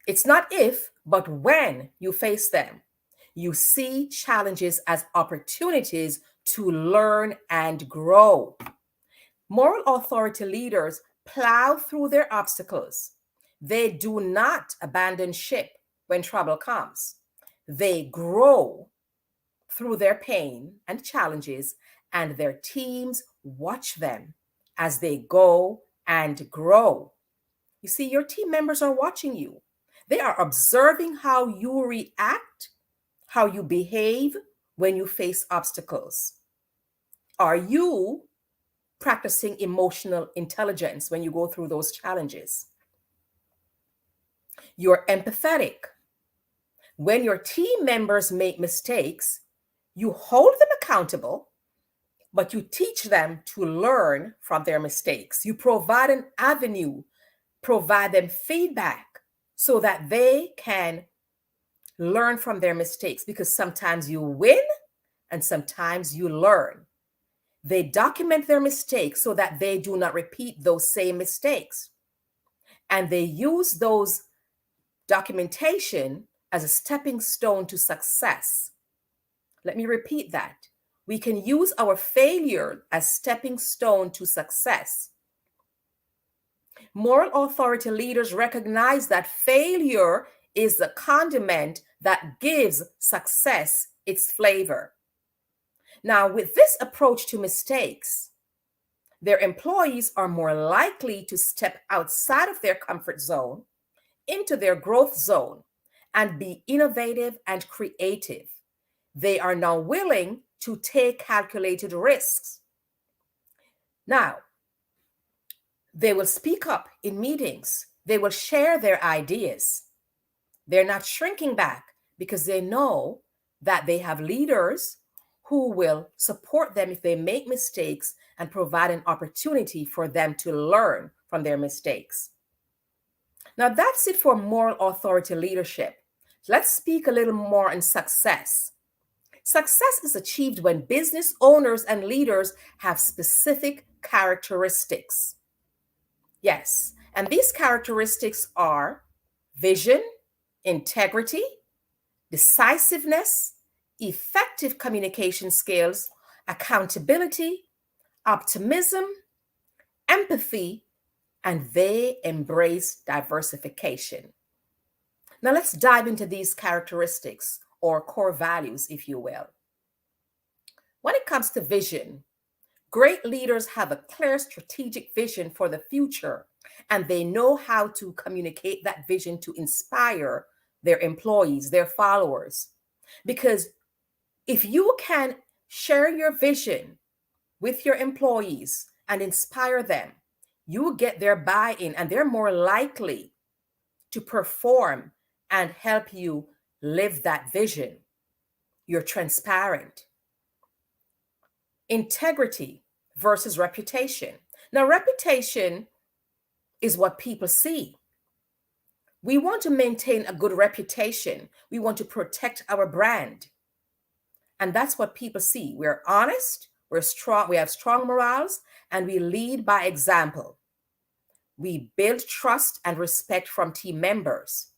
It's not if, but when you face them. You see challenges as opportunities to learn and grow. Moral authority leaders plow through their obstacles. They do not abandon ship when trouble comes. They grow through their pain and challenges, and their teams watch them as they go and grow. You see, your team members are watching you. They are observing how you react, how you behave when you face obstacles. Are you practicing emotional intelligence when you go through those challenges? You're empathetic. When your team members make mistakes, you hold them accountable, but you teach them to learn from their mistakes. You provide an avenue, provide them feedback so that they can learn from their mistakes, because sometimes you win and sometimes you learn. They document their mistakes so that they do not repeat those same mistakes. And they use those documentation as a stepping stone to success. Let me repeat that. We can use our failure as stepping stone to success. Moral authority leaders recognize that failure is the condiment that gives success its flavor. Now, with this approach to mistakes, their employees are more likely to step outside of their comfort zone into their growth zone and be innovative and creative. They are now willing to take calculated risks. Now, they will speak up in meetings. They will share their ideas. They're not shrinking back because they know that they have leaders who will support them if they make mistakes and provide an opportunity for them to learn from their mistakes. Now, that's it for moral authority leadership. Let's speak a little more on success. Success is achieved when business owners and leaders have specific characteristics. Yes, and these characteristics are vision, integrity, decisiveness, effective communication skills, accountability, optimism, empathy, and they embrace diversification. Now let's dive into these characteristics or core values, if you will. When it comes to vision, great leaders have a clear strategic vision for the future, and they know how to communicate that vision to inspire their employees, their followers. Because if you can share your vision with your employees and inspire them, you will get their buy-in and they're more likely to perform and help you live that vision. You're transparent. Integrity versus reputation. Now, reputation is what people see. We want to maintain a good reputation. We want to protect our brand. And that's what people see. We're honest, we're strong, we have strong morals, and we lead by example. We build trust and respect from team members.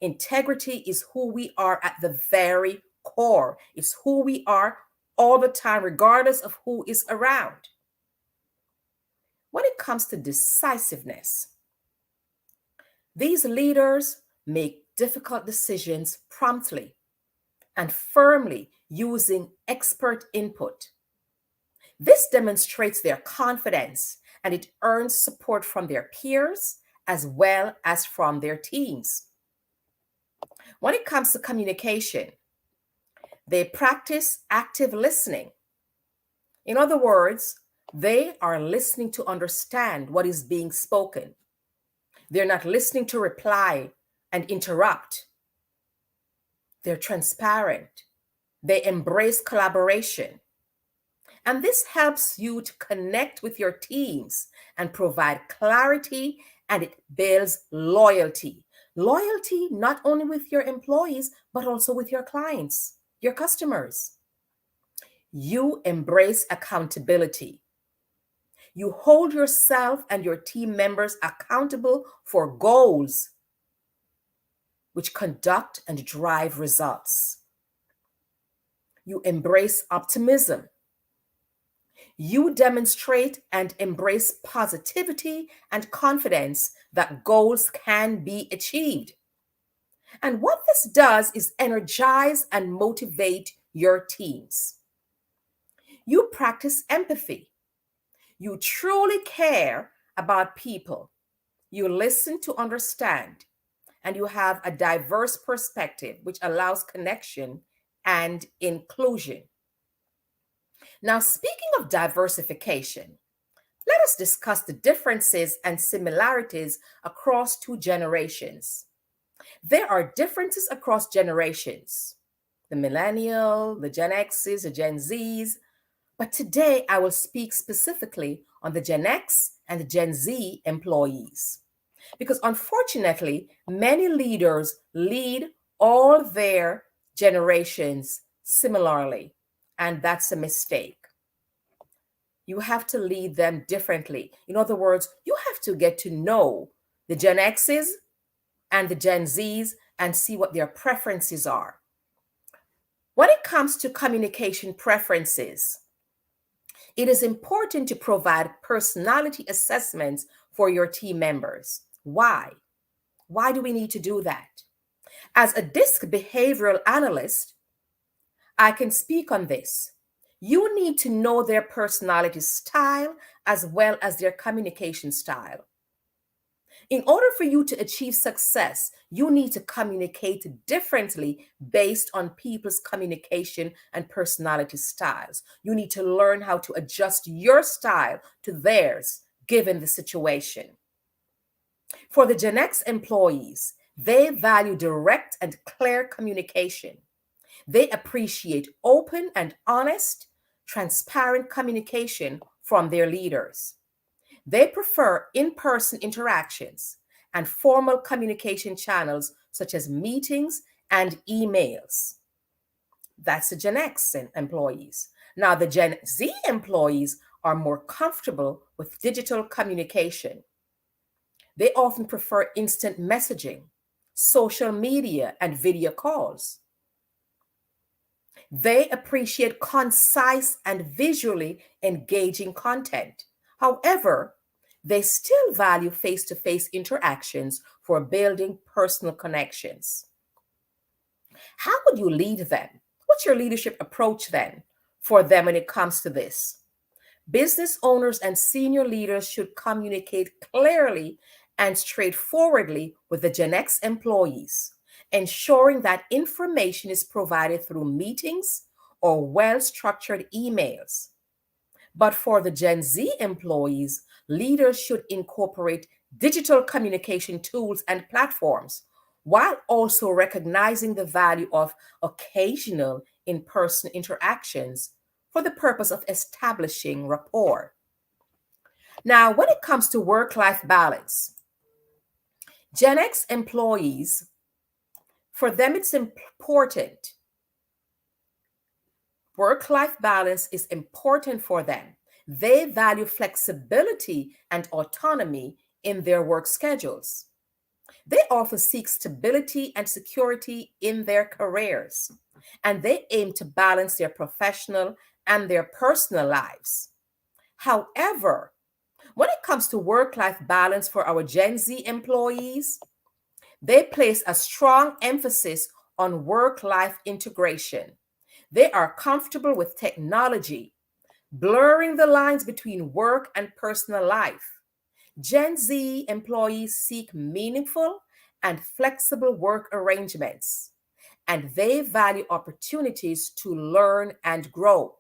Integrity is who we are at the very core. It's who we are all the time, regardless of who is around. When it comes to decisiveness, these leaders make difficult decisions promptly and firmly using expert input. This demonstrates their confidence and it earns support from their peers as well as from their teams. When it comes to communication, they practice active listening. In other words, they are listening to understand what is being spoken. They're not listening to reply and interrupt. They're transparent. They embrace collaboration. And this helps you to connect with your teams and provide clarity, and it builds loyalty. Loyalty not only with your employees, but also with your clients, your customers. You embrace accountability. You hold yourself and your team members accountable for goals which conduct and drive results. You embrace optimism. You demonstrate and embrace positivity and confidence that goals can be achieved. And what this does is energize and motivate your teams. You practice empathy. You truly care about people. You listen to understand, and you have a diverse perspective, which allows connection and inclusion. Now, speaking of diversification, let us discuss the differences and similarities across two generations. There are differences across generations, the millennial, the Gen X's, the Gen Z's, but today I will speak specifically on the Gen X and the Gen Z employees. Because unfortunately, many leaders lead all their generations similarly, and that's a mistake. You have to lead them differently. In other words, you have to get to know the Gen X's and the Gen Z's and see what their preferences are. When it comes to communication preferences, it is important to provide personality assessments for your team members. Why? Why do we need to do that? As a DISC behavioral analyst, I can speak on this. You need to know their personality style as well as their communication style. In order for you to achieve success, you need to communicate differently based on people's communication and personality styles. You need to learn how to adjust your style to theirs given the situation. For the Gen X employees, they value direct and clear communication. They appreciate open and honest, transparent communication from their leaders. They prefer in-person interactions and formal communication channels such as meetings and emails. That's the Gen X employees. Now, the Gen Z employees are more comfortable with digital communication. They often prefer instant messaging, social media, and video calls. They appreciate concise and visually engaging content. However, they still value face-to-face interactions for building personal connections. How would you lead them? What's your leadership approach then for them when it comes to this? Business owners and senior leaders should communicate clearly and straightforwardly with the Gen X employees, ensuring that information is provided through meetings or well-structured emails. But for the Gen Z employees, leaders should incorporate digital communication tools and platforms while also recognizing the value of occasional in-person interactions for the purpose of establishing rapport. Now, when it comes to work-life balance, Gen X employees, for them, it's important. Work-life balance is important for them. They value flexibility and autonomy in their work schedules. They often seek stability and security in their careers, and they aim to balance their professional and their personal lives. However, when it comes to work-life balance for our Gen Z employees, they place a strong emphasis on work-life integration. They are comfortable with technology, blurring the lines between work and personal life. Gen Z employees seek meaningful and flexible work arrangements, and they value opportunities to learn and grow.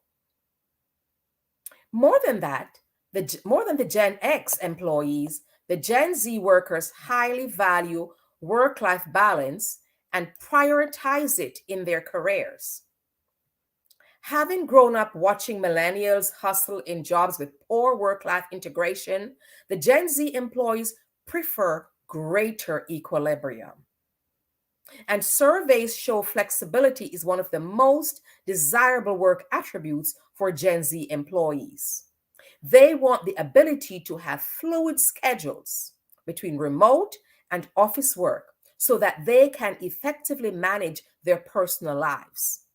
More than that, more than the Gen X employees, the Gen Z workers highly value work-life balance and prioritize it in their careers. Having grown up watching millennials hustle in jobs with poor work-life integration, the Gen Z employees prefer greater equilibrium. And surveys show flexibility is one of the most desirable work attributes for Gen Z employees. They want the ability to have fluid schedules between remote and office work so that they can effectively manage their personal lives.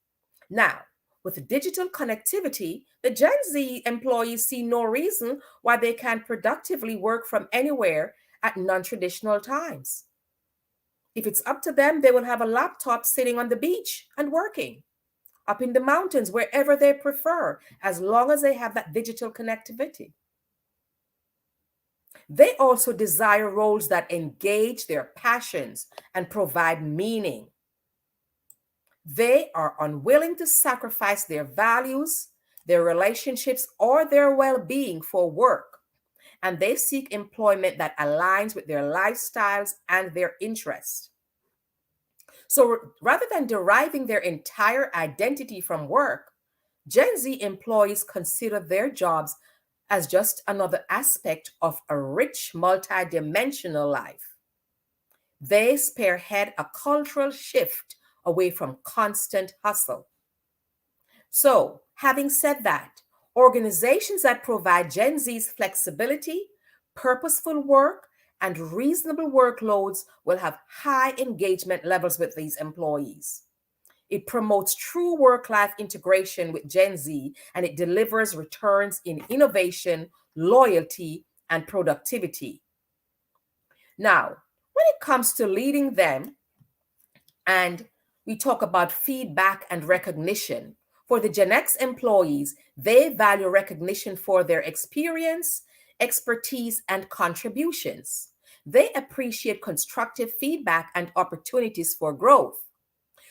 Now, with digital connectivity, the Gen Z employees see no reason why they can't productively work from anywhere at non-traditional times. If it's up to them, they will have a laptop sitting on the beach and working, up in the mountains, wherever they prefer, as long as they have that digital connectivity. They also desire roles that engage their passions and provide meaning. They are unwilling to sacrifice their values, their relationships, or their well-being for work, and they seek employment that aligns with their lifestyles and their interests. So rather than deriving their entire identity from work, Gen Z employees consider their jobs as just another aspect of a rich, multidimensional life. They spearhead a cultural shift away from constant hustle. So, having said that, organizations that provide Gen Z's flexibility, purposeful work, and reasonable workloads will have high engagement levels with these employees. It promotes true work-life integration with Gen Z, and it delivers returns in innovation, loyalty, and productivity. Now, when it comes to leading them, and we talk about feedback and recognition, for the Gen X employees, they value recognition for their experience, expertise, and contributions. They appreciate constructive feedback and opportunities for growth.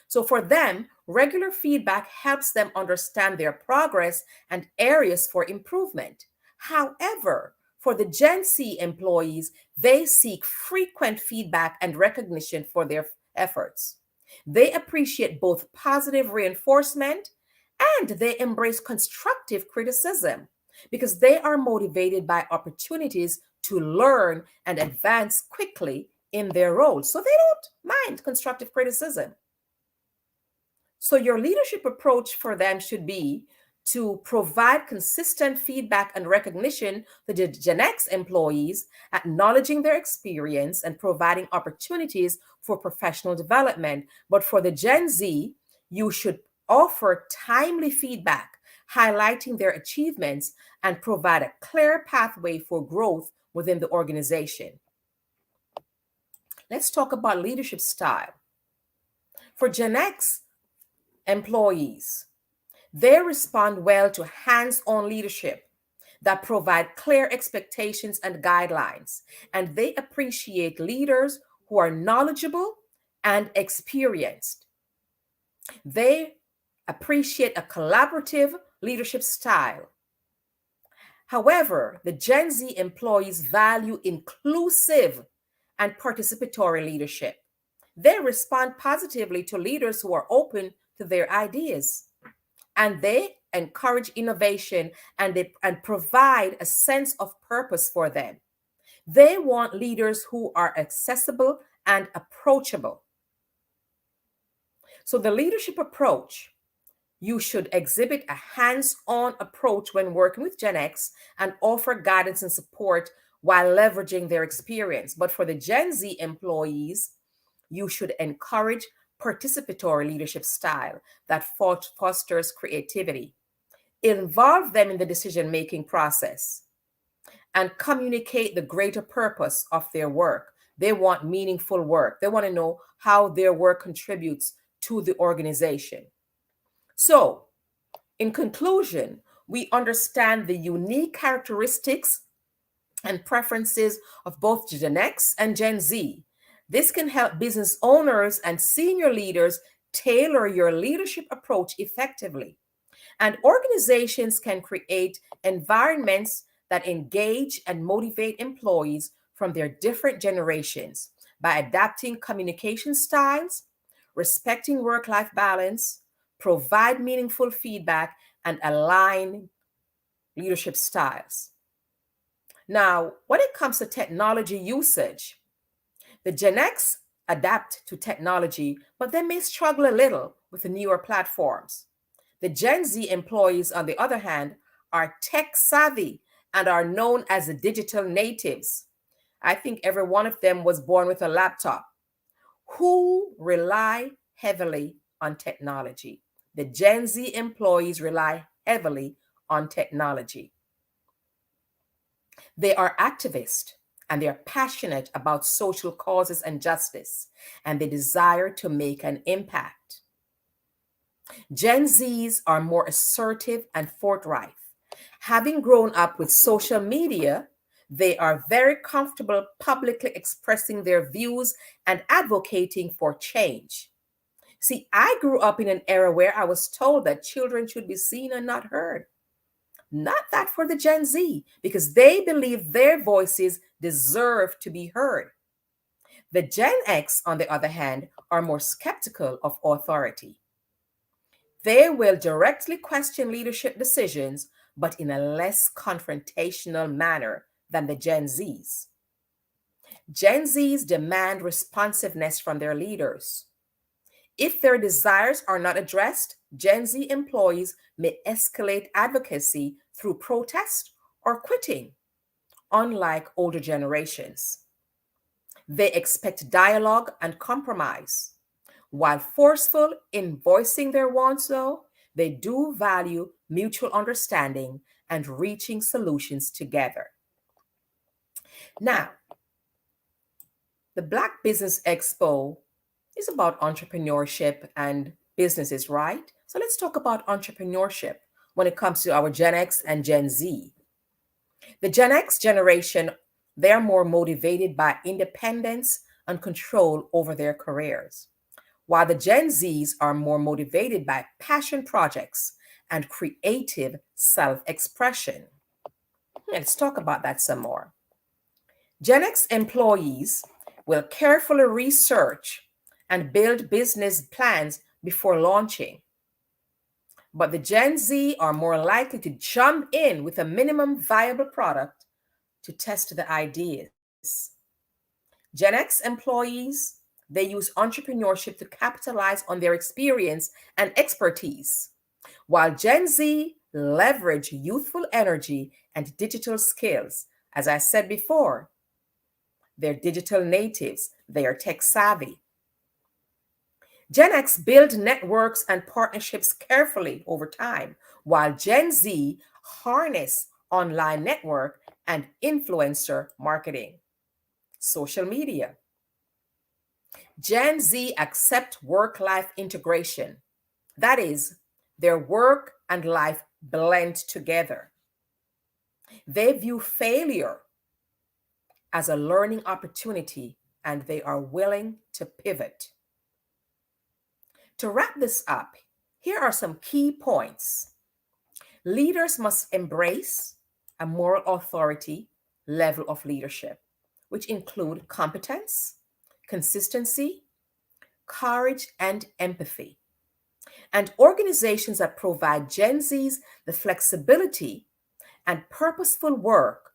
So for them, regular feedback helps them understand their progress and areas for improvement. However, for the Gen Z employees, they seek frequent feedback and recognition for their efforts. They appreciate both positive reinforcement and they embrace constructive criticism because they are motivated by opportunities to learn and advance quickly in their roles. So they don't mind constructive criticism. So your leadership approach for them should be to provide consistent feedback and recognition to the Gen X employees, acknowledging their experience and providing opportunities for professional development. But for the Gen Z, you should offer timely feedback, highlighting their achievements and provide a clear pathway for growth within the organization. Let's talk about leadership style. For Gen X employees, they respond well to hands-on leadership that provide clear expectations and guidelines, and they appreciate leaders who are knowledgeable and experienced. They appreciate a collaborative leadership style. However, the Gen Z employees value inclusive and participatory leadership. They respond positively to leaders who are open to their ideas, and they encourage innovation and provide a sense of purpose for them. They want leaders who are accessible and approachable. So the leadership approach, you should exhibit a hands-on approach when working with Gen X and offer guidance and support while leveraging their experience. But for the Gen Z employees, you should encourage participatory leadership style that fosters creativity. Involve them in the decision-making process and communicate the greater purpose of their work. They want meaningful work. They want to know how their work contributes to the organization. So, in conclusion, we understand the unique characteristics and preferences of both Gen X and Gen Z. This can help business owners and senior leaders tailor your leadership approach effectively. And organizations can create environments that engage and motivate employees from their different generations by adapting communication styles, respecting work-life balance, provide meaningful feedback, and align leadership styles. Now, when it comes to technology usage, the Gen X adapt to technology, but they may struggle a little with the newer platforms. The Gen Z employees, on the other hand, are tech savvy and are known as the digital natives. I think every one of them was born with a laptop, who rely heavily on technology. The Gen Z employees rely heavily on technology. They are activists and they are passionate about social causes and justice, and they desire to make an impact. Gen Zs are more assertive and forthright. Having grown up with social media, they are very comfortable publicly expressing their views and advocating for change. See, I grew up in an era where I was told that children should be seen and not heard. Not that for the Gen Z, because they believe their voices deserve to be heard. The Gen X, on the other hand, are more skeptical of authority. They will directly question leadership decisions, but in a less confrontational manner than the Gen Zs. Gen Zs demand responsiveness from their leaders. If their desires are not addressed, Gen Z employees may escalate advocacy through protest or quitting, unlike older generations. They expect dialogue and compromise. While forceful in voicing their wants, though, they do value mutual understanding and reaching solutions together. Now, the Black Business Expo is about entrepreneurship and businesses, right? So let's talk about entrepreneurship when it comes to our Gen X and Gen Z. The Gen X generation, they're more motivated by independence and control over their careers, while the Gen Zs are more motivated by passion projects and creative self-expression. Let's talk about that some more. Gen X employees will carefully research and build business plans before launching. But the Gen Z are more likely to jump in with a minimum viable product to test the ideas. Gen X employees, they use entrepreneurship to capitalize on their experience and expertise, while Gen Z leverage youthful energy and digital skills. As I said before, they're digital natives, they are tech savvy. Gen X build networks and partnerships carefully over time, while Gen Z harness online network and influencer marketing. Social media. Gen Z accept work-life integration. That is, their work and life blend together. They view failure as a learning opportunity and they are willing to pivot. To wrap this up, here are some key points. Leaders must embrace a moral authority level of leadership, which include competence, consistency, courage, and empathy. And organizations that provide Gen Zs the flexibility and purposeful work,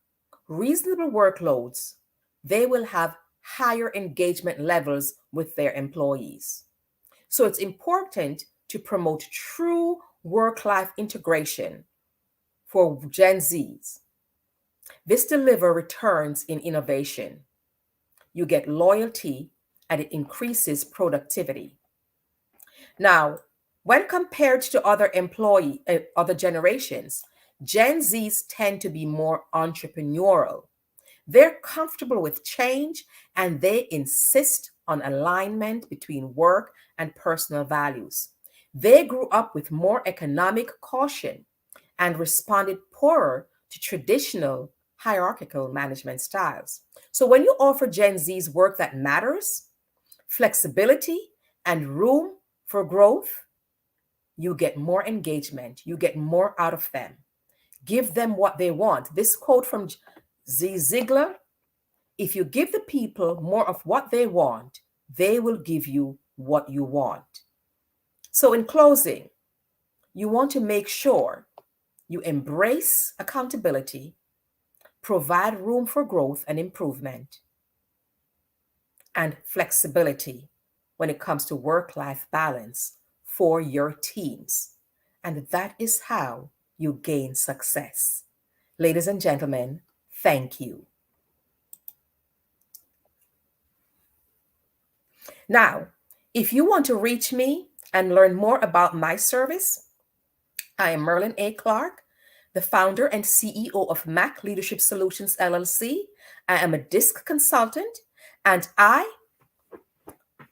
reasonable workloads, they will have higher engagement levels with their employees. So it's important to promote true work-life integration for Gen Zs. This delivers returns in innovation. You get loyalty and it increases productivity. Now, when compared to other generations, Gen Zs tend to be more entrepreneurial. They're comfortable with change and they insist on alignment between work and personal values. They grew up with more economic caution and responded poorer to traditional hierarchical management styles. So when you offer Gen Z's work that matters, flexibility, and room for growth, you get more engagement, you get more out of them. Give them what they want. This quote from Z. Ziegler, if you give the people more of what they want, they will give you what you want. So in closing, you want to make sure you embrace accountability, provide room for growth and improvement, and flexibility when it comes to work-life balance for your teams. And that is how you gain success. Ladies and gentlemen, thank you. Now, if you want to reach me and learn more about my service, I am Merlin A. Clark, the founder and CEO of Mac Leadership Solutions, LLC. I am a DISC consultant, and I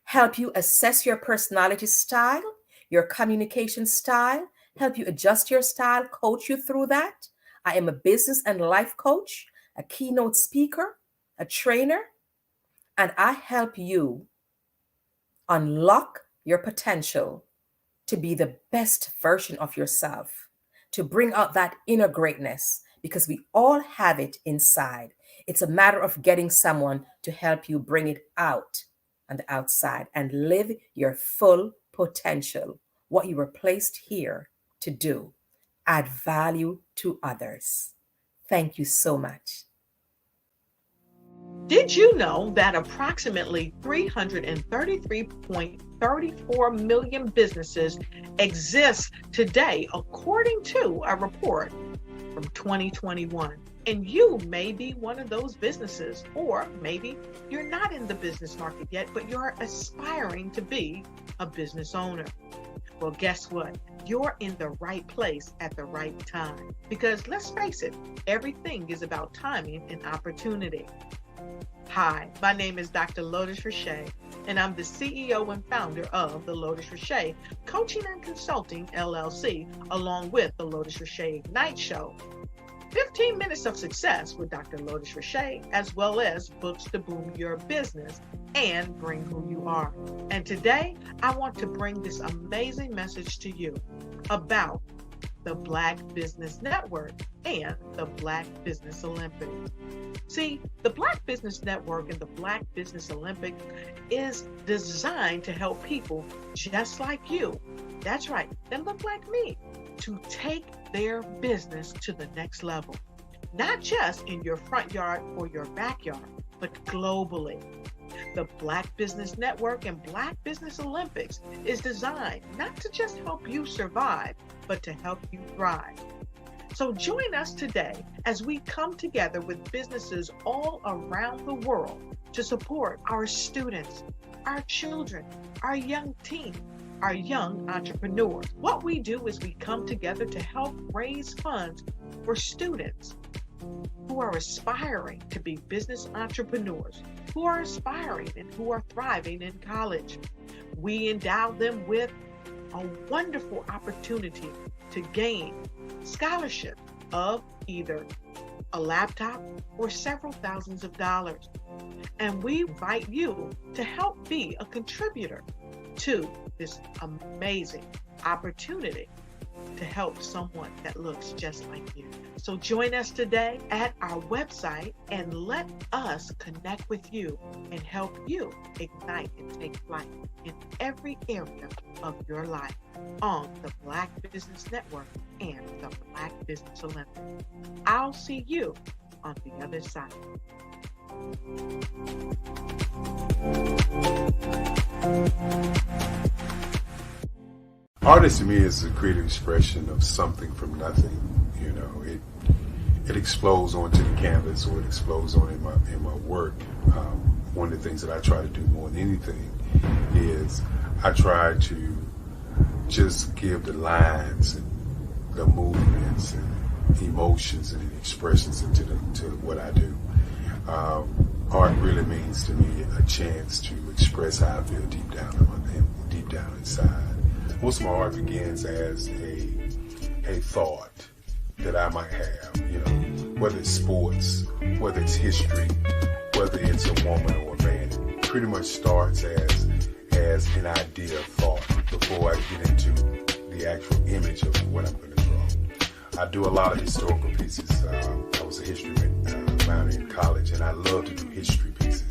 help you assess your personality style, your communication style, help you adjust your style, coach you through that. I am a business and life coach, a keynote speaker, a trainer, and I help you unlock your potential to be the best version of yourself, to bring out that inner greatness, because we all have it inside. It's a matter of getting someone to help you bring it out on the outside and live your full potential, what you were placed here to do, add value to others. Thank you so much. Did you know that approximately 333.34 million businesses exist today, according to a report from 2021? And you may be one of those businesses, or maybe you're not in the business market yet, but you're aspiring to be a business owner. Well, guess what? You're in the right place at the right time. Because let's face it, everything is about timing and opportunity. Hi, my name is Dr. Lotus Richey, and I'm the CEO and founder of the Lotus Richey Coaching and Consulting, LLC, along with the Lotus Richey Ignite Show. 15 minutes of success with Dr. Lotus Richey, as well as books to boom your business and bring who you are. And today, I want to bring this amazing message to you about the Black Business Network and the Black Business Olympics. See, the Black Business Network and the Black Business Olympics is designed to help people just like you, that's right, that look like me, to take their business to the next level. Not just in your front yard or your backyard, but globally. The Black Business Network and Black Business Olympics is designed not to just help you survive, but to help you thrive. So join us today as we come together with businesses all around the world to support our students, our children, our young teens, our young entrepreneurs. What we do is we come together to help raise funds for students who are aspiring to be business entrepreneurs, who are aspiring and who are thriving in college. We endow them with a wonderful opportunity to gain scholarship of either a laptop or several thousands of dollars. And we invite you to help be a contributor to this amazing opportunity to help someone that looks just like you. So join us today at our website and let us connect with you and help you ignite and take flight in every area of your life on the Black Business Network and the Black Business Olympics. I'll see you on the other side. Artist to me is a creative expression of something from nothing. You know, it explodes onto the canvas, or it explodes on in my work. One of the things that I try to do more than anything is I try to just give the lines and the movements and emotions and expressions into what I do. Art really means to me a chance to express how I feel deep down inside. Most of my art begins as a thought that I might have, you know, whether it's sports, whether it's history, whether it's a woman or a man. It pretty much starts as an idea of thought before I get into the actual image of what I'm going to draw. I do a lot of historical pieces. I was a history minor in college, and I love to do history pieces.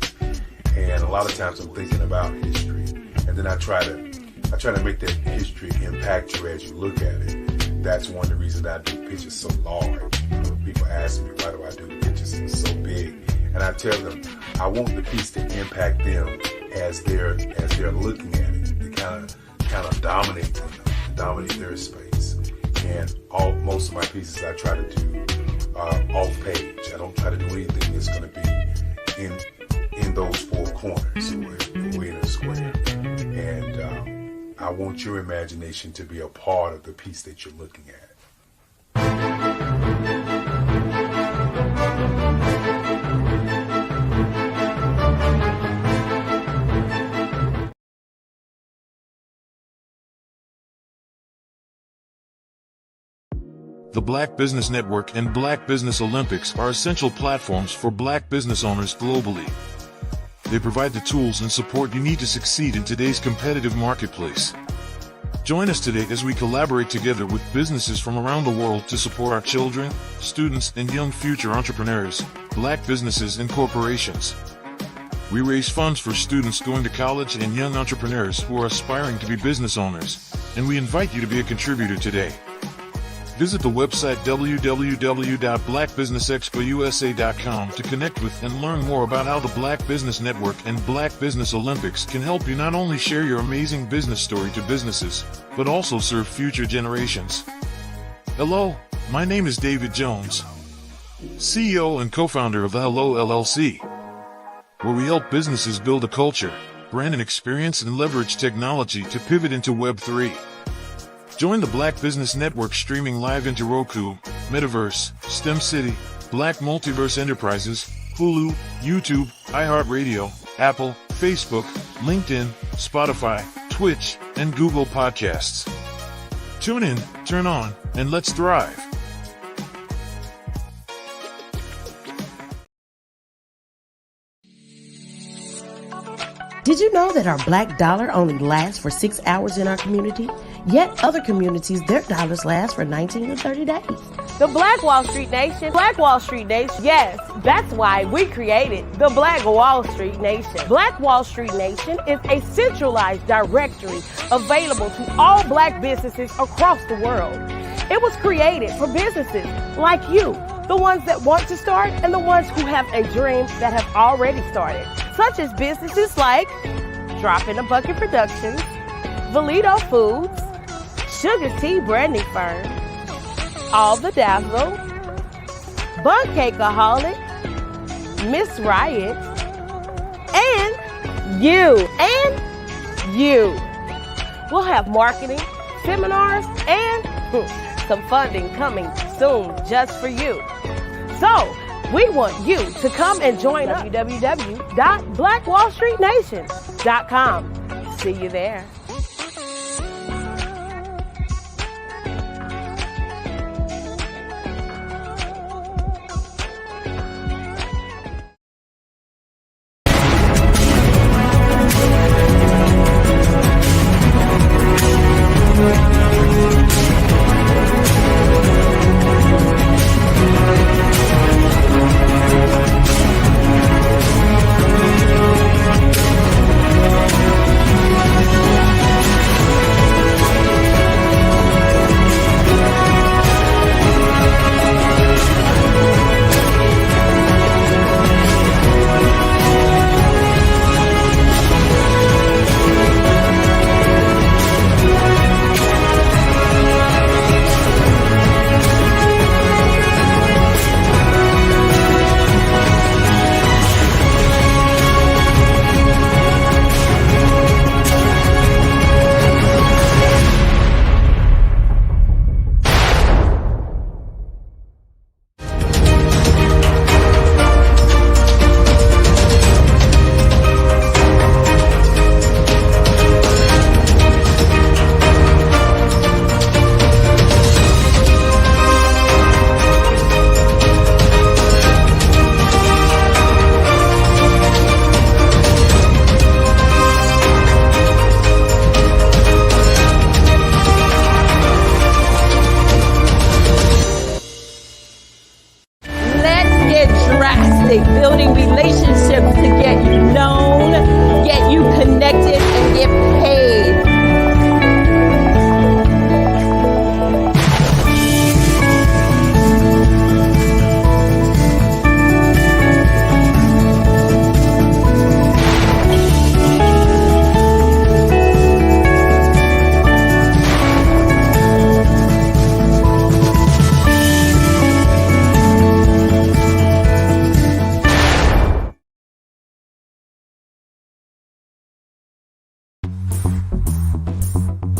And a lot of times I'm thinking about history, and then I try to try to make that history impact you as you look at it. That's one of the reasons I do pictures so large. People ask me, why do I do pictures so big? And I tell them, I want the piece to impact them as they're looking at it, to kind of dominate them, to dominate their space. And most of my pieces I try to do off page. I don't try to do anything that's going to be in those four corners or in a square. And I want your imagination to be a part of the piece that you're looking at. The Black Business Network and Black Business Olympics are essential platforms for Black business owners globally. They provide the tools and support you need to succeed in today's competitive marketplace. Join us today as we collaborate together with businesses from around the world to support our children, students, and young future entrepreneurs, Black businesses and corporations. We raise funds for students going to college and young entrepreneurs who are aspiring to be business owners, and we invite you to be a contributor today. Visit the website www.blackbusinessexpousa.com to connect with and learn more about how the Black Business Network and Black Business Olympics can help you not only share your amazing business story to businesses, but also serve future generations. Hello, my name is David Jones, CEO and co-founder of the Hello LLC, where we help businesses build a culture, brand and experience, and leverage technology to pivot into Web3. Join the Black Business Network streaming live into Roku, Metaverse, STEM City, Black Multiverse Enterprises, Hulu, YouTube, iHeartRadio, Apple, Facebook, LinkedIn, Spotify, Twitch, and Google Podcasts. Tune in, turn on, and let's thrive. Did you know that our black dollar only lasts for 6 hours in our community? Yet other communities, their dollars last for 19 to 30 days. The Black Wall Street Nation. Black Wall Street Nation. Yes, that's why we created the Black Wall Street Nation. Black Wall Street Nation is a centralized directory available to all black businesses across the world. It was created for businesses like you, the ones that want to start and the ones who have a dream that have already started, such as businesses like Drop in a Bucket Productions, Valito Foods, Sugar Tea Branding Firm, All the Dazzle, Bun Cakeaholic, Miss Riot, and you. We'll have marketing, seminars, and some funding coming soon just for you. So, we want you to come and join us at www.blackwallstreetnation.com. See you there. Building relationships to get you known, get you connected, and get paid.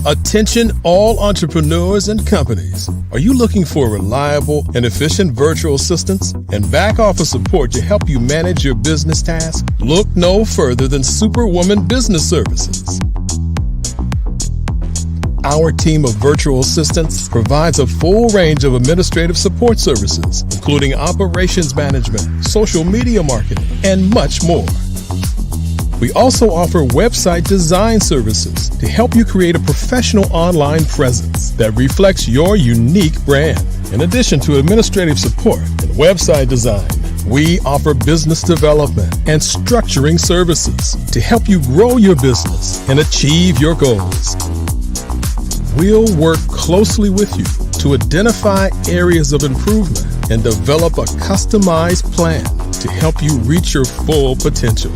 Attention all entrepreneurs and companies. Are you looking for reliable and efficient virtual assistants and back office support to help you manage your business tasks? Look no further than Superwoman Business Services. Our team of virtual assistants provides a full range of administrative support services, including operations management, social media marketing, and much more. We also offer website design services to help you create a professional online presence that reflects your unique brand. In addition to administrative support and website design, we offer business development and structuring services to help you grow your business and achieve your goals. We'll work closely with you to identify areas of improvement and develop a customized plan to help you reach your full potential.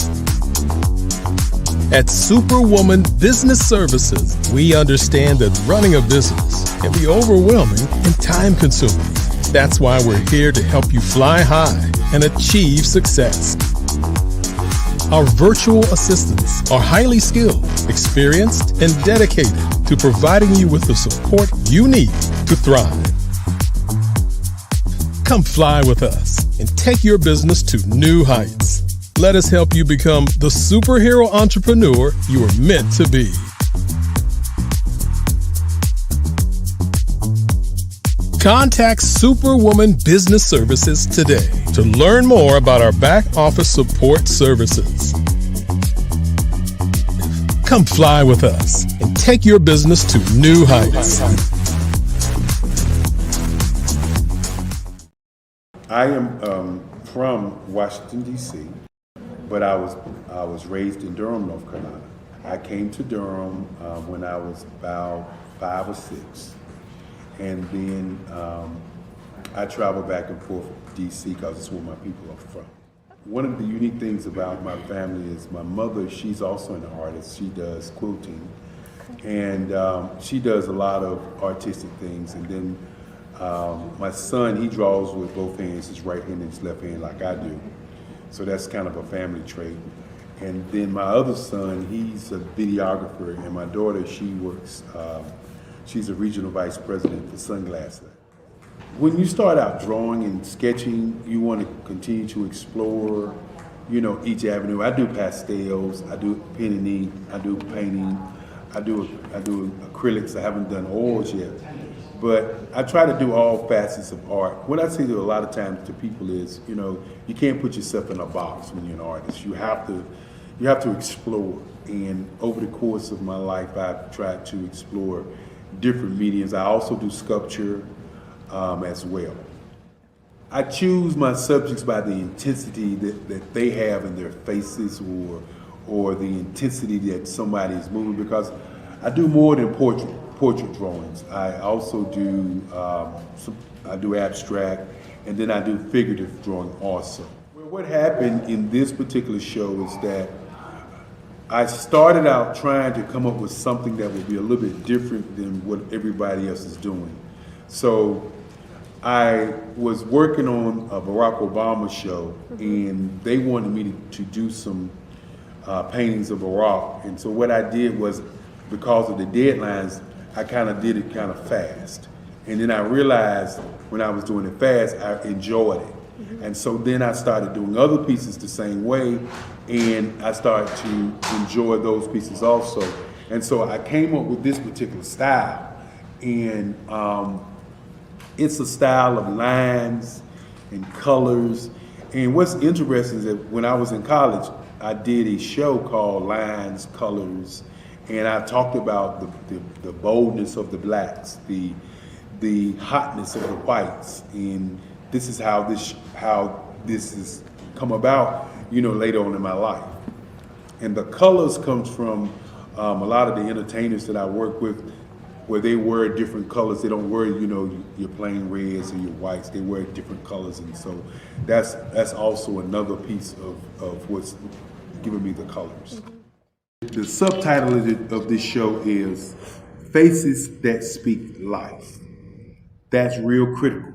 At Superwoman Business Services, we understand that running a business can be overwhelming and time-consuming. That's why we're here to help you fly high and achieve success. Our virtual assistants are highly skilled, experienced, and dedicated to providing you with the support you need to thrive. Come fly with us and take your business to new heights. Let us help you become the superhero entrepreneur you are meant to be. Contact Superwoman Business Services today to learn more about our back office support services. Come fly with us and take your business to new heights. I am from Washington, D.C., but I was raised in Durham, North Carolina. I came to Durham when I was about 5 or 6. And then I traveled back and forth to D.C. because it's where my people are from. One of the unique things about my family is my mother, she's also an artist. She does quilting. And she does a lot of artistic things. And then my son, he draws with both hands, his right hand and his left hand like I do. So that's kind of a family trait. And then my other son, he's a videographer, and my daughter, she works, she's a regional vice president for Sunglasses. When you start out drawing and sketching, you want to continue to explore, each avenue. I do pastels, I do pen and ink, I do painting, I do acrylics. I haven't done oils yet. But I try to do all facets of art. What I say to a lot of times to people is, you can't put yourself in a box when you're an artist. You have to explore. And over the course of my life, I've tried to explore different mediums. I also do sculpture as well. I choose my subjects by the intensity that they have in their faces or the intensity that somebody is moving, because I do more than portrait drawings. I also do I do abstract, and then I do figurative drawing also. Well, what happened in this particular show is that I started out trying to come up with something that would be a little bit different than what everybody else is doing. So I was working on a Barack Obama show, and they wanted me to do some paintings of Barack. And so what I did was, because of the deadlines, I kind of did it kind of fast. And then I realized when I was doing it fast, I enjoyed it. And so then I started doing other pieces the same way, and I started to enjoy those pieces also. And so I came up with this particular style. And it's a style of lines and colors. And what's interesting is that when I was in college, I did a show called Lines, Colors, and I talked about the boldness of the blacks, the hotness of the whites, and this is how this has come about, later on in my life. And the colors comes from a lot of the entertainers that I work with, where they wear different colors. They don't wear, your plain reds or your whites. They wear different colors, and so that's also another piece of what's giving me the colors. The subtitle of this show is Faces That Speak Life. That's real critical.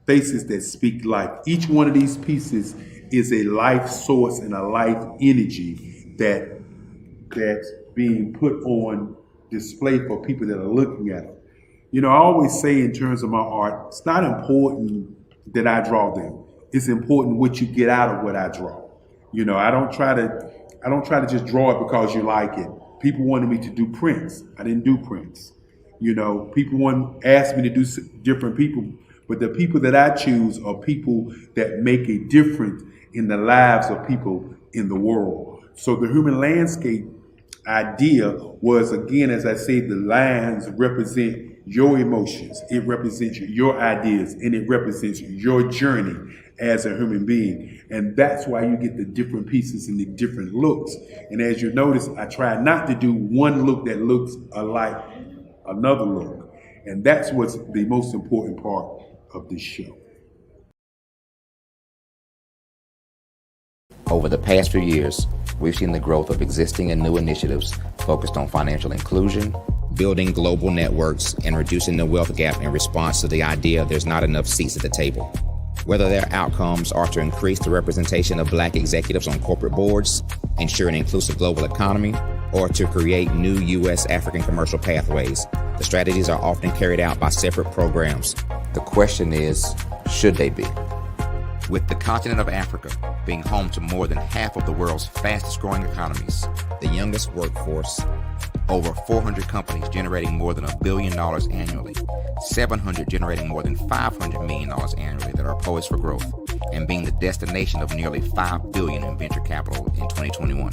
Faces that speak life. Each one of these pieces is a life source and a life energy that's being put on display for people that are looking at them. You know, I always say in terms of my art, it's not important that I draw them. It's important what you get out of what I draw. You know, I don't try to just draw it because you like it. People wanted me to do prints. I didn't do prints. You know, people asked me to do different people, but the people that I choose are people that make a difference in the lives of people in the world. So the human landscape idea was, again, as I say, the lines represent your emotions, it represents your ideas, and it represents your journey as a human being. And that's why you get the different pieces and the different looks. And as you notice, I try not to do one look that looks alike another look. And that's what's the most important part of this show. Over the past few years, we've seen the growth of existing and new initiatives focused on financial inclusion, building global networks, and reducing the wealth gap in response to the idea there's not enough seats at the table. Whether their outcomes are to increase the representation of Black executives on corporate boards, ensure an inclusive global economy, or to create new U.S. African commercial pathways, the strategies are often carried out by separate programs. The question is, should they be? With the continent of Africa being home to more than half of the world's fastest growing economies, the youngest workforce, over 400 companies generating more than $1 billion annually, 700 generating more than $500 million annually that are poised for growth, and being the destination of nearly $5 billion in venture capital in 2021.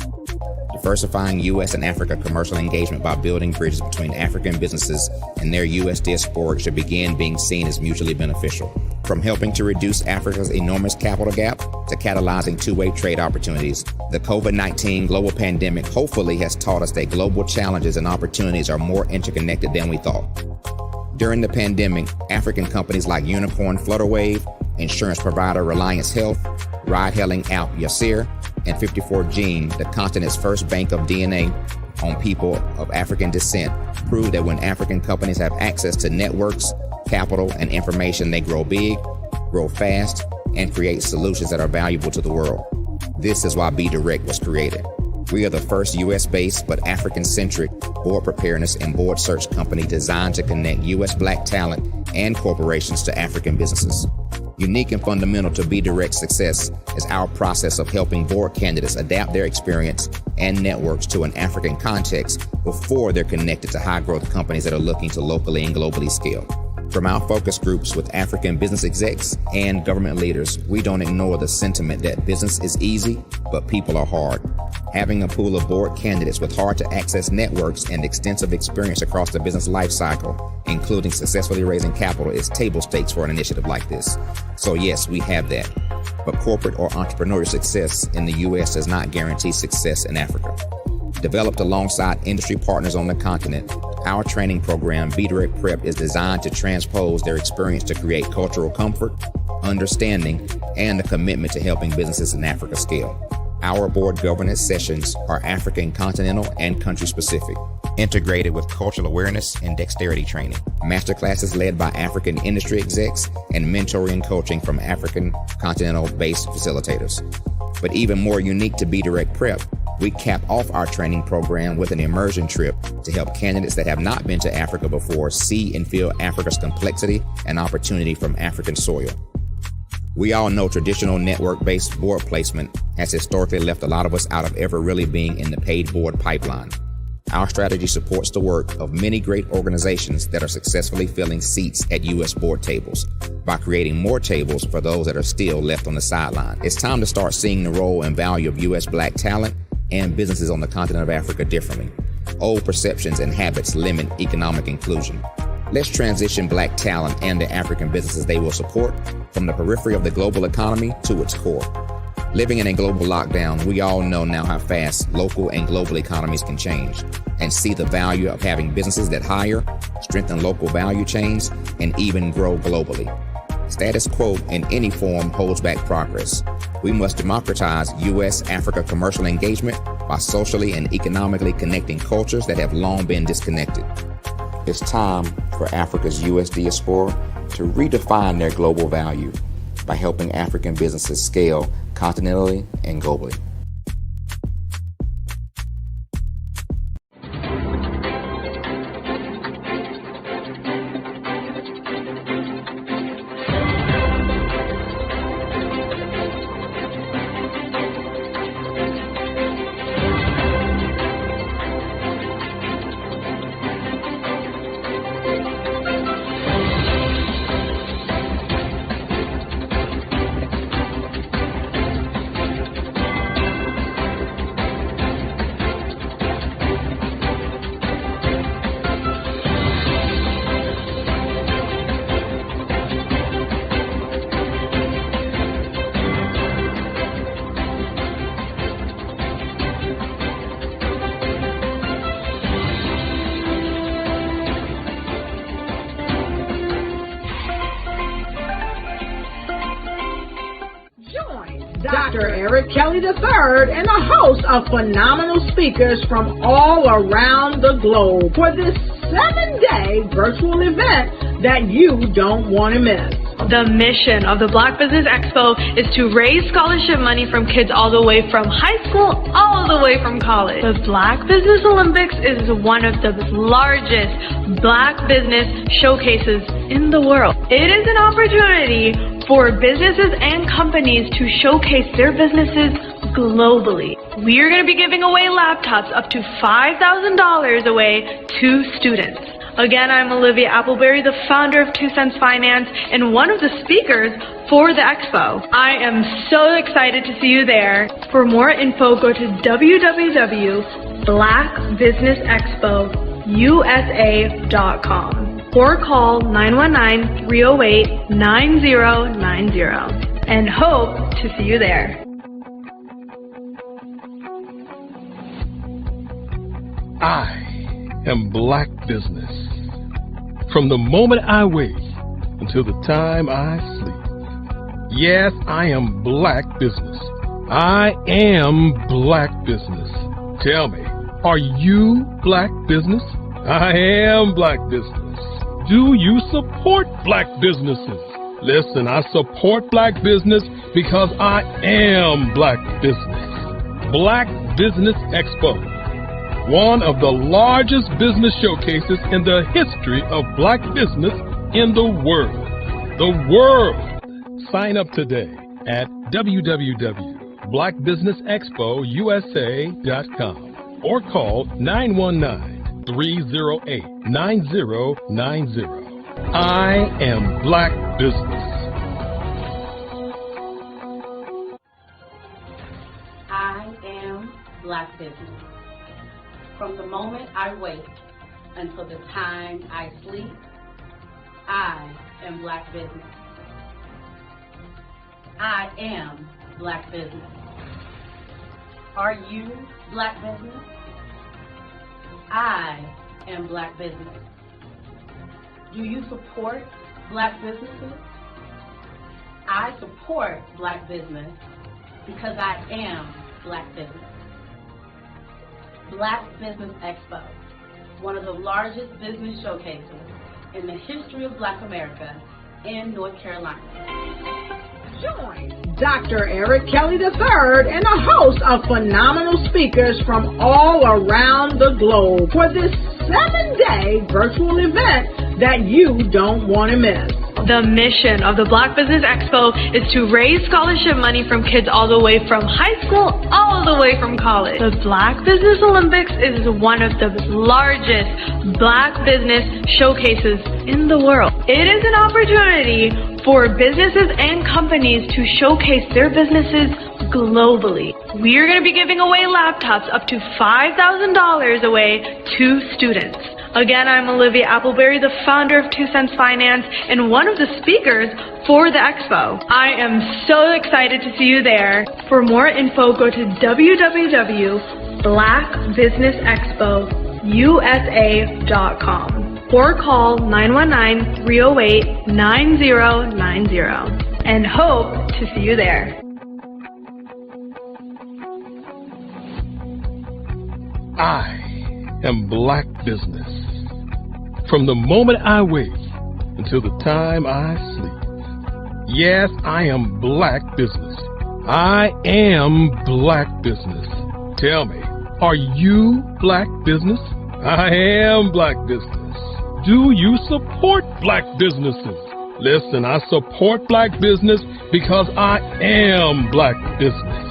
Diversifying U.S. and Africa commercial engagement by building bridges between African businesses and their U.S. diaspora should begin being seen as mutually beneficial. From helping to reduce Africa's enormous capital gap to catalyzing two-way trade opportunities, the COVID-19 global pandemic hopefully has taught us that global challenges and opportunities are more interconnected than we thought. During the pandemic, African companies like Unicorn Flutterwave, insurance provider Reliance Health, ride-hailing app Yasir, and 54Gene, the continent's first bank of DNA on people of African descent, proved that when African companies have access to networks, capital, and information, they grow big, grow fast, and create solutions that are valuable to the world. This is why Be Direct was created. We are the first U.S.-based but African-centric board preparedness and board search company designed to connect U.S. Black talent and corporations to African businesses. Unique and fundamental to Be Direct's success is our process of helping board candidates adapt their experience and networks to an African context before they're connected to high-growth companies that are looking to locally and globally scale. From our focus groups with African business execs and government leaders, we don't ignore the sentiment that business is easy, but people are hard. Having a pool of board candidates with hard-to-access networks and extensive experience across the business lifecycle, including successfully raising capital, is table stakes for an initiative like this. So yes, we have that. But corporate or entrepreneurial success in the U.S. does not guarantee success in Africa. Developed alongside industry partners on the continent, our training program, Be Direct Prep, is designed to transpose their experience to create cultural comfort, understanding, and a commitment to helping businesses in Africa scale. Our board governance sessions are African, continental, and country-specific, integrated with cultural awareness and dexterity training, masterclasses led by African industry execs, and mentoring and coaching from African continental-based facilitators. But even more unique to Be Direct Prep, we cap off our training program with an immersion trip to help candidates that have not been to Africa before see and feel Africa's complexity and opportunity from African soil. We all know traditional network-based board placement has historically left a lot of us out of ever really being in the paid board pipeline. Our strategy supports the work of many great organizations that are successfully filling seats at U.S. board tables by creating more tables for those that are still left on the sideline. It's time to start seeing the role and value of U.S. Black talent and businesses on the continent of Africa differently. Old perceptions and habits limit economic inclusion. Let's transition Black talent and the African businesses they will support from the periphery of the global economy to its core. Living in a global lockdown, we all know now how fast local and global economies can change, and see the value of having businesses that hire, strengthen local value chains, and even grow globally. Status quo in any form holds back progress. We must democratize U.S.-Africa commercial engagement by socially and economically connecting cultures that have long been disconnected. It's time for Africa's U.S. diaspora to redefine their global value by helping African businesses scale continentally and globally. Dr. Eric Kelly III and a host of phenomenal speakers from all around the globe for this 7-day virtual event that you don't want to miss. The mission of the Black Business Expo is to raise scholarship money from kids all the way from high school all the way from college. The Black Business Olympics is one of the largest Black business showcases in the world. It is an opportunity for businesses and companies to showcase their businesses globally. We are going to be giving away laptops up to $5,000 away to students. Again, I'm Olivia Appleberry, the founder of 2 Cents Finance and one of the speakers for the expo. I am so excited to see you there. For more info, go to www.blackbusinessexpousa.com or call 919-308-9090 and hope to see you there. I am Black Business. From the moment I wake until the time I sleep. Yes, I am Black Business. I am Black Business. Tell me, are you Black Business? I am Black Business. Do you support Black businesses? Listen, I support Black business because I am Black Business. Black Business Expo, one of the largest business showcases in the history of Black business in the world. The world! Sign up today at www.blackbusinessexpousa.com or call 919-308-9090. I am Black Business. I am Black Business. From the moment I wake until the time I sleep, I am Black Business. I am Black Business. Are you Black Business? I am Black Business. Do you support Black businesses? I support Black business because I am Black Business. Black Business Expo, one of the largest business showcases in the history of Black America in North Carolina. Join Dr. Eric Kelly III and a host of phenomenal speakers from all around the globe for this 7-day virtual event that you don't want to miss. The mission of the Black Business Expo is to raise scholarship money from kids all the way from high school all the way from college. The Black Business Olympics is one of the largest Black business showcases in the world. It is an opportunity for businesses and companies to showcase their businesses globally. We are going to be giving away laptops up to $5,000 away to students. Again, I'm Olivia Appleberry, the founder of 2 Cents Finance and one of the speakers for the expo. I am so excited to see you there. For more info, go to www.blackbusinessexpousa.com or call 919-308-9090 and hope to see you there. I am Black Business. From the moment I wake until the time I sleep. Yes, I am Black Business. I am Black Business. Tell me, are you Black Business? I am Black Business. Do you support Black businesses? Listen, I support Black business because I am Black Business.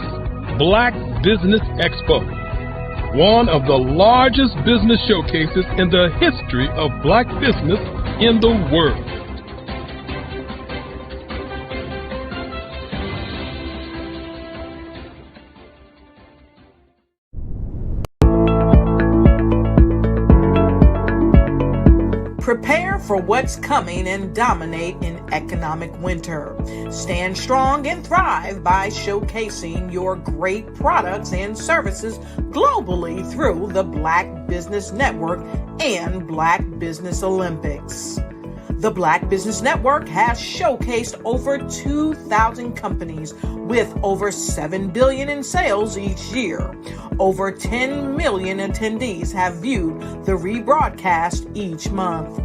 Black Business Expo, one of the largest business showcases in the history of Black business in the world. Prepare for what's coming and dominate in economic winter. Stand strong and thrive by showcasing your great products and services globally through the Black Business Network and Black Business Olympics. The Black Business Network has showcased over 2,000 companies with over $7 billion in sales each year. Over 10 million attendees have viewed the rebroadcast each month.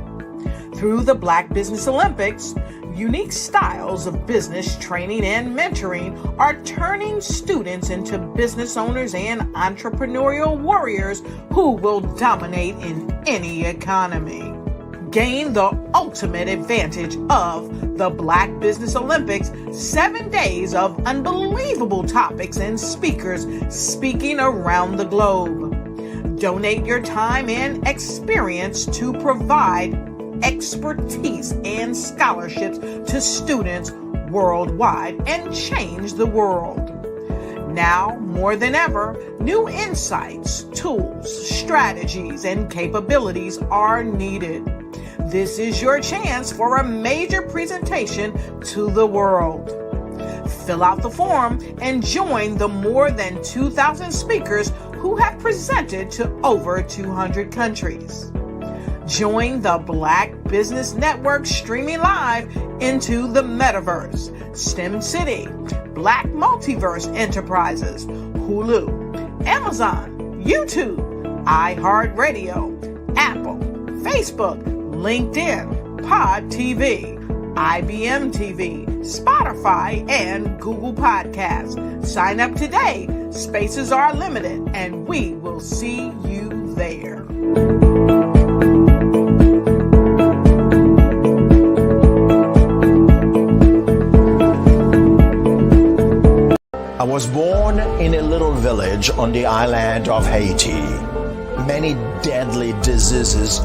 Through the Black Business Olympics, unique styles of business training and mentoring are turning students into business owners and entrepreneurial warriors who will dominate in any economy. Gain the ultimate advantage of the Black Business Olympics, 7 days of unbelievable topics and speakers speaking around the globe. Donate your time and experience to provide expertise and scholarships to students worldwide and change the world. Now, more than ever, new insights, tools, strategies, and capabilities are needed. This is your chance for a major presentation to the world. Fill out the form and join the more than 2,000 speakers who have presented to over 200 countries. Join the Black Business Network streaming live into the Metaverse, STEM City, Black Multiverse Enterprises, Hulu, Amazon, YouTube, iHeartRadio, Apple, Facebook, LinkedIn, Pod TV, IBM TV, Spotify, and Google Podcasts. Sign up today. Spaces are limited, and we will see you there. I was born in a little village on the island of Haiti. Many deadly diseases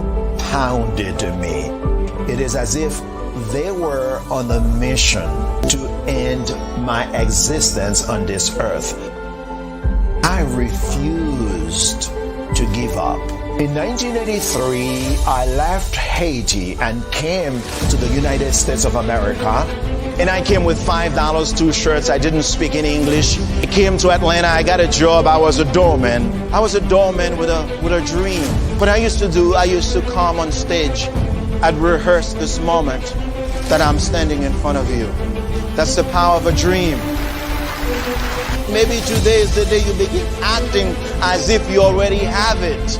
pounded me. It is as if they were on a mission to end my existence on this earth. I refused to give up. In 1983, I left Haiti and came to the United States of America. And I came with $5, 2 shirts. I didn't speak any English. I came to Atlanta. I got a job. I was a doorman. I was a doorman with a dream. What I used to come on stage. I'd rehearse this moment that I'm standing in front of you. That's the power of a dream. Maybe today is the day you begin acting as if you already have it.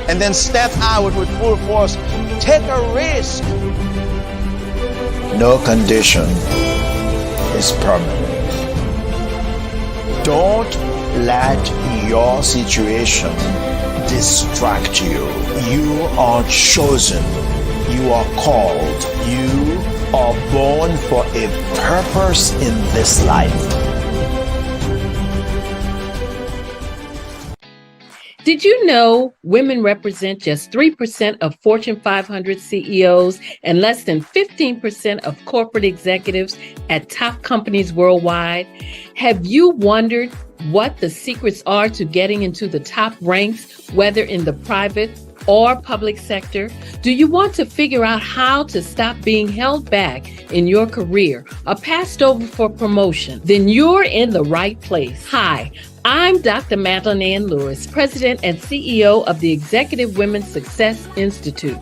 And then step out with full force. Take a risk. No condition is permanent. Don't let your situation distract you. You are chosen. You are called. You are born for a purpose in this life. Did you know women represent just 3% of Fortune 500 CEOs and less than 15% of corporate executives at top companies worldwide? Have you wondered what the secrets are to getting into the top ranks, whether in the private or public sector? Do you want to figure out how to stop being held back in your career or passed over for promotion? Then you're in the right place. Hi, I'm Dr. Madeline Ann Lewis, President and CEO of the Executive Women's Success Institute.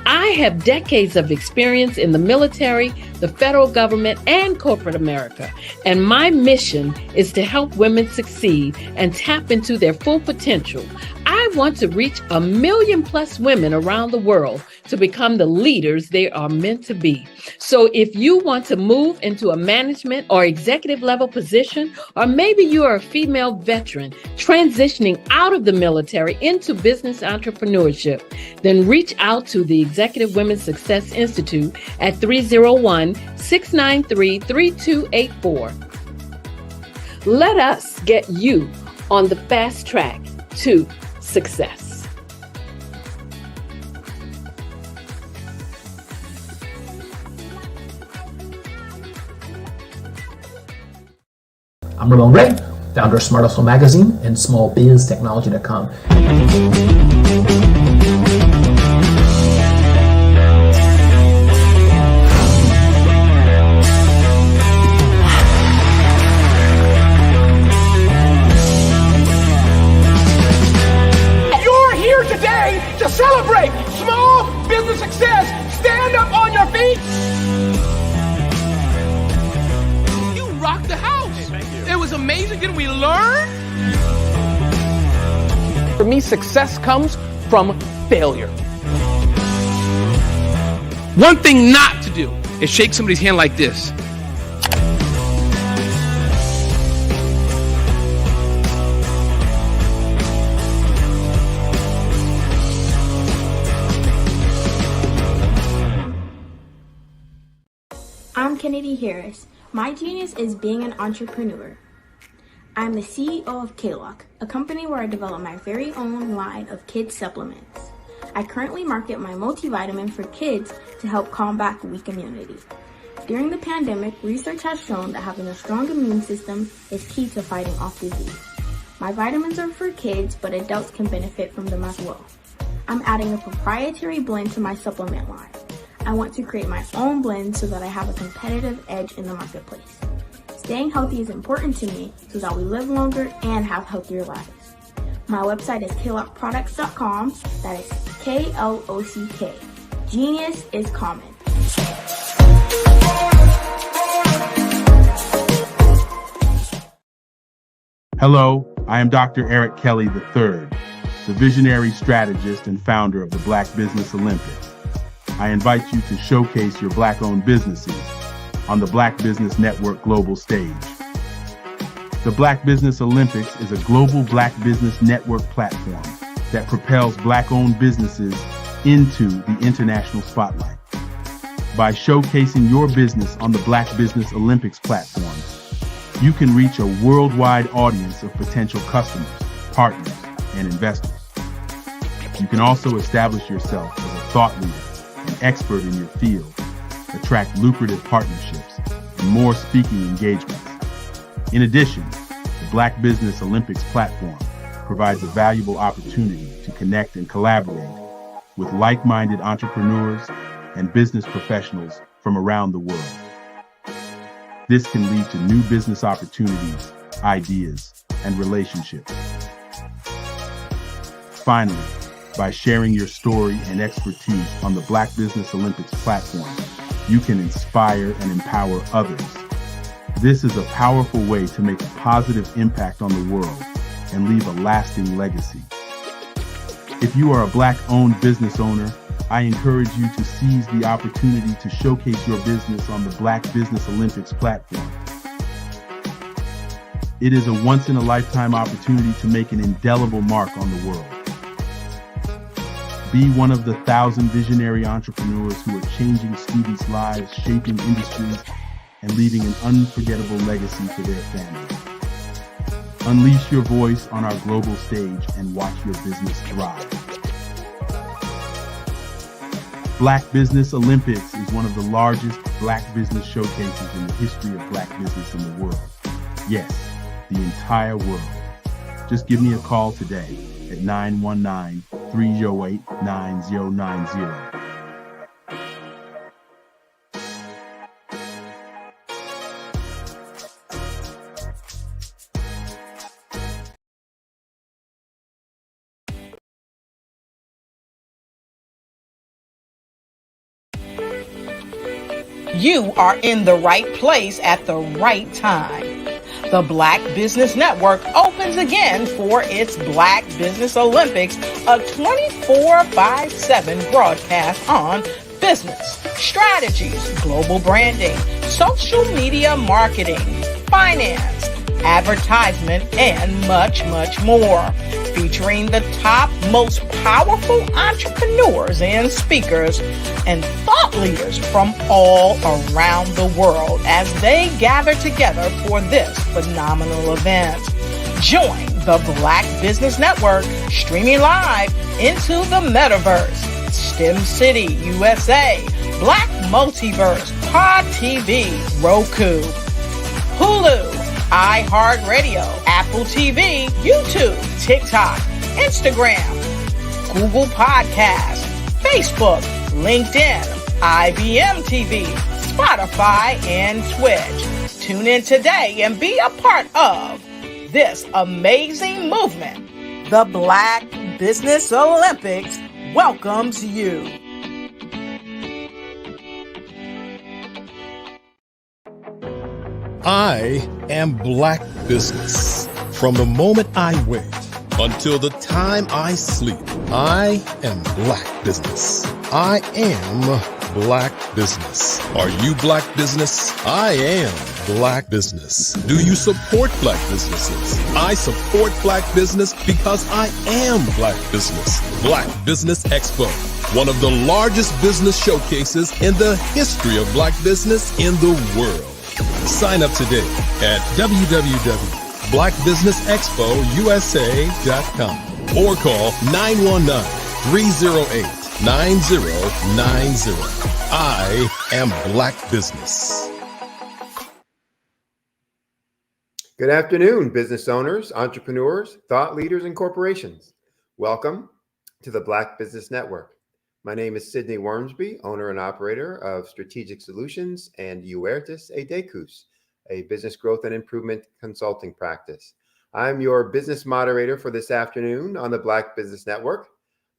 I have decades of experience in the military, the federal government, and corporate America. And my mission is to help women succeed and tap into their full potential. I want to reach 1 million+ women around the world to become the leaders they are meant to be. So if you want to move into a management or executive level position, or maybe you are a female veteran transitioning out of the military into business entrepreneurship, then reach out to the Executive Women's Success Institute at 301-693-3284. Let us get you on the fast track to success. I'm Ramon Ray, founder of Smart Hustle Magazine and smallbiztechnology.com. You're here today to celebrate small business success. Stand up on your For me, success comes from failure. One thing not to do is shake somebody's hand like this. I'm Kennedy Harris. My genius is being an entrepreneur. I'm the CEO of K-Lock, a company where I develop my very own line of kids supplements. I currently market my multivitamin for kids to help combat weak immunity. During the pandemic, research has shown that having a strong immune system is key to fighting off disease. My vitamins are for kids, but adults can benefit from them as well. I'm adding a proprietary blend to my supplement line. I want to create my own blend so that I have a competitive edge in the marketplace. Staying healthy is important to me so that we live longer and have healthier lives. My website is klockproducts.com. That is Klock. Genius is common. Hello, I am Dr. Eric Kelly III, the visionary strategist and founder of the Black Business Olympics. I invite you to showcase your Black-owned businesses on the Black Business Network global stage. The Black Business Olympics is a global Black Business Network platform that propels Black-owned businesses into the international spotlight. By showcasing your business on the Black Business Olympics platform, you can reach a worldwide audience of potential customers, partners, and investors. You can also establish yourself as a thought leader and expert in your field, attract lucrative partnerships, and more speaking engagements. In addition, the Black Business Olympics platform provides a valuable opportunity to connect and collaborate with like-minded entrepreneurs and business professionals from around the world. This can lead to new business opportunities, ideas, and relationships. Finally, by sharing your story and expertise on the Black Business Olympics platform, you can inspire and empower others. This is a powerful way to make a positive impact on the world and leave a lasting legacy. If you are a Black-owned business owner, I encourage you to seize the opportunity to showcase your business on the Black Business Olympics platform. It is a once-in-a-lifetime opportunity to make an indelible mark on the world. Be one of the 1,000 visionary entrepreneurs who are changing students' lives, shaping industries, and leaving an unforgettable legacy for their families. Unleash your voice on our global stage and watch your business thrive. Black Business Olympics is one of the largest Black business showcases in the history of Black business in the world. Yes, the entire world. Just give me a call today at 919-308-9090. You are in the right place at the right time. The Black Business Network opens again for its Black Business Olympics, a 24/7 broadcast on business, strategies, global branding, social media marketing, finance, advertisement, and much, much more. Featuring the top, most powerful entrepreneurs and speakers and thought leaders from all around the world as they gather together for this phenomenal event. Join the Black Business Network streaming live into the metaverse, STEM City, USA, Black Multiverse, Pod TV, Roku, Hulu, iHeartRadio, Apple TV, YouTube, TikTok, Instagram, Google Podcasts, Facebook, LinkedIn, IBM TV, Spotify, and Twitch. Tune in today and be a part of this amazing movement. The Black Business Olympics welcomes you. I am Black Business. From the moment I wake until the time I sleep. I am Black Business. I am Black Business. Are you Black Business? I am Black Business. Do you support Black businesses? I support Black business because I am Black Business. Black Business Expo, one of the largest business showcases in the history of Black business in the world. Sign up today at www.blackbusinessexpousa.com or call 919-308-9090. I am Black Business. Good afternoon, business owners, entrepreneurs, thought leaders, and corporations. Welcome to the Black Business Network. My name is Sidney Wormsby, owner and operator of Strategic Solutions and Huertas Edecus, a business growth and improvement consulting practice. I'm your business moderator for this afternoon on the Black Business Network.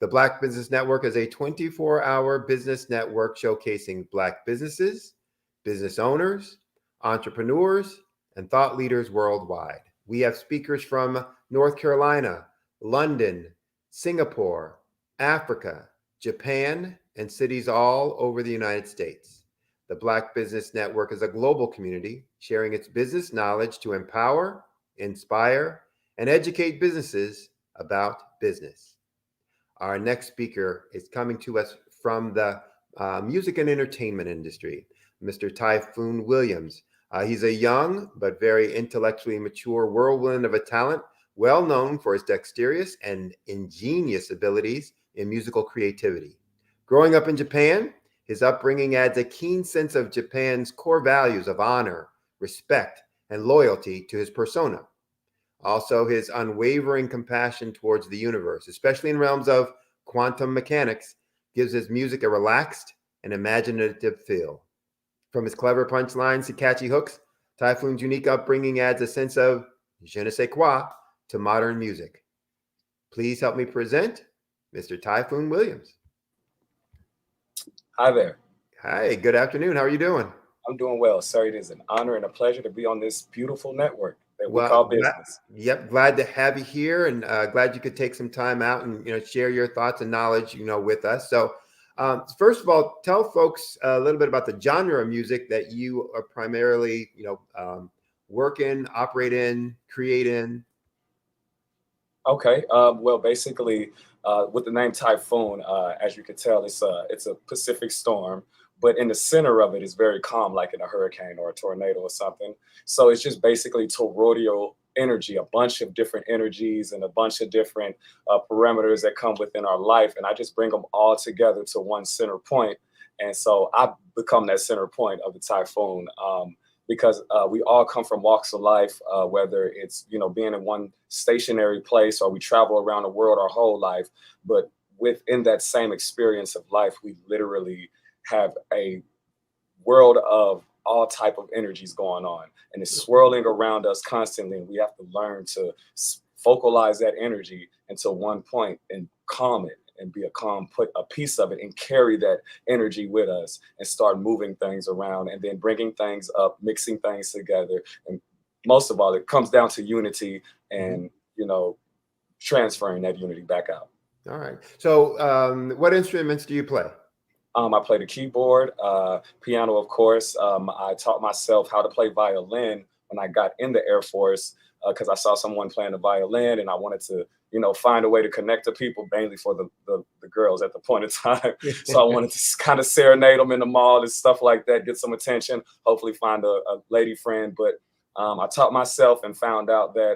The Black Business Network is a 24-hour business network showcasing Black businesses, business owners, entrepreneurs, and thought leaders worldwide. We have speakers from North Carolina, London, Singapore, Africa, Japan, and cities all over the United States. The Black Business Network is a global community sharing its business knowledge to empower, inspire, and educate businesses about business. Our next speaker is coming to us from the music and entertainment industry, Mr. Typhoon Williams. He's a young but very intellectually mature whirlwind of a talent, well known for his dexterous and ingenious abilities in musical creativity. Growing up in Japan, his upbringing adds a keen sense of Japan's core values of honor, respect, and loyalty to his persona. Also, his unwavering compassion towards the universe, especially in realms of quantum mechanics, gives his music a relaxed and imaginative feel. From his clever punchlines to catchy hooks, Typhoon's unique upbringing adds a sense of je ne sais quoi to modern music. Please help me present Mr. Typhoon Williams. Hi there. Hi, good afternoon. How are you doing? I'm doing well, sir. It is an honor and a pleasure to be on this beautiful network that we call business. Glad to have you here, and glad you could take some time out and share your thoughts and knowledge with us. So first of all, tell folks a little bit about the genre of music that you are primarily work in, operate in, create in. Okay. Well, basically, with the name Typhoon, as you can tell, it's a Pacific storm, but in the center of it is very calm, like in a hurricane or a tornado or something. So it's just basically toroidal energy, a bunch of different energies and a bunch of different parameters that come within our life. And I just bring them all together to one center point. And so I become that center point of the typhoon because we all come from walks of life, whether it's, being in one stationary place or we travel around the world our whole life. But within that same experience of life, we literally have a world of all type of energies going on, and it's swirling around us constantly. And we have to learn to focalize that energy into one point and calm it and be put a piece of it and carry that energy with us and start moving things around and then bringing things up, mixing things together. And most of all, it comes down to unity and, transferring that unity back out. All right. So what instruments do you play? I play the keyboard, piano, of course. I taught myself how to play violin when I got in the Air Force because I saw someone playing the violin and I wanted to, find a way to connect to people, mainly for the girls at the point in time. So I wanted to kind of serenade them in the mall and stuff like that, get some attention, hopefully find a lady friend. But I taught myself and found out that,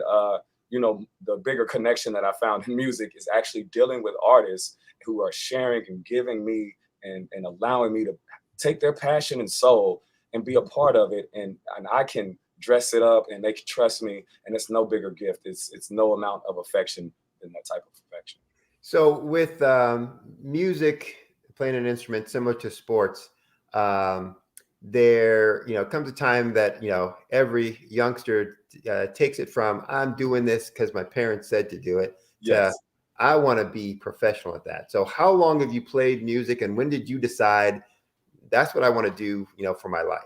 the bigger connection that I found in music is actually dealing with artists who are sharing and giving me and allowing me to take their passion and soul and be a part of it. And I can dress it up and they can trust me. And it's no bigger gift. It's no amount of affection than that type of affection. So with music, playing an instrument similar to sports, there comes a time that every youngster takes it from I'm doing this because my parents said to do it. Yes. To, I want to be professional at that. So how long have you played music and when did you decide that's what I want to do, for my life?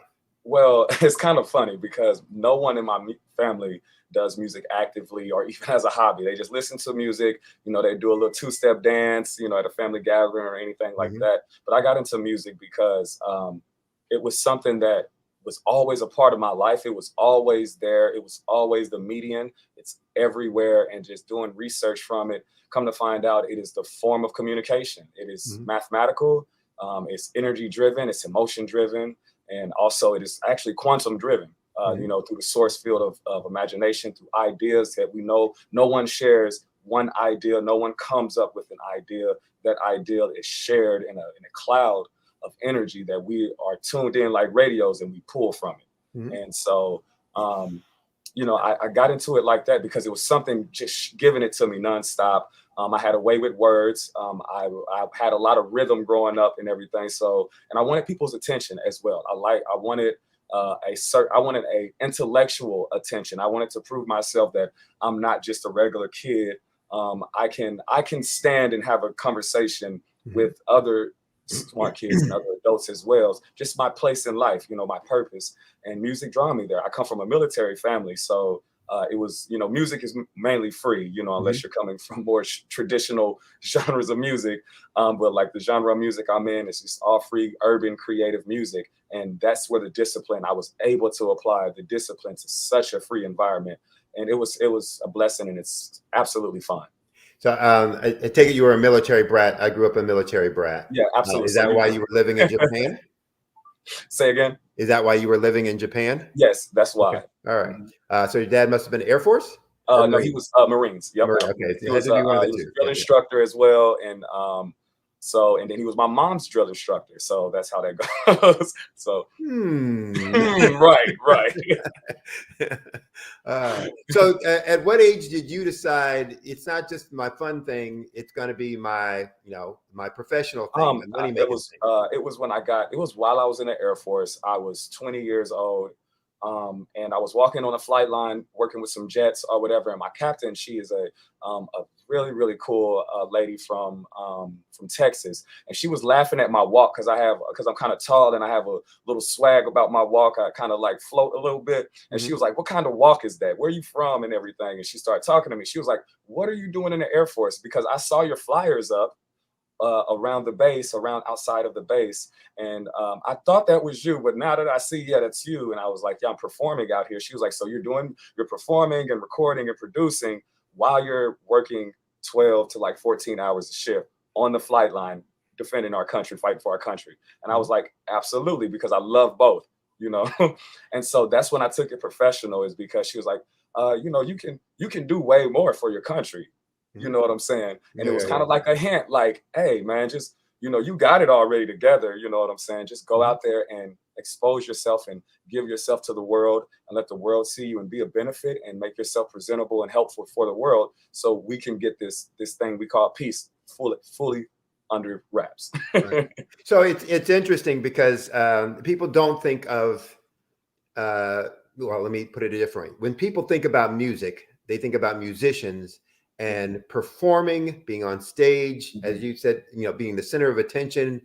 Well, it's kind of funny because no one in my family does music actively or even as a hobby. They just listen to music, they do a little two-step dance, at a family gathering or anything like that. But I got into music because it was something that was always a part of my life. It was always there. It was always the median. It's everywhere. And just doing research from it, come to find out it is the form of communication. It is mathematical. It's energy driven. It's emotion driven. And also it is actually quantum driven, through the source field of imagination, through ideas that we know no one shares one idea. No one comes up with an idea. That idea is shared in a cloud of energy that we are tuned in like radios and we pull from it. And so, I got into it like that because it was something just giving it to me nonstop. I had a way with words. I had a lot of rhythm growing up and everything. So, and I wanted people's attention as well. I wanted a intellectual attention. I wanted to prove myself that I'm not just a regular kid. I can stand and have a conversation with other smart kids and other adults as well. Just my place in life, my purpose, and music draw me there. I come from a military family, so it was, music is mainly free, unless you're coming from more traditional genres of music. But like the genre of music I'm in, it's just all free, urban, creative music. And that's where the discipline, I was able to apply the discipline to such a free environment. And it was a blessing, and it's absolutely fun. So I take it you were a military brat. I grew up a military brat. Yeah, absolutely. Is that why you were living in Japan? Say again? Is that why you were living in Japan? Yes, that's why. Okay. All right. So your dad must have been Air Force? No, he was Marines. Yep. Okay. He was a drill instructor as well. And and then he was my mom's drill instructor. So that's how that goes. So right. So at what age did you decide it's not just my fun thing, it's going to be my, my professional thing? It was while I was in the Air Force. I was 20 years old. And I was walking on a flight line, working with some jets or whatever. And my captain, she is a really, really cool lady from Texas. And she was laughing at my walk because I'm kind of tall and I have a little swag about my walk. I kind of like float a little bit. And she was like, "What kind of walk is that? Where are you from?" and everything. And she started talking to me. She was like, "What are you doing in the Air Force? Because I saw your flyers up around the base, outside of the base. And I thought that was you, but now that I see, yeah, that's you." And I was like, "Yeah, I'm performing out here." She was like, "So you're performing and recording and producing while you're working 12 to like 14 hours a shift on the flight line, defending our country, fighting for our country." And I was like, "Absolutely," because I love both, And so that's when I took it professional, is because she was like, you can do way more for your country. You know what I'm saying? And it was kind of like a hint, like, "Hey, man, just, you got it already together." You know what I'm saying? Just go out there and expose yourself and give yourself to the world and let the world see you and be a benefit and make yourself presentable and helpful for the world, so we can get this thing we call peace fully under wraps. Right. So it's interesting because people don't think of, well, let me put it a different way. When people think about music, they think about musicians and performing, being on stage, as you said, being the center of attention,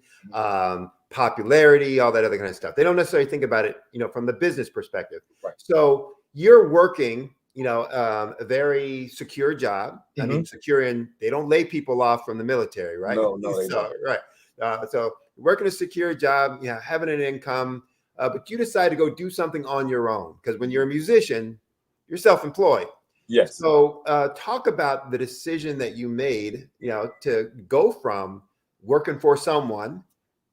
popularity, all that other kind of stuff. They don't necessarily think about it, from the business perspective. Right. So you're working, a very secure job. I mean, secure in, they don't lay people off from the military, right? No, they don't. Right. So working a secure job, having an income, but you decide to go do something on your own, because when you're a musician, you're self-employed. Yes. So talk about the decision that you made, to go from working for someone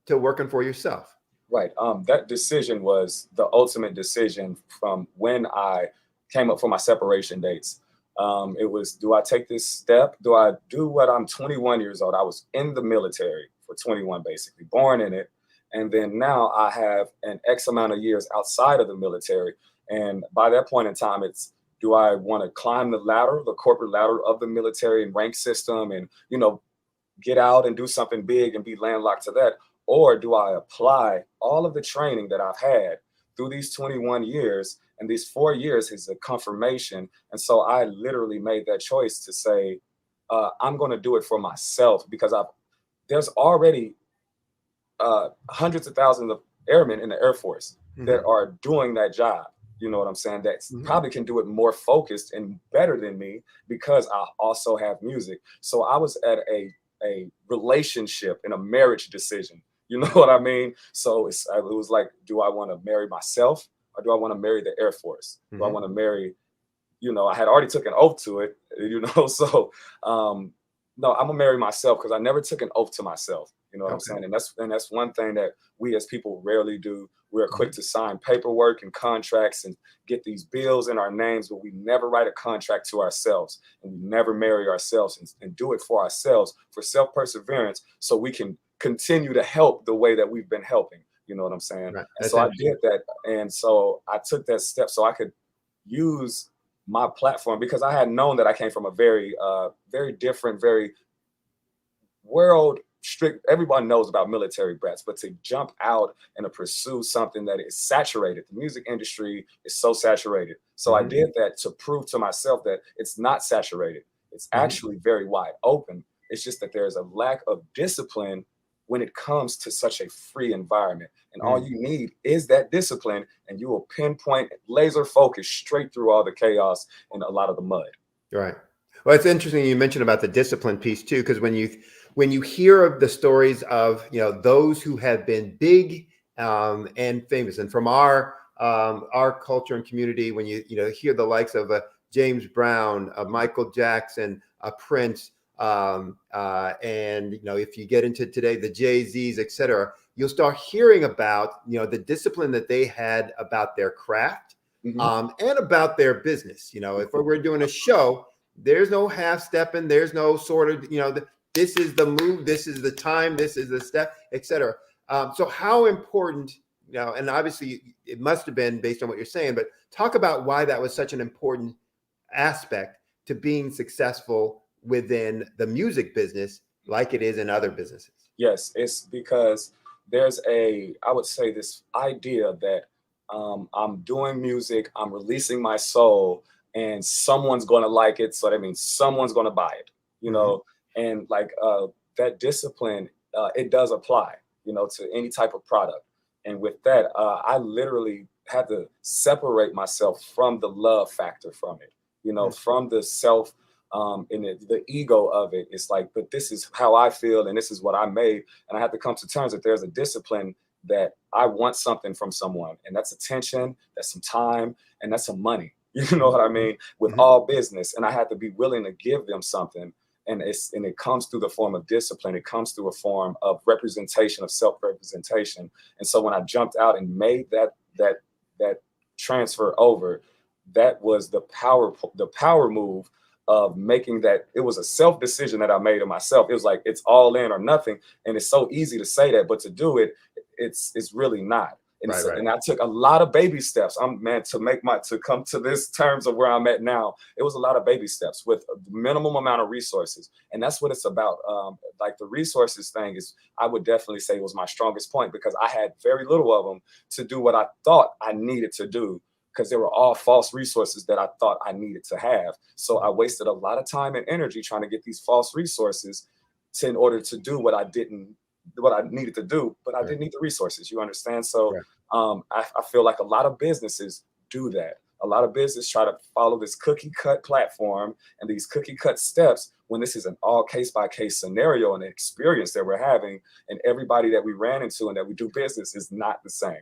to working for yourself. Right. That decision was the ultimate decision from when I came up for my separation dates. It was, do I take this step? Do I do what? I'm 21 years old. I was in the military for 21, basically, born in it. And then now I have an X amount of years outside of the military. And by that point in time, it's, do I want to climb the ladder, the corporate ladder of the military and rank system and, get out and do something big and be landlocked to that? Or do I apply all of the training that I've had through these 21 years, and these 4 years is a confirmation. And so I literally made that choice to say, I'm going to do it for myself, because there's already hundreds of thousands of airmen in the Air Force that are doing that job. you know what I'm saying, that probably can do it more focused and better than me because I also have music. So I was at a relationship and a marriage decision. You know what I mean? So it was like, do I want to marry myself or do I want to marry the Air Force? Do I want to marry, you know, I had already took an oath to it, you know, so no, I'm gonna marry myself because I never took an oath to myself. You know what I'm saying? And that's one thing that we as people rarely do. We're quick to sign paperwork and contracts and get these bills in our names, but we never write a contract to ourselves, and we never marry ourselves and do it for ourselves, for self-perseverance, so we can continue to help the way that we've been helping. You know what I'm saying? Right. And so I did that. And so I took that step so I could use my platform, because I had known that I came from a very, very different, very world strict. Everyone knows about military brats, but to jump out and to pursue something that is saturated, the music industry is so saturated. So I did that to prove to myself that it's not saturated. It's actually very wide open. It's just that there's a lack of discipline when it comes to such a free environment. And all you need is that discipline, and you will pinpoint, laser focus straight through all the chaos and a lot of the mud. Right. Well, it's interesting you mentioned about the discipline piece too, because when you hear of the stories of, you know, those who have been big and famous, and from our culture and community, when you hear the likes of James Brown, Michael Jackson, Prince, and if you get into today, the Jay-Z's, et cetera, you'll start hearing about, the discipline that they had about their craft and about their business. If we're doing a show, there's no half stepping, there's no sort of, this is the move, this is the time, this is the step, et cetera. So how important, and obviously it must have been based on what you're saying, but talk about why that was such an important aspect to being successful within the music business like it is in other businesses. Yes, it's because there's I would say this idea that I'm doing music, I'm releasing my soul, and someone's going to like it. So that means someone's going to buy it, and like that discipline, it does apply, to any type of product. And with that, I literally had to separate myself from the love factor from it, from the self and the ego of it. It's like, but this is how I feel and this is what I made. And I had to come to terms that there's a discipline that I want something from someone, and that's attention, that's some time, and that's some money. You know what I mean? With all business. And I had to be willing to give them something. And it comes through the form of discipline. It comes through a form of representation, of self-representation. And so when I jumped out and made that transfer over, that was the power move of making that. It was a self decision that I made of myself. It was like, it's all in or nothing. And it's so easy to say that, but to do it, it's really not. And, right. And I took a lot of baby steps. To come to this terms of where I'm at now. It was a lot of baby steps with a minimum amount of resources. And that's what it's about. Like the resources thing is, I would definitely say, was my strongest point, because I had very little of them to do what I thought I needed to do, because they were all false resources that I thought I needed to have. So I wasted a lot of time and energy trying to get these false resources in order to do what I needed to do, but I didn't need the resources. You understand? So I feel like a lot of businesses do that. A lot of businesses try to follow this cookie cut platform and these cookie cut steps, when this is an all case by case scenario and experience that we're having. And everybody that we ran into and that we do business is not the same.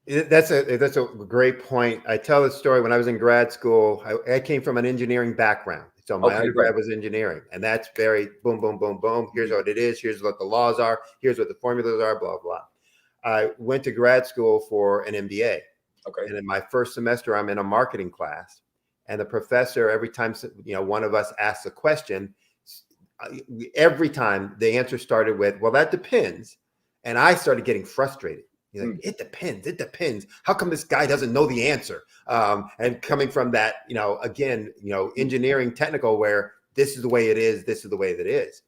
That's a great point. I tell this story. When I was in grad school, I came from an engineering background. So my undergrad was engineering, and that's very boom, boom, boom, boom. Here's what it is. Here's what the laws are. Here's what the formulas are, blah, blah. I went to grad school for an MBA. Okay. And in my first semester, I'm in a marketing class, and the professor, every time, one of us asks a question, every time the answer started with, well, that depends. And I started getting frustrated. It depends. It depends. How come this guy doesn't know the answer? And coming from that, engineering technical, where this is the way it is, this is the way that it is.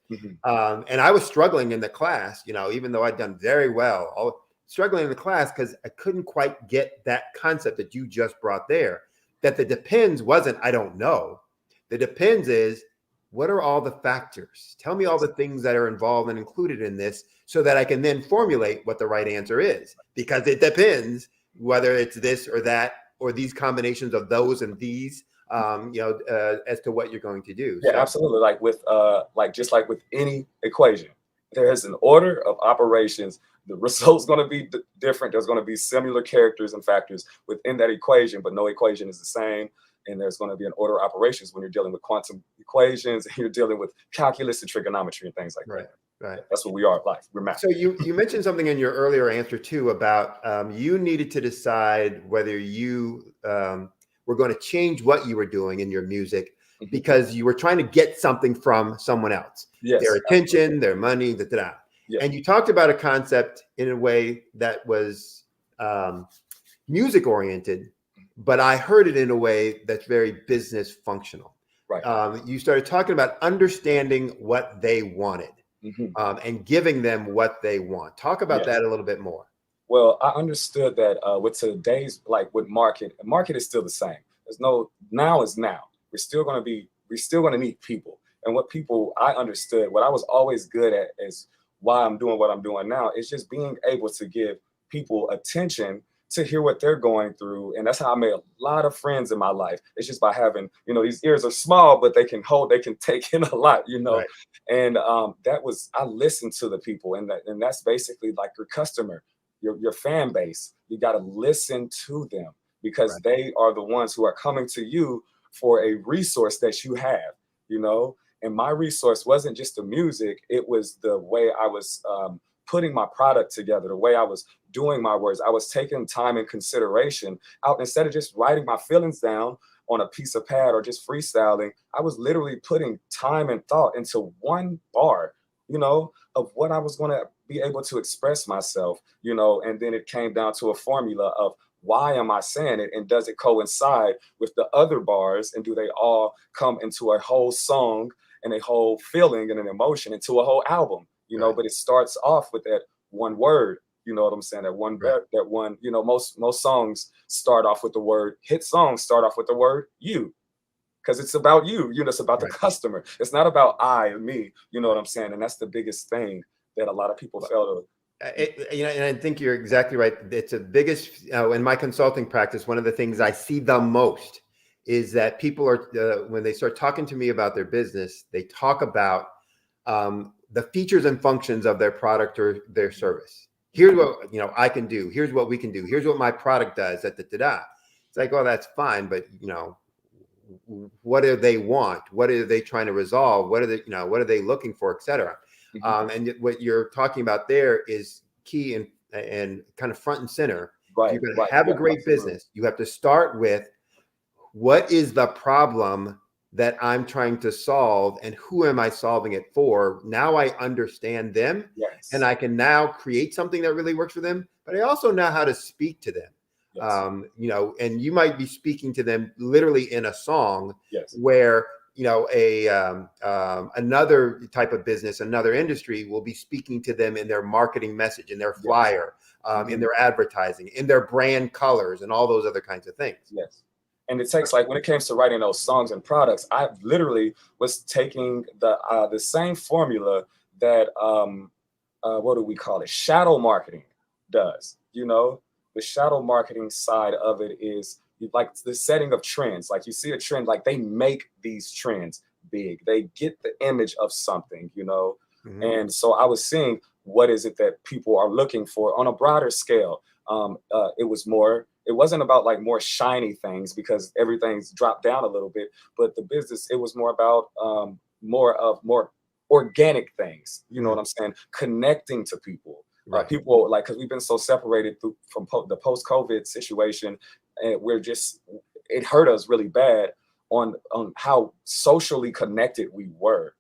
And I was struggling in the class, even though I'd done very well, struggling in the class because I couldn't quite get that concept that you just brought there, that the depends wasn't, I don't know. The depends is, what are all the factors? Tell me all the things that are involved and included in this, so that I can then formulate what the right answer is, because it depends whether it's this or that, or these combinations of those and these, as to what you're going to do. Yeah, So, absolutely. Like with just like with any equation, there is an order of operations. The result's going to be different. There's going to be similar characters and factors within that equation, but no equation is the same. And there's going to be an order of operations when you're dealing with quantum equations and you're dealing with calculus and trigonometry and things like that. Right. That's what we are at life. We're math. So you mentioned something in your earlier answer too about you needed to decide whether you were going to change what you were doing in your music because you were trying to get something from someone else. Yes, their attention, their money, Yeah. And you talked about a concept in a way that was music oriented, but I heard it in a way that's very business functional. Right. You started talking about understanding what they wanted. And giving them what they want. Talk about that a little bit more. Well, I understood that with today's, like with market is still the same. There's no, now is now. We're still going to need people. And what people, I understood, what I was always good at is why I'm doing what I'm doing now is just being able to give people attention to hear what they're going through. And that's how I made a lot of friends in my life. It's just by having, these ears are small, but they can take in a lot, Right. And I listened to the people, and that's basically like your customer, your fan base. You got to listen to them because they are the ones who are coming to you for a resource that you have, and my resource wasn't just the music. It was the way I was putting my product together, the way I was doing my words. I was taking time and consideration out instead of just writing my feelings down on a piece of pad or just freestyling. I was literally putting time and thought into one bar, of what I was going to be able to express myself, and then it came down to a formula of why am I saying it? And does it coincide with the other bars? And do they all come into a whole song and a whole feeling and an emotion into a whole album? But it starts off with that one word. You know what I'm saying? That one, most songs start off with the word, hit songs start off with the word you, because it's about you, it's about the customer. It's not about I and me, you know what I'm saying? And that's the biggest thing that a lot of people fail to. And I think you're exactly right. It's the biggest, in my consulting practice, one of the things I see the most is that people are, when they start talking to me about their business, they talk about the features and functions of their product or their service. Here's what I can do. Here's what we can do. Here's what my product does. It's like, oh, that's fine, but what do they want? What are they trying to resolve? What are they looking for, et cetera? And what you're talking about there is key and kind of front and center. Right. You're going to have a great business. You have to start with what is the problem that I'm trying to solve and who am I solving it for? Now I understand them, and I can now create something that really works for them, but I also know how to speak to them. And you might be speaking to them literally in a song where, another type of business, another industry will be speaking to them in their marketing message, in their flyer, in their advertising, in their brand colors, and all those other kinds of things. Yes. And it takes, like, when it comes to writing those songs and products, I literally was taking the same formula that, what do we call it? Shadow marketing does, the shadow marketing side of it is like the setting of trends. Like you see a trend, like they make these trends big. They get the image of something, And so I was seeing what is it that people are looking for on a broader scale. It wasn't about like more shiny things because everything's dropped down a little bit, but the business, it was more about more organic things. You know what I'm saying? Connecting to people. People, like, because we've been so separated from the post-COVID situation, and it hurt us really bad on how socially connected we were,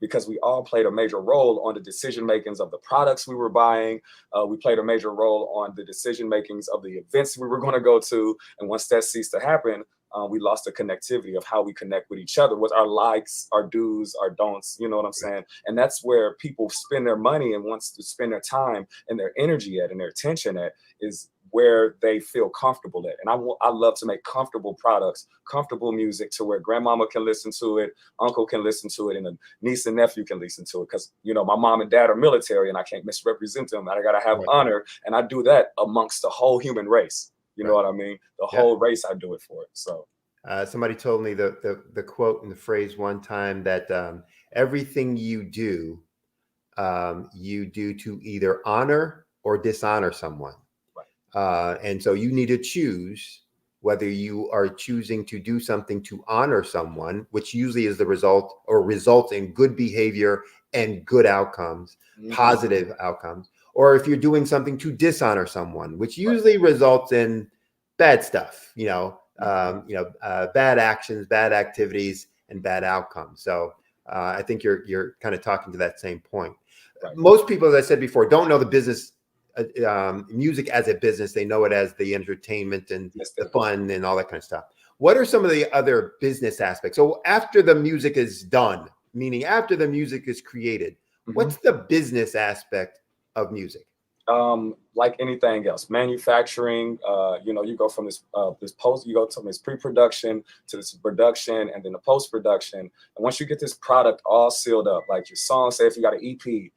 because we all played a major role on the decision makings of the products we were buying. We played a major role on the decision makings of the events we were going to go to. And once that ceased to happen, we lost the connectivity of how we connect with each other, with our likes, our do's, our don'ts, you know what I'm saying? And that's where people spend their money and wants to spend their time and their energy at and their attention at, is where they feel comfortable at. And I love to make comfortable products, comfortable music to where grandmama can listen to it, uncle can listen to it, and a niece and nephew can listen to it. Because, my mom and dad are military and I can't misrepresent them. I got to have honor. And I do that amongst the whole human race. You know what I mean? The whole race, I do it for it. So somebody told me the quote and the phrase one time that everything you do to either honor or dishonor someone. And so you need to choose whether you are choosing to do something to honor someone, which usually is the result or results in good behavior and good outcomes, positive outcomes, or if you're doing something to dishonor someone, which usually results in bad stuff, bad actions, bad activities, and bad outcomes. So I think you're kind of talking to that same point. Most people, as I said before, don't know the business, music as a business. They know it as the entertainment and the fun and all that kind of stuff. What are some of the other business aspects? So after the music is done, meaning after the music is created, what's the business aspect of music? Like anything else, manufacturing, you go from this you go from this pre-production to this production and then the post-production. And once you get this product all sealed up, like your song, say if you got an EP,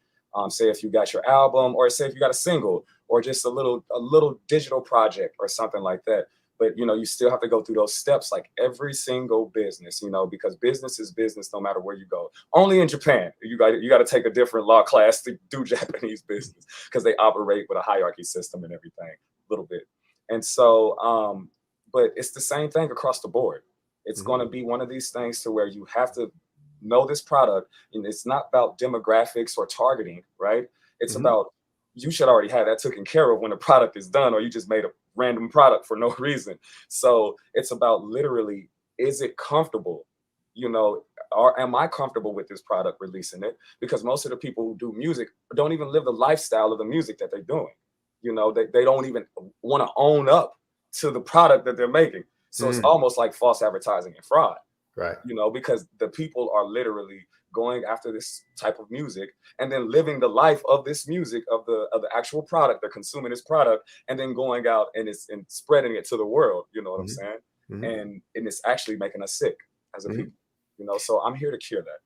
say if you got your album, or say if you got a single, or just a little digital project or something like that. But you still have to go through those steps, like every single business, because business is business no matter where you go. Only in Japan, you got to take a different law class to do Japanese business because they operate with a hierarchy system and everything a little bit. And so, but it's the same thing across the board. It's going to be one of these things to where you have to know this product, and it's not about demographics or targeting, right? It's about, you should already have that taken care of when the product is done, or you just made a random product for no reason. So it's about literally, is it comfortable? Or am I comfortable with this product, releasing it? Because most of the people who do music don't even live the lifestyle of the music that they're doing. They don't even want to own up to the product that they're making. So it's almost like false advertising and fraud. Right. Because the people are literally going after this type of music and then living the life of this music, of the actual product. They're consuming this product and then going out and spreading it to the world. You know what I'm saying? And it's actually making us sick as a people. So I'm here to cure that.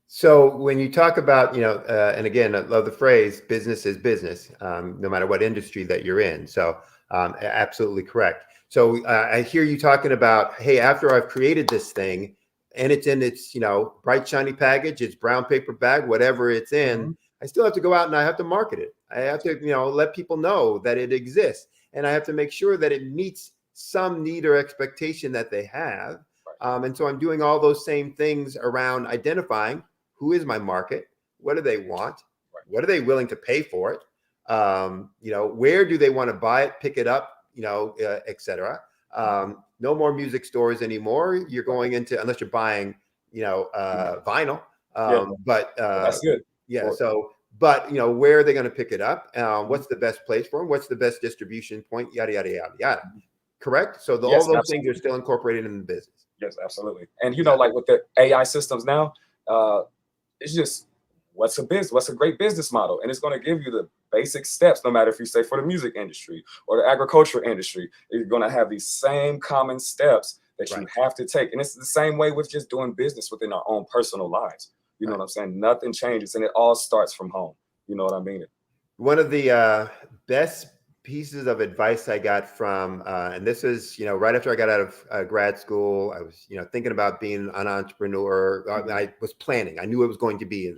So when you talk about, and again, I love the phrase, business is business, no matter what industry that you're in. So absolutely correct. So I hear you talking about, hey, after I've created this thing and it's in its, bright, shiny package, it's brown paper bag, whatever it's in, I still have to go out and I have to market it. I have to, let people know that it exists. And I have to make sure that it meets some need or expectation that they have. And so I'm doing all those same things around identifying who is my market, what do they want, what are they willing to pay for it, where do they want to buy it, pick it up, etc. No more music stores anymore. You're going into, unless you're buying, vinyl. But that's good. Yeah. So, but where are they going to pick it up? What's the best place for them? What's the best distribution point? Yada yada yada yada. Correct. So all those things are still incorporated in the business. Yes, absolutely. And like with the AI systems now, it's just what's a great business model, and it's going to give you the basic steps. No matter if you say for the music industry or the agriculture industry, you're going to have these same common steps that you have to take. And it's the same way with just doing business within our own personal lives. You know what I'm saying? Nothing changes, and it all starts from home. You know what I mean? One of the best pieces of advice I got from, and this is, right after I got out of grad school, I was, thinking about being an entrepreneur. I was planning. I knew it was going to be.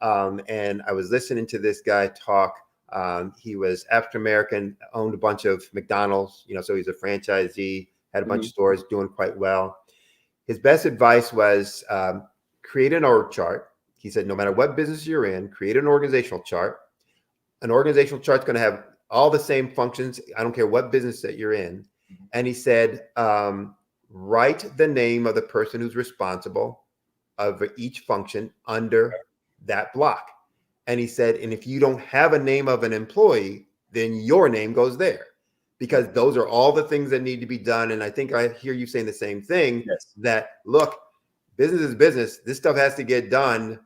And I was listening to this guy talk. He was African American, owned a bunch of McDonald's, so he's a franchisee, had a bunch of stores, doing quite well. His best advice was create an org chart. He said, no matter what business you're in, create an organizational chart. An organizational chart is going to have all the same functions. I don't care what business that you're in. And he said, write the name of the person who's responsible of each function under that block. And he said, and if you don't have a name of an employee, then your name goes there, because those are all the things that need to be done. And I think I hear you saying the same thing, that look, business is business. This stuff has to get done.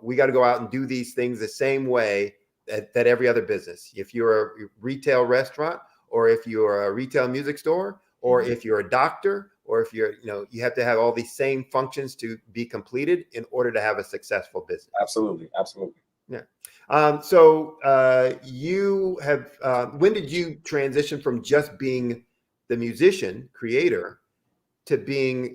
We got to go out and do these things the same way that every other business. If you're a retail restaurant, or if you're a retail music store, or if you're a doctor, or if you're, you have to have all these same functions to be completed in order to have a successful business. Absolutely. Absolutely. Yeah. So you have, when did you transition from just being the musician creator to being,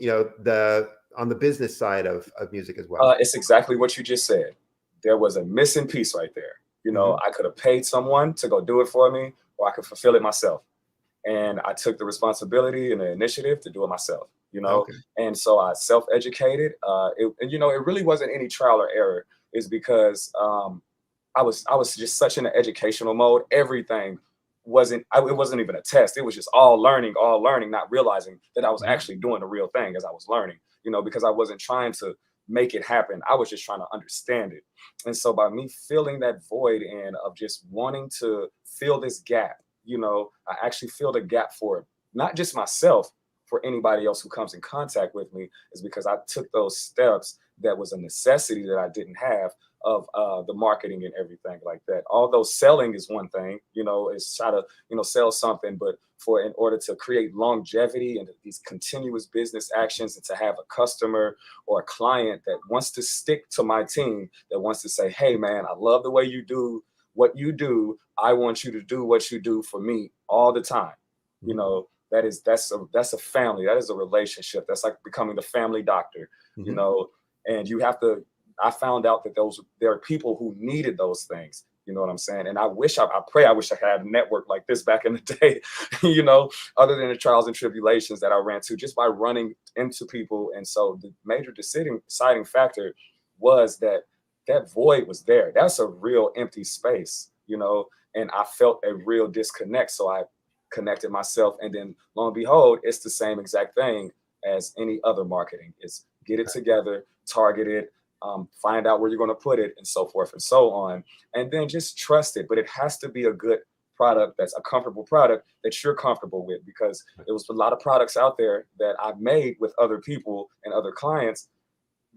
on the business side of music as well? It's exactly what you just said. There was a missing piece right there. I could have paid someone to go do it for me, or I could fulfill it myself. And I took the responsibility and the initiative to do it myself. Okay. And so I self-educated. It really wasn't any trial or error. It's because I was just such in an educational mode. Everything it wasn't even a test. It was just all learning, not realizing that I was actually doing the real thing as I was learning, because I wasn't trying to make it happen. I was just trying to understand it. And so by me filling that void in of just wanting to fill this gap, I actually filled a gap for not just myself, for anybody else who comes in contact with me, is because I took those steps that was a necessity that I didn't have of the marketing and everything like that. Although selling is one thing, is try to, sell something, but in order to create longevity and these continuous business actions, and to have a customer or a client that wants to stick to my team, that wants to say, hey man, I love the way you do what you do. I want you to do what you do for me all the time. That's a family. That is a relationship. That's like becoming the family doctor, and you have to, I found out that there are people who needed those things. You know what I'm saying? And I wish I had a network like this back in the day, other than the trials and tribulations that I ran to just by running into people. And so the major deciding factor was that void was there. That's a real empty space, and I felt a real disconnect. So I connected myself, and then lo and behold, it's the same exact thing as any other marketing. It's get it together, target it, find out where you're going to put it, and so forth and so on, and then just trust it. But it has to be a good product, that's a comfortable product that you're comfortable with, because there was a lot of products out there that I've made with other people and other clients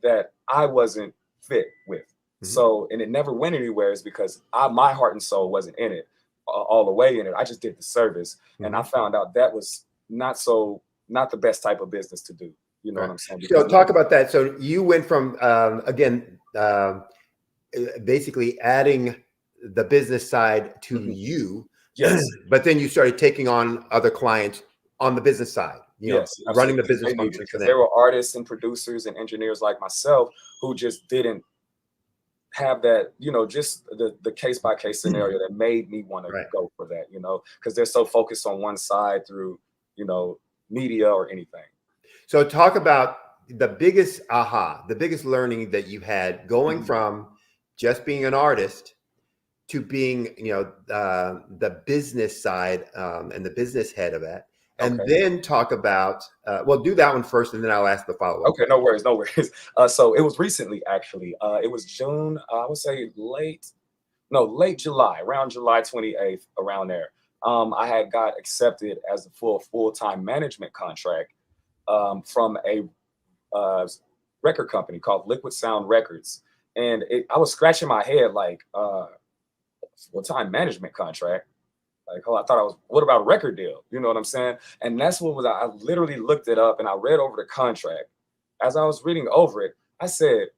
that I wasn't fit with. So, and it never went anywhere, is because my heart and soul wasn't in it all the way in it. I just did the service, and I found out that was not the best type of business to do. You know what I'm saying? So talk about that. So you went from, basically adding the business side to you. Yes. But then you started taking on other clients on the business side, running the business function for them. There were artists and producers and engineers like myself who just didn't have that, just the case-by-case scenario that made me want to go for that, because they're so focused on one side through, media or anything. So talk about the biggest the biggest learning that you had going from just being an artist to being, the business side and the business head of that. And then talk about, do that one first, and then I'll ask the follow-up. Okay, no worries. So it was recently, actually. It was June, I would say late July, around July 28th, around there. I had got accepted as a full-time management contract from a record company called Liquid Sound Records. And I was scratching my head like, full-time management contract? Like, I thought what about a record deal? You know what I'm saying? And that's I literally looked it up and I read over the contract. As I was reading over it, I said,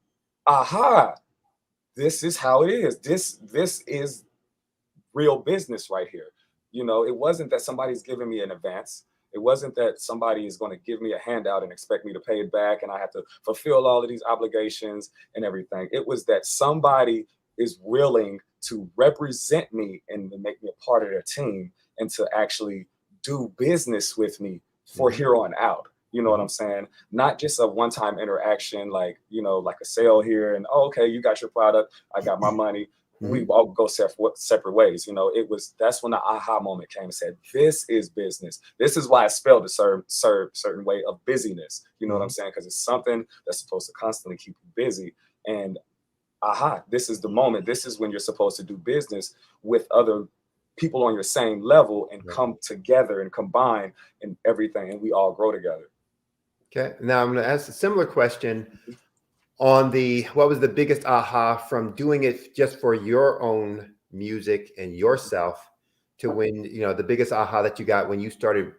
aha, this is how it is. This is real business right here. It wasn't that somebody's giving me an advance. It wasn't that somebody is going to give me a handout and expect me to pay it back, and I have to fulfill all of these obligations and everything. It was that somebody is willing to represent me and to make me a part of their team, and to actually do business with me for here on out. You know what I'm saying? Not just a one-time interaction, like a sale here and, okay, you got your product, I got my money. We all go separate ways. That's when the aha moment came and said, this is business. This is why it's spelled a certain way of busyness. You know what I'm saying? Because it's something that's supposed to constantly keep you busy. And aha, this is the moment. This is when you're supposed to do business with other people on your same level and come together and combine and everything, and we all grow together. Okay. Now I'm going to ask a similar question on what was the biggest aha from doing it just for your own music and yourself to when, the biggest aha that you got when you started,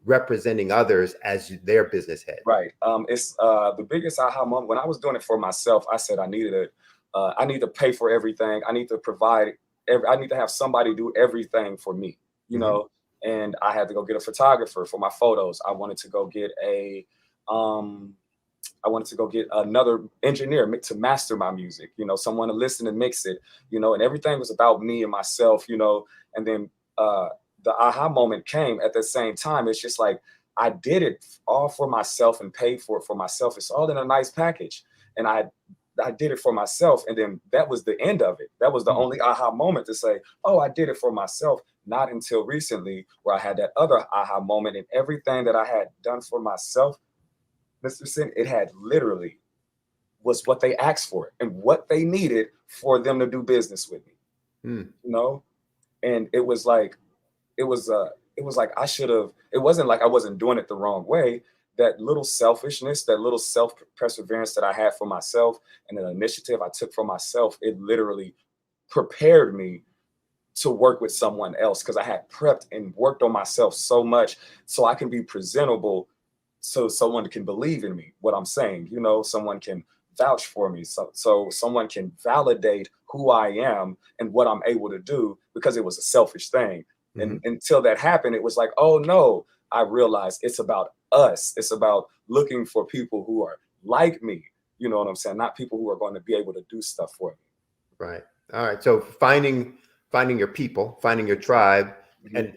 representing others as their business head? Right. It's the biggest aha moment. When I was doing it for myself, I said I needed I need to pay for everything. I need to provide I need to have somebody do everything for me, you know. And I had to go get a photographer for my photos. I wanted to go get another engineer to master my music, you know, someone to listen and mix it, you know, and everything was about me and myself, you know. And then the aha moment came at the same time. It's just like, I did it all for myself and paid for it for myself. It's all in a nice package. And I did it for myself. And then that was the end of it. That was the only aha moment to say, oh, I did it for myself. Not until recently where I had that other aha moment, and everything that I had done for myself, Mr. Sin, it had literally was what they asked for and what they needed for them to do business with me, you know? And it was like I should have, it wasn't like I wasn't doing it the wrong way. That little selfishness, that little self-perseverance that I had for myself and an initiative I took for myself, it literally prepared me to work with someone else, because I had prepped and worked on myself so much so I can be presentable, so someone can believe in me, what I'm saying, you know, someone can vouch for me, so someone can validate who I am and what I'm able to do, because it was a selfish thing. And until that happened, it was like, oh no, I realized it's about us. It's about looking for people who are like me, you know what I'm saying? Not people who are going to be able to do stuff for me. Right. All right. So finding your people, finding your tribe, and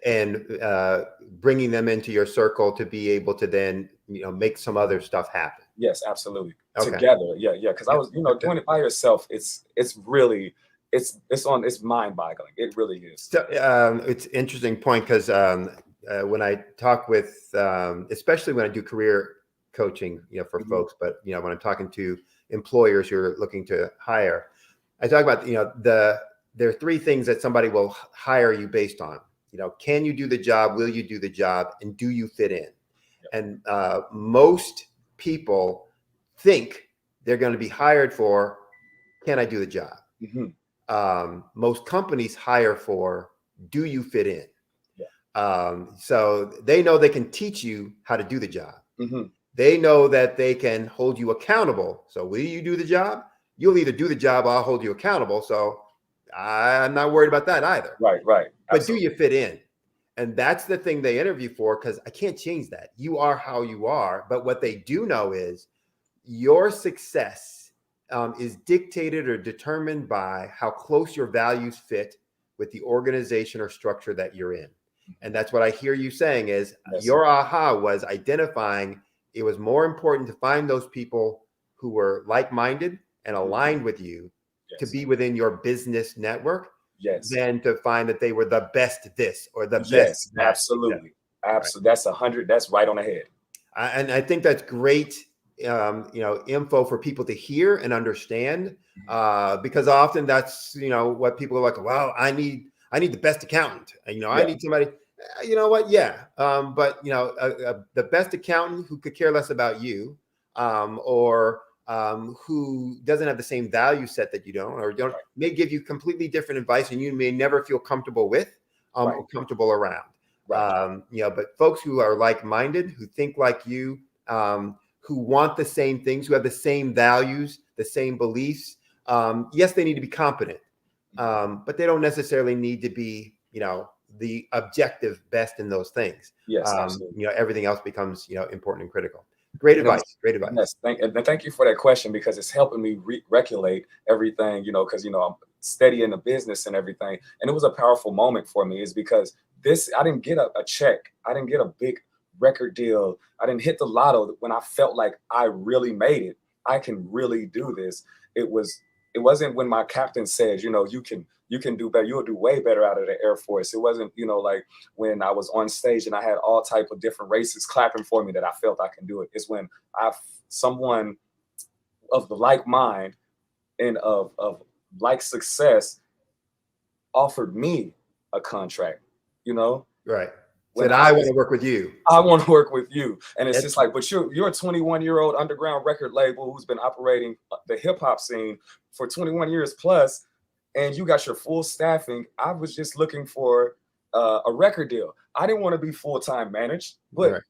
bringing them into your circle to be able to then, you know, make some other stuff happen. Yes, absolutely. Okay. Together. Yeah. Because I was, you know, doing it by yourself. It's really, it's mind boggling. It really is. So, it's an interesting point, because when I talk with, especially when I do career coaching, you know, for folks, but, you know, when I'm talking to employers who are looking to hire, I talk about, you know, there are three things that somebody will hire you based on. You know, can you do the job? Will you do the job? And do you fit in? And most people think they're going to be hired for, can I do the job? Most companies hire for, do you fit in? So they know they can teach you how to do the job. They know that they can hold you accountable. So will you do the job? You'll either do the job or I'll hold you accountable. So I'm not worried about that either. Right. But do you fit in? And that's the thing they interview for, because I can't change that. You are how you are. But what they do know is your success is dictated or determined by how close your values fit with the organization or structure that you're in. And that's what I hear you saying is your aha was identifying it was more important to find those people who were like-minded and aligned with you to be within your business network than to find that they were the best this or the best that. Absolutely. Absolutely. That's 100. That's right on the head. And I think that's great, you know, info for people to hear and understand, because often that's, you know, what people are like, well, I need the best accountant. You know, I need somebody, you know what? Yeah. But, you know, the best accountant who could care less about you, or who doesn't have the same value set that you don't, or may give you completely different advice and you may never feel comfortable with, or comfortable around. You know, but folks who are like-minded, who think like you, who want the same things, who have the same values, the same beliefs. Yes, they need to be competent, but they don't necessarily need to be, you know, the objective best in those things. Yes, absolutely. You know, everything else becomes, you know, important and critical. Great advice. Great advice. Yes, thank you for that question, because it's helping me regulate everything, you know, because, you know, I'm steady in the business and everything. And it was a powerful moment for me, is because I didn't get a check. I didn't get a big record deal. I didn't hit the lotto when I felt like I really made it. I can really do this. It wasn't when my captain said, you know, you can do better. You'll do way better out of the Air Force. It wasn't, you know, like when I was on stage and I had all type of different races clapping for me that I felt I can do it. It's when someone of the like mind and of like success offered me a contract, you know? Right. Said, I want to work with you. I want to work with you. And it's just like, but you're a 21-year-old underground record label who's been operating the hip hop scene for 21 years plus, and you got your full staffing. I was just looking for a record deal. I didn't want to be full-time managed, but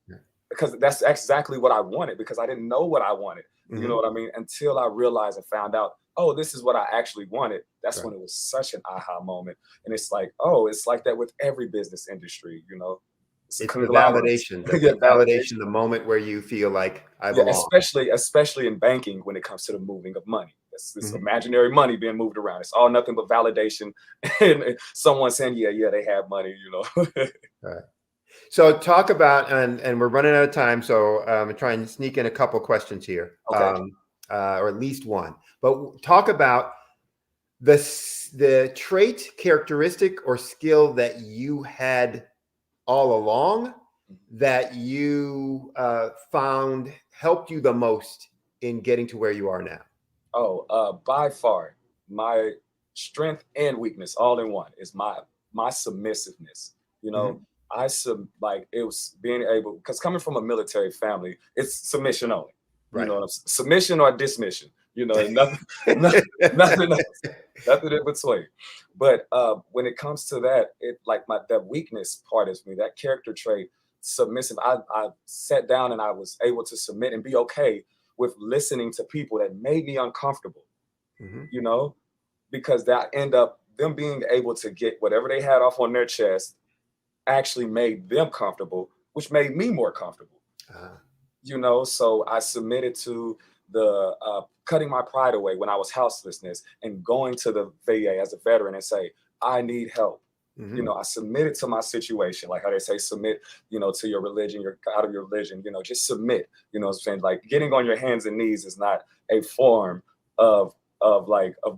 because that's exactly what I wanted, because I didn't know what I wanted. You know what I mean? Until I realized and found out, oh, this is what I actually wanted. That's when it was such an aha moment. And it's like, oh, it's like that with every business industry, you know. It's the validation, the validation, the moment where you feel like I belong. Especially in banking when it comes to the moving of money. It's this imaginary money being moved around. It's all nothing but validation and someone saying, yeah, they have money, you know. All right. So talk about, and we're running out of time, so I'm trying to sneak in a couple questions here, or at least one. But talk about the trait, characteristic, or skill that you had all along that you found helped you the most in getting to where you are now? Oh, by far, my strength and weakness all in one is my submissiveness. You know, it was being able, because coming from a military family, it's submission only. You know, submission or dismission. You know, nothing in between. But when it comes to that, it like that weakness part is me, that character trait, submissive. I sat down and I was able to submit and be okay with listening to people that made me uncomfortable. You know, because that end up them being able to get whatever they had off on their chest actually made them comfortable, which made me more comfortable. You know, so I submitted to the cutting my pride away when I was houselessness and going to the VA as a veteran and say, I need help. You know, I submitted to my situation, like how they say, submit, you know, to your religion, you're out of your religion, you know, just submit, you know what I'm saying? Like getting on your hands and knees is not a form of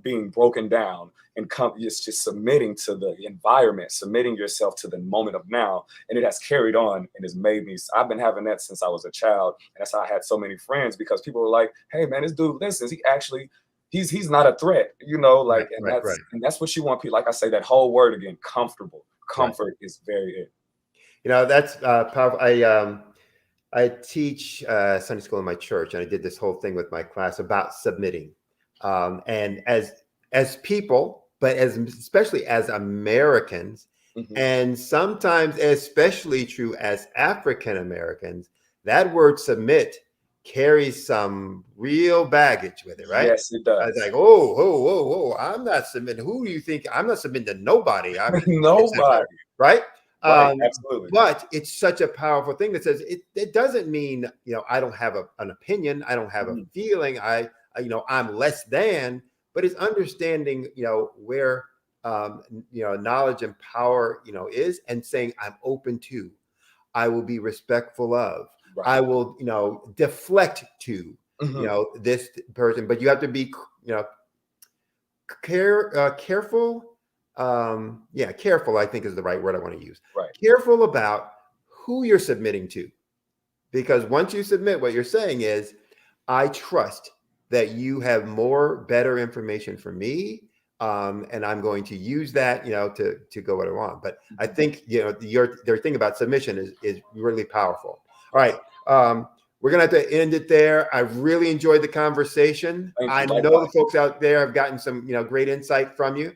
being broken down, and it's just submitting to the environment, submitting yourself to the moment of now. And it has carried on and has made me, I've been having that since I was a child. And that's how I had so many friends, because people were like, hey man, this dude listens. He actually, he's not a threat, you know, like, and that's what you want people, like I say, that whole word again, comfortable. Comfort is very it. You know, that's powerful. I teach Sunday school in my church, and I did this whole thing with my class about submitting. And as people, but especially as Americans, and sometimes especially true as African Americans, that word submit carries some real baggage with it, right? Yes, it does. I was like, whoa, I'm not submitting. Who do you think? I'm not submitting to nobody. I mean, nobody, right? Absolutely. But it's such a powerful thing that says it doesn't mean, you know, I don't have an opinion. I don't have a feeling. I'm less than, but it's understanding, you know, where, you know, knowledge and power, you know, is, and saying, I'm open to, I will be respectful of, I will, you know, deflect to, you know, this person, but you have to be, you know, careful. Careful, I think is the right word I want to use. Careful about who you're submitting to, because once you submit, what you're saying is, I trust that you have better information for me, and I'm going to use that, you know, to go what I want. But I think, you know, their thing about submission is really powerful. All right, we're gonna have to end it there. I really enjoyed the conversation. I know the folks out there have gotten some, you know, great insight from you.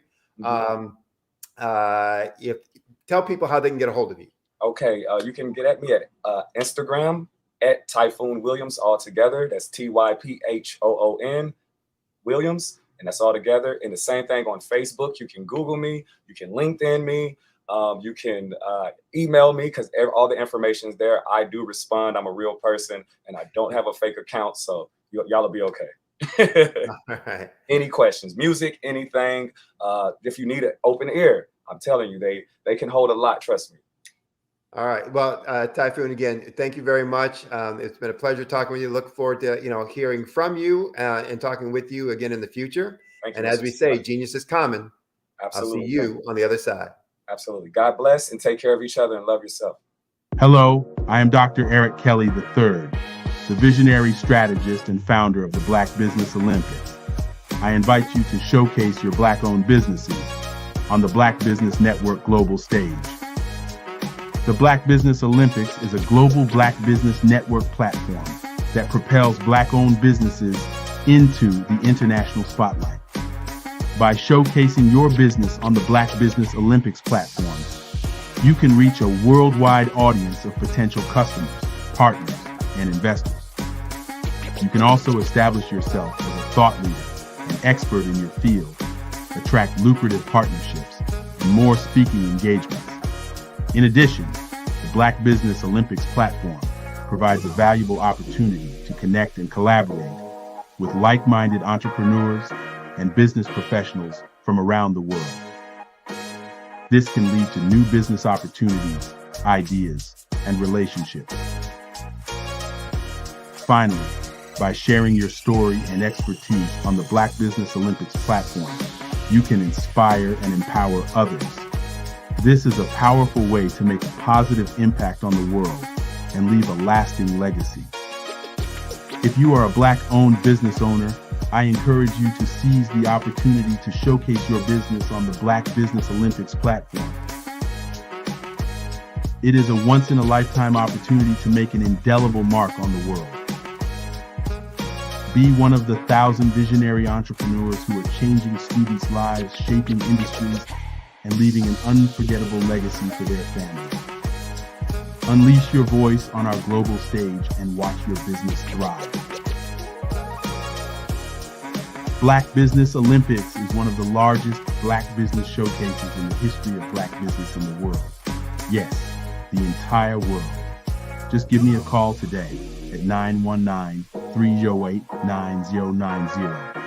Tell people how they can get a hold of you. Okay, you can get at me at Instagram at Typhoon Williams, all together. That's TYPHOON Williams, and that's all together. And the same thing on Facebook. You can Google me, you can LinkedIn me, you can email me, because all the information is there. I do respond. I'm a real person, and I don't have a fake account, so y'all will be okay. All right. Any questions, music, anything. If you need an open ear, I'm telling you, they can hold a lot. Trust me. All right. Well, Typhoon, again, thank you very much. It's been a pleasure talking with you. Look forward to, you know, hearing from you and talking with you again in the future. Thank you, and as we say, genius is common. Absolutely. I'll see you on the other side. Absolutely. God bless, and take care of each other and love yourself. Hello, I am Dr. Eric Kelly III, the visionary strategist and founder of the Black Business Olympics. I invite you to showcase your Black-owned businesses on the Black Business Network global stage. The Black Business Olympics is a global Black Business Network platform that propels Black-owned businesses into the international spotlight. By showcasing your business on the Black Business Olympics platform, you can reach a worldwide audience of potential customers, partners, and investors. You can also establish yourself as a thought leader, an expert in your field, attract lucrative partnerships, and more speaking engagements. In addition, the Black Business Olympics platform provides a valuable opportunity to connect and collaborate with like-minded entrepreneurs and business professionals from around the world. This can lead to new business opportunities, ideas, and relationships. Finally, by sharing your story and expertise on the Black Business Olympics platform, you can inspire and empower others. This is a powerful way to make a positive impact on the world and leave a lasting legacy. If you are a Black-owned business owner, I encourage you to seize the opportunity to showcase your business on the Black Business Olympics platform. It is a once-in-a-lifetime opportunity to make an indelible mark on the world. Be one of the 1,000 visionary entrepreneurs who are changing students' lives, shaping industries, and leaving an unforgettable legacy for their families. Unleash your voice on our global stage and watch your business thrive. Black Business Olympics is one of the largest Black business showcases in the history of Black business in the world. Yes, the entire world. Just give me a call today at 919-308-9090